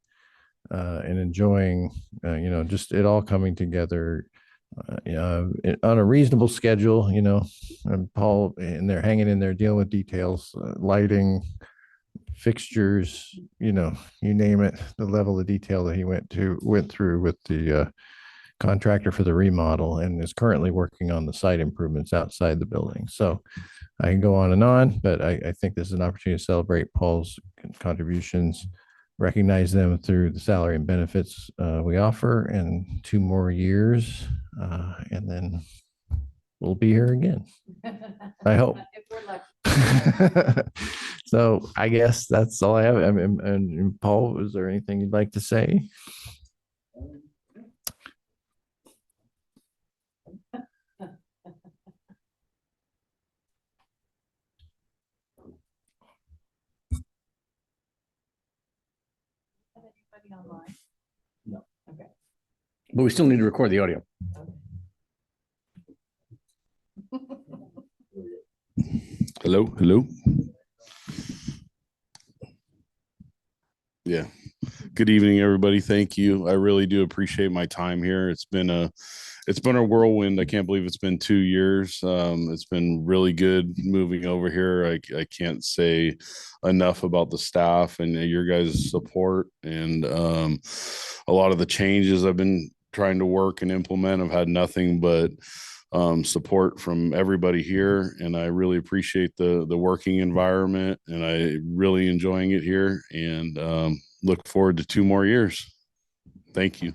Speaker 6: and enjoying, just it all coming together on a reasonable schedule, and Paul, and they're hanging in there dealing with details, lighting, fixtures, you name it, the level of detail that he went through with the contractor for the remodel, and is currently working on the site improvements outside the building. So I can go on, but I think this is an opportunity to celebrate Paul's contributions, recognize them through the salary and benefits we offer, and 2 more years, and then we'll be here again. I hope. So I guess that's all I have. And Paul, is there anything you'd like to say?
Speaker 11: No. Okay. But we still need to record the audio.
Speaker 14: Hello. Yeah. Good evening, everybody. Thank you. I really do appreciate my time here. It's been a whirlwind. I can't believe it's been 2 years. It's been really good moving over here. I can't say enough about the staff and your guys' support, and a lot of the changes I've been trying to work and implement. I've had nothing but support from everybody here, and I really appreciate the working environment, and I really enjoying it here, and look forward to 2 more years. Thank you.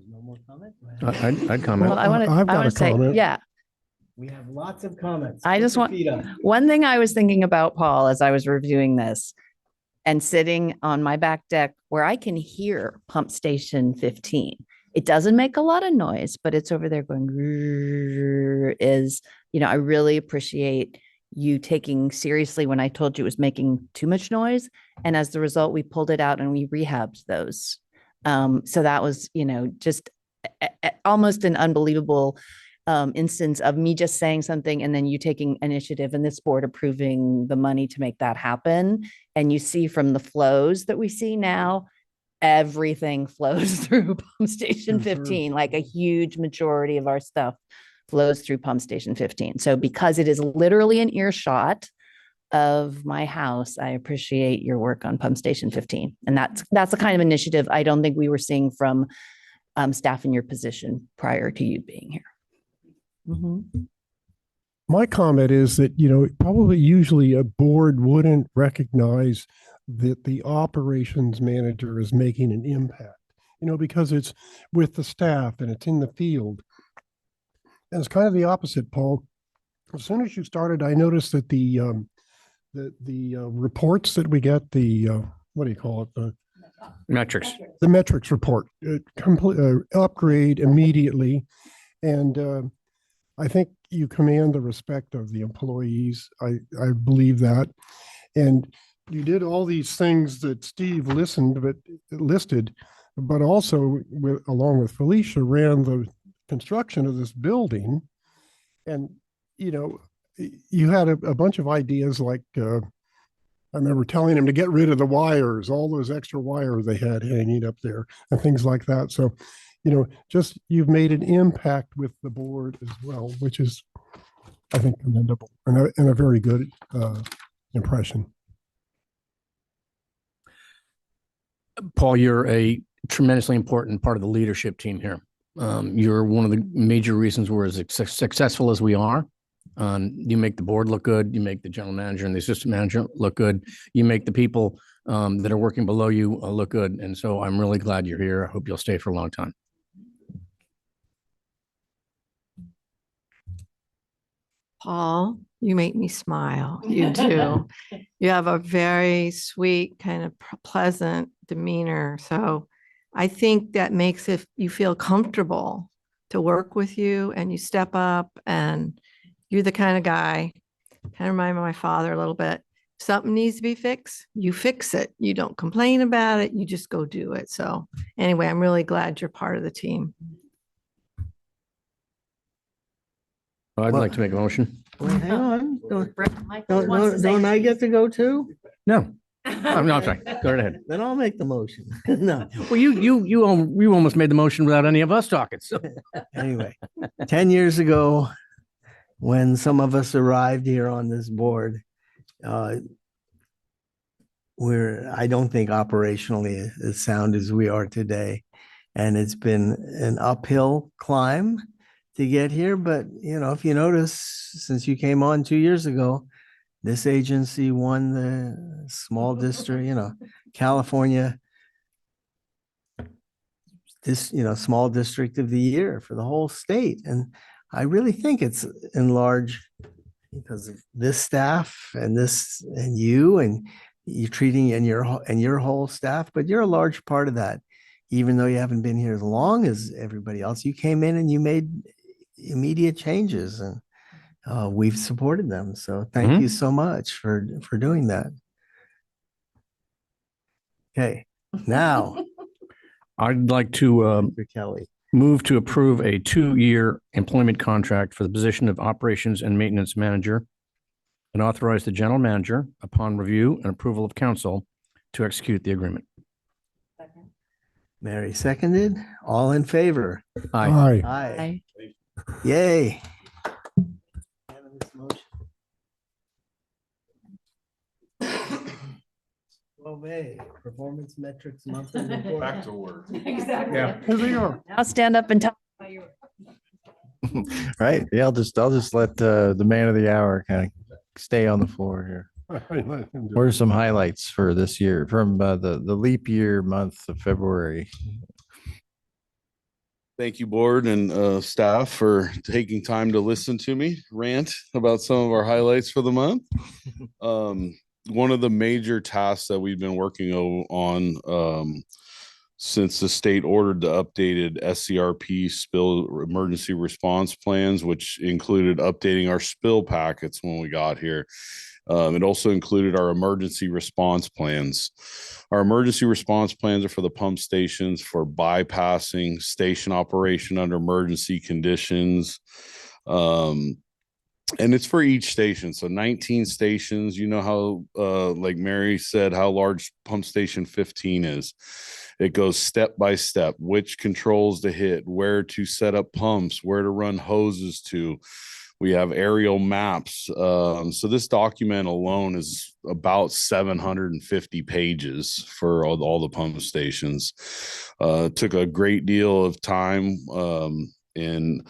Speaker 1: No more comments?
Speaker 11: I'd comment.
Speaker 9: Well, I want
Speaker 4: I've got
Speaker 9: to
Speaker 4: a
Speaker 9: say,
Speaker 4: comment.
Speaker 9: yeah,
Speaker 1: We have lots of comments.
Speaker 8: I
Speaker 1: Put
Speaker 8: just
Speaker 1: your
Speaker 8: want-
Speaker 1: feet up.
Speaker 8: One thing I was thinking about, Paul, as I was reviewing this and sitting on my back deck where I can hear pump station 15. It doesn't make a lot of noise, but it's over there going, I really appreciate you taking seriously when I told you it was making too much noise. And as the result, we pulled it out and we rehabbed those. So that was, just almost an unbelievable instance of me just saying something and then you taking initiative and this board approving the money to make that happen. And you see from the flows that we see now, everything flows through Pump Station 15, like a huge majority of our stuff flows through Pump Station 15. So because it is literally an earshot of my house, I appreciate your work on Pump Station 15. And that's the kind of initiative I don't think we were seeing from staff in your position prior to you being here.
Speaker 4: Mm-hmm. My comment is that, probably usually a board wouldn't recognize that the operations manager is making an impact, because it's with the staff and it's in the field. And it's kind of the opposite, Paul. As soon as you started, I noticed that the reports that we get, what do you call it?
Speaker 11: Metrics.
Speaker 4: The metrics report, upgrade immediately. And I think you command the respect of the employees. I believe that. And you did all these things that Steve listed, but also along with Felicia ran the construction of this building. And, you had a bunch of ideas like, I remember telling him to get rid of the wires, all those extra wires they had hanging up there and things like that. So, just you've made an impact with the board as well, which is, I think, commendable and a very good impression.
Speaker 11: Paul, you're a tremendously important part of the leadership team here. You're one of the major reasons we're as successful as we are. You make the board look good. You make the general manager and the assistant manager look good. You make the people that are working below you look good. And so I'm really glad you're here. I hope you'll stay for a long time.
Speaker 2: Paul, you make me smile. You do. You have a very sweet, kind of pleasant demeanor. So I think that makes you feel comfortable to work with you, and you step up, and you're the kind of guy, kind of remind me of my father a little bit. If something needs to be fixed, you fix it. You don't complain about it. You just go do it. So anyway, I'm really glad you're part of the team.
Speaker 11: I'd like to make a motion.
Speaker 1: Wait, hang on.
Speaker 8: Michael wants to say
Speaker 1: Don't I get to go too?
Speaker 11: No, I'm not sorry. Go right ahead.
Speaker 1: Then I'll make the motion. No.
Speaker 11: Well, you almost made the motion without any of us talking. So
Speaker 1: Anyway, 10 years ago, when some of us arrived here on this board, I don't think operationally as sound as we are today. And it's been an uphill climb to get here. But, if you notice, since you came on 2 years ago, this agency won the small district, California, small district of the year for the whole state. And I really think it's in large because of this staff and you're treating and your whole staff, but you're a large part of that. Even though you haven't been here as long as everybody else, you came in and you made immediate changes, and we've supported them. So thank you so much for doing that. Okay, now
Speaker 11: I'd like to
Speaker 1: Kelly.
Speaker 11: move to approve a 2-year employment contract for the position of operations and maintenance manager and authorize the general manager, upon review and approval of council, to execute the agreement.
Speaker 1: Mary seconded. All in favor?
Speaker 11: Aye.
Speaker 1: Aye. Yay. Okay, performance metrics monthly report.
Speaker 14: Back to work.
Speaker 9: Exactly.
Speaker 11: Yeah.
Speaker 4: Here they are.
Speaker 8: Now stand up and tell.
Speaker 6: Right. Yeah, I'll just let the man of the hour kind of stay on the floor here. What are some highlights for this year from the leap year month of February?
Speaker 14: Thank you, board and staff, for taking time to listen to me rant about some of our highlights for the month. One of the major tasks that we've been working on since the state ordered the updated SCRP spill emergency response plans, which included updating our spill packets when we got here. It also included our emergency response plans. Our emergency response plans are for the pump stations for bypassing station operation under emergency conditions. And it's for each station. So 19 stations, you know how, like Mary said, how large pump station 15 is. It goes step by step, which controls to hit, where to set up pumps, where to run hoses to. We have aerial maps. So this document alone is about 750 pages for all the pump stations. Took a great deal of time, and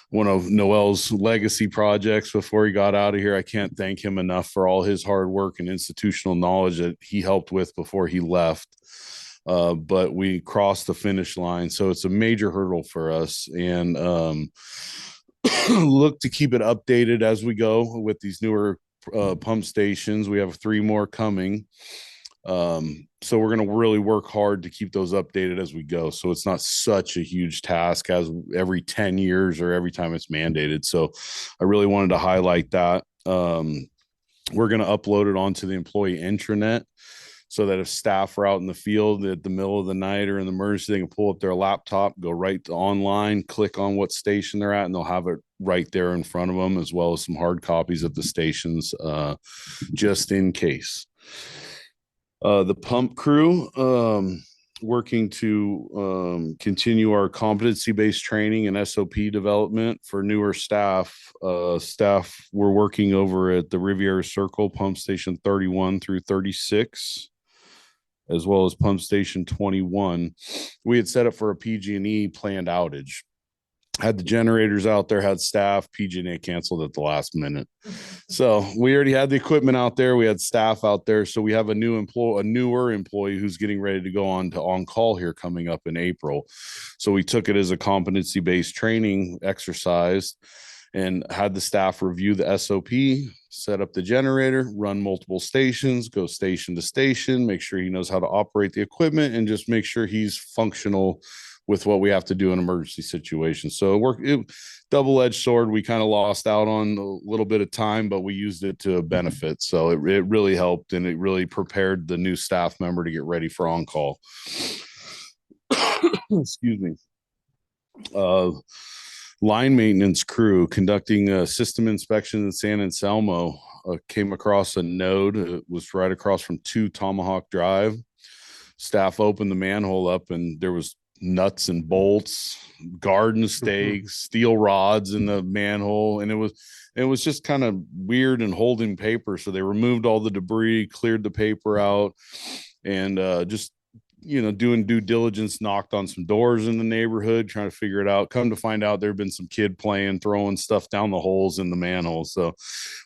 Speaker 14: one of Noel's legacy projects before he got out of here. I can't thank him enough for all his hard work and institutional knowledge that he helped with before he left. But we crossed the finish line. So it's a major hurdle for us, and look to keep it updated as we go with these newer pump stations. We have 3 more coming. So we're going to really work hard to keep those updated as we go. So it's not such a huge task as every 10 years or every time it's mandated. So I really wanted to highlight that. We're going to upload it onto the employee intranet so that if staff are out in the field at the middle of the night or in the emergency, they can pull up their laptop, go right to online, click on what station they're at, and they'll have it right there in front of them, as well as some hard copies of the stations, just in case. The pump crew, working to continue our competency-based training and SOP development for newer staff. Staff we're working over at the Riviera Circle, pump station 31 through 36, as well as pump station 21. We had set up for a PG&E planned outage. Had the generators out there, had staff. PG&E canceled at the last minute. So we already had the equipment out there. We had staff out there. So we have a newer employee who's getting ready to go on to on-call here coming up in April. So we took it as a competency-based training exercise and had the staff review the SOP, set up the generator, run multiple stations, go station to station, make sure he knows how to operate the equipment, and just make sure he's functional with what we have to do in emergency situations. So double-edged sword. We kind of lost out on a little bit of time, but we used it to benefit. So it really helped, and it really prepared the new staff member to get ready for on-call. Excuse me. Line maintenance crew conducting a system inspection in San Anselmo came across a node. It was right across from 2 Tomahawk Drive. Staff opened the manhole up, and there was nuts and bolts, garden stakes, steel rods in the manhole. And it was just kind of weird and holding paper. So they removed all the debris, cleared the paper out, and just, doing due diligence, knocked on some doors in the neighborhood, trying to figure it out. Come to find out there'd been some kid playing, throwing stuff down the holes in the manhole. So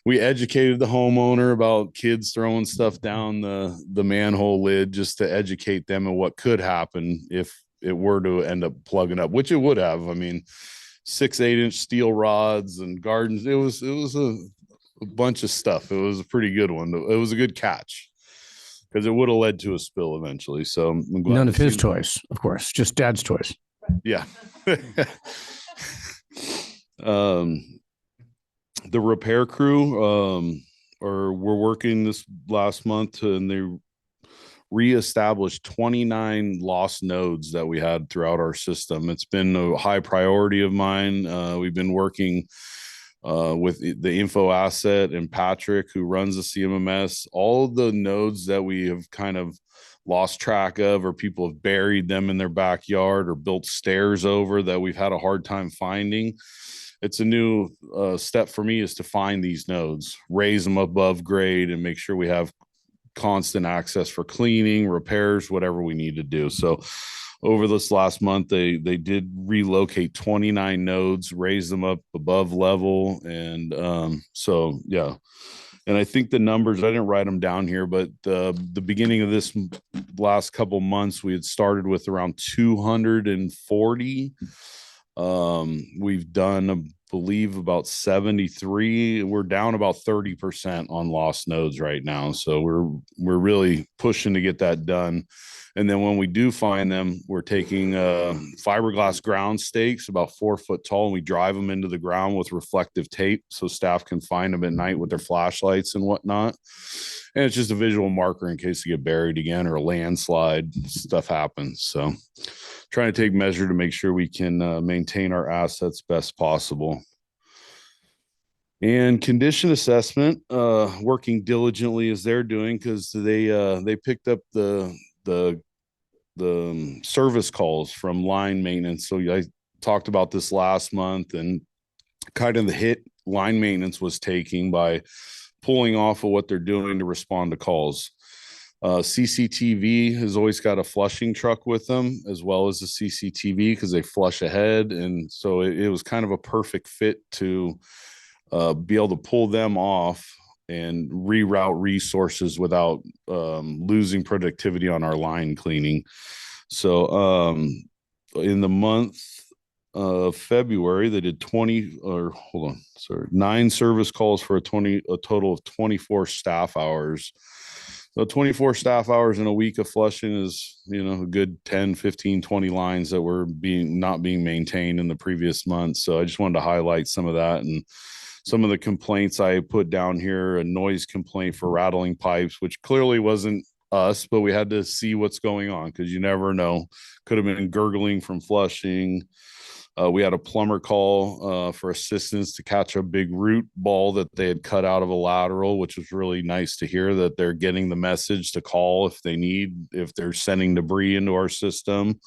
Speaker 14: we educated the homeowner about kids throwing stuff down the manhole lid, just to educate them on what could happen if it were to end up plugging up, which it would have. I mean, 6-8-inch steel rods and gardens. It was a bunch of stuff. It was a pretty good one. It was a good catch, because it would have led to a spill eventually. So I'm glad.
Speaker 11: None of his toys, of course, just dad's toys.
Speaker 14: Yeah. The repair crew we're working this last month, and they reestablished 29 lost nodes that we had throughout our system. It's been a high priority of mine. We've been working with the info asset and Patrick, who runs the CMMS. All of the nodes that we have kind of lost track of, or people have buried them in their backyard or built stairs over, that we've had a hard time finding. It's a new step for me, is to find these nodes, raise them above grade, and make sure we have constant access for cleaning, repairs, whatever we need to do. So over this last month, they did relocate 29 nodes, raise them up above level. And so, yeah. And I think the numbers, I didn't write them down here, but the beginning of this last couple months, we had started with around 240. We've done, I believe about 73. We're down about 30% on lost nodes right now. So we're really pushing to get that done. And then when we do find them, we're taking fiberglass ground stakes about 4 foot tall, and we drive them into the ground with reflective tape so staff can find them at night with their flashlights and whatnot. And it's just a visual marker in case they get buried again or a landslide, stuff happens. So trying to take measure to make sure we can maintain our assets best possible. And condition assessment, working diligently as they're doing, because they picked up the service calls from line maintenance. So I talked about this last month, and kind of the hit line maintenance was taking by pulling off of what they're doing to respond to calls. CCTV has always got a flushing truck with them, as well as the CCTV, because they flush ahead. And so it was kind of a perfect fit to be able to pull them off and reroute resources without losing productivity on our line cleaning. So in the month of February, they did 9 service calls for a total of 24 staff hours. So 24 staff hours in a week of flushing is, a good 10, 15, 20 lines that were not being maintained in the previous month. So I just wanted to highlight some of that. And some of the complaints I put down here: a noise complaint for rattling pipes, which clearly wasn't us, but we had to see what's going on because you never know. Could have been gurgling from flushing. We had a plumber call for assistance to catch a big root ball that they had cut out of a lateral, which was really nice to hear that they're getting the message to call if they're sending debris into our system,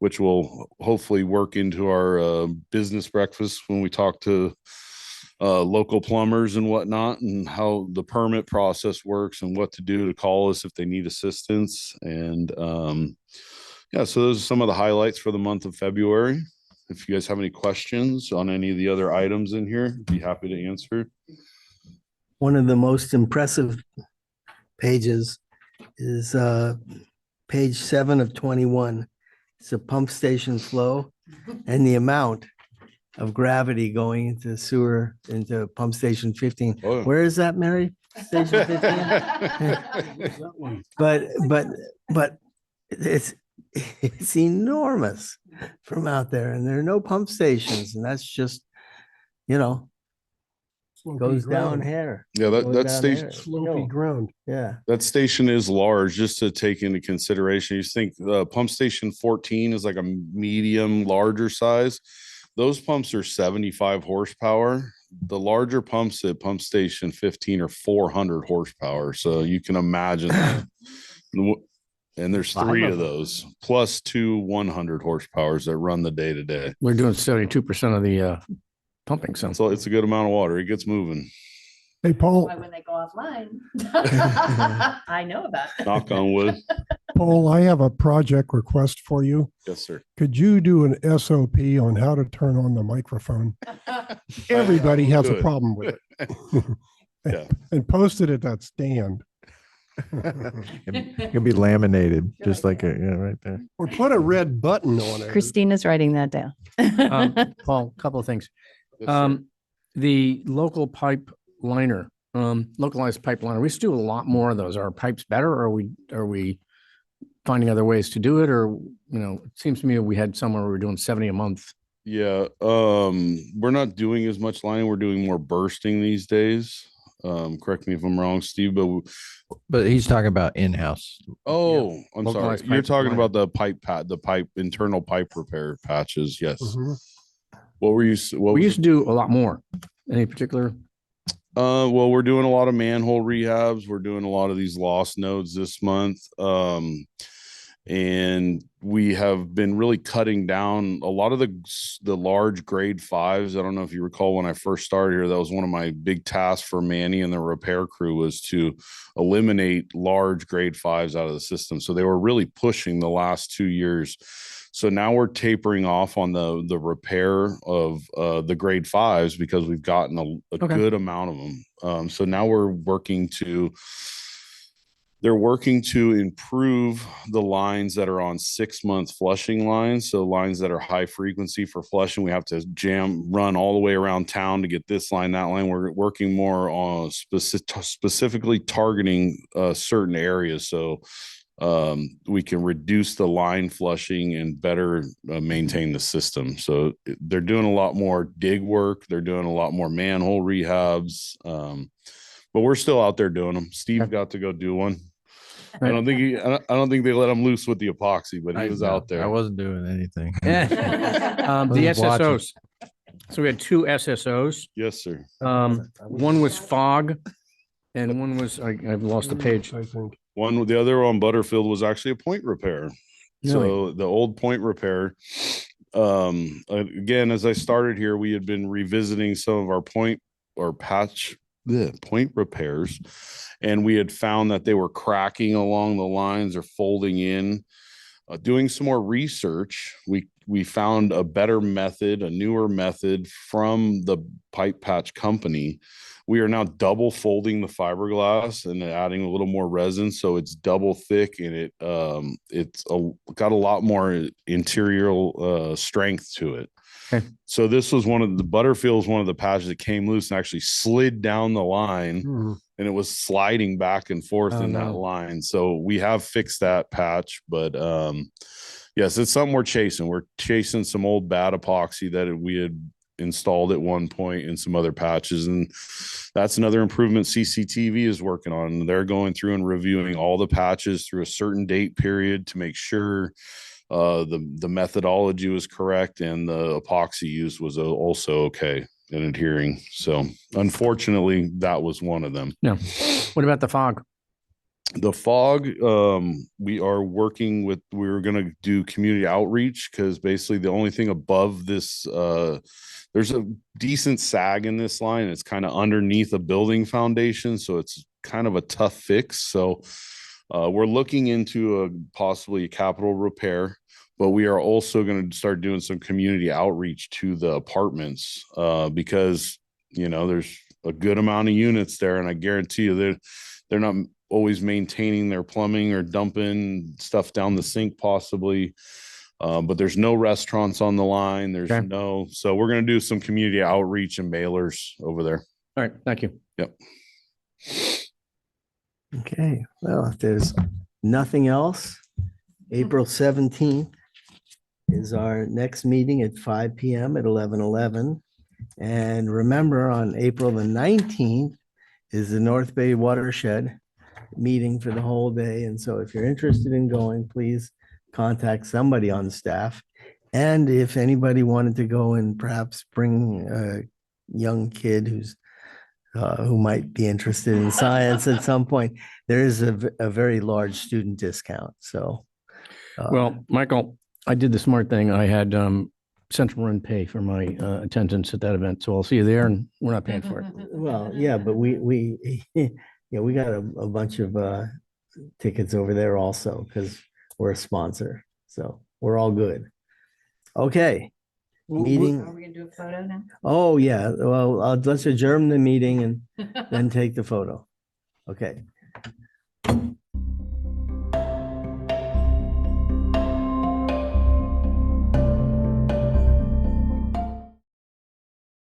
Speaker 14: which will hopefully work into our business breakfast when we talk to local plumbers and whatnot, and how the permit process works and what to do to call us if they need assistance. And so those are some of the highlights for the month of February. If you guys have any questions on any of the other items in here, I'd be happy to answer.
Speaker 1: One of the most impressive pages is page 7 of 21. It's a pump station flow and the amount of gravity going into sewer, into pump station 15.
Speaker 14: Oh.
Speaker 1: Where is that, Mary? Station 15? But it's enormous from out there, and there are no pump stations, and that's just, goes down here.
Speaker 14: Yeah,
Speaker 1: Goes
Speaker 14: that
Speaker 1: down
Speaker 14: station,
Speaker 1: there.
Speaker 4: Slopey ground.
Speaker 1: Yeah.
Speaker 14: that station is large. Just to take into consideration, you think pump station 14 is like a medium, larger size. Those pumps are 75 horsepower. The larger pumps at pump station 15 are 400 horsepower. So you can imagine that. And there's 3 of those, plus 2 100 horsepowers that run the day to day.
Speaker 11: We're doing 72% of the pumping.
Speaker 14: So it's a good amount of water. It gets moving.
Speaker 4: Hey, Paul,
Speaker 5: When they go offline. I know about it.
Speaker 14: Knock on wood.
Speaker 4: Paul, I have a project request for you.
Speaker 14: Yes, sir.
Speaker 4: Could you do an SOP on how to turn on the microphone? Everybody has a
Speaker 14: Good.
Speaker 4: problem with it.
Speaker 14: Yeah.
Speaker 4: And post it at that stand.
Speaker 13: It can be laminated, just like right there.
Speaker 4: Or put a red button on it.
Speaker 8: Christina's writing that down.
Speaker 11: Paul, a couple of things.
Speaker 14: Yes, sir.
Speaker 11: The local pipe liner, localized pipe liner, we used to do a lot more of those. Are our pipes better, or are we finding other ways to do it? Or, it seems to me we had somewhere we were doing 70 a month.
Speaker 14: Yeah. We're not doing as much lining. We're doing more bursting these days. Correct me if I'm wrong, Steve,
Speaker 6: But he's talking about in-house.
Speaker 14: I'm sorry.
Speaker 11: Localized
Speaker 14: You're
Speaker 11: pipe
Speaker 14: talking
Speaker 11: liner.
Speaker 14: about the internal pipe repair patches. Yes.
Speaker 4: Mhm.
Speaker 14: What were you? What
Speaker 11: We
Speaker 14: was
Speaker 11: used to do a lot more. Any particular?
Speaker 14: Well, we're doing a lot of manhole rehabs. We're doing a lot of these lost nodes this month. And we have been really cutting down a lot of the large grade 5s. I don't know if you recall when I first started here, that was one of my big tasks for Manny and the repair crew, was to eliminate large grade 5s out of the system. So they were really pushing the last 2 years. So now we're tapering off on the repair of the grade 5s because we've gotten a
Speaker 11: Okay.
Speaker 14: good amount of them. So now we're working to They're working to improve the lines that are on 6-month flushing lines. So lines that are high frequency for flushing, we have to run all the way around town to get this line, that line. We're working more on specifically targeting certain areas. So we can reduce the line flushing and better maintain the system. So they're doing a lot more dig work. They're doing a lot more manhole rehabs. But we're still out there doing them. Steve got to go do one. I don't think I don't think they let him loose with the epoxy, but he was out there.
Speaker 6: I wasn't doing anything.
Speaker 11: The SSOs. So we had 2 SSOs.
Speaker 14: Yes, sir.
Speaker 11: One was fog and one was, I've lost the page.
Speaker 4: I think.
Speaker 14: The other on Butterfield was actually a point repair. So the old point repair, again, as I started here, we had been revisiting some of our point repairs, and we had found that they were cracking along the lines or folding in. Doing some more research, we found a better method, a newer method from the pipe patch company. We are now double folding the fiberglass and adding a little more resin, so it's double thick, and it's got a lot more interior strength to it.
Speaker 11: Okay.
Speaker 14: So this was Butterfield was one of the patches that came loose and actually slid down the line, and it was sliding back and forth in that line. So we have fixed that patch, but yes, it's something we're chasing. We're chasing some old bad epoxy that we had installed at one point in some other patches, and that's another improvement CCTV is working on. They're going through and reviewing all the patches through a certain date period to make sure the methodology was correct and the epoxy used was also okay and adhering. So unfortunately, that was one of them.
Speaker 11: No. What about the fog?
Speaker 14: The fog, we are working with, we're going to do community outreach, because basically the only thing above this, there's a decent sag in this line. It's kind of underneath a building foundation, so it's kind of a tough fix. So we're looking into possibly a capital repair, but we are also going to start doing some community outreach to the apartments, because, there's a good amount of units there, and I guarantee you they're not always maintaining their plumbing or dumping stuff down the sink possibly. But there's no restaurants on the line. So we're going to do some community outreach and mailers over there.
Speaker 11: All right. Thank you.
Speaker 14: Yep.
Speaker 1: Okay, well, if there's nothing else, April 17th is our next meeting at 5 p.m. at 11:11. And remember, on April the 19th is the North Bay Watershed meeting for the whole day. And so if you're interested in going, please contact somebody on staff. And if anybody wanted to go and perhaps bring a young kid who might be interested in science at some point, there is a very large student discount. So,
Speaker 11: Well, Michael, I did the smart thing. I had Central Marin pay for my attendance at that event. So I'll see you there, and we're not paying for it.
Speaker 1: well, yeah, but we got a bunch of tickets over there also, because we're a sponsor. So we're all good. Okay. Meeting.
Speaker 5: Are we gonna do a photo now?
Speaker 1: Oh, yeah. Well, let's adjourn the meeting and then take the photo. Okay.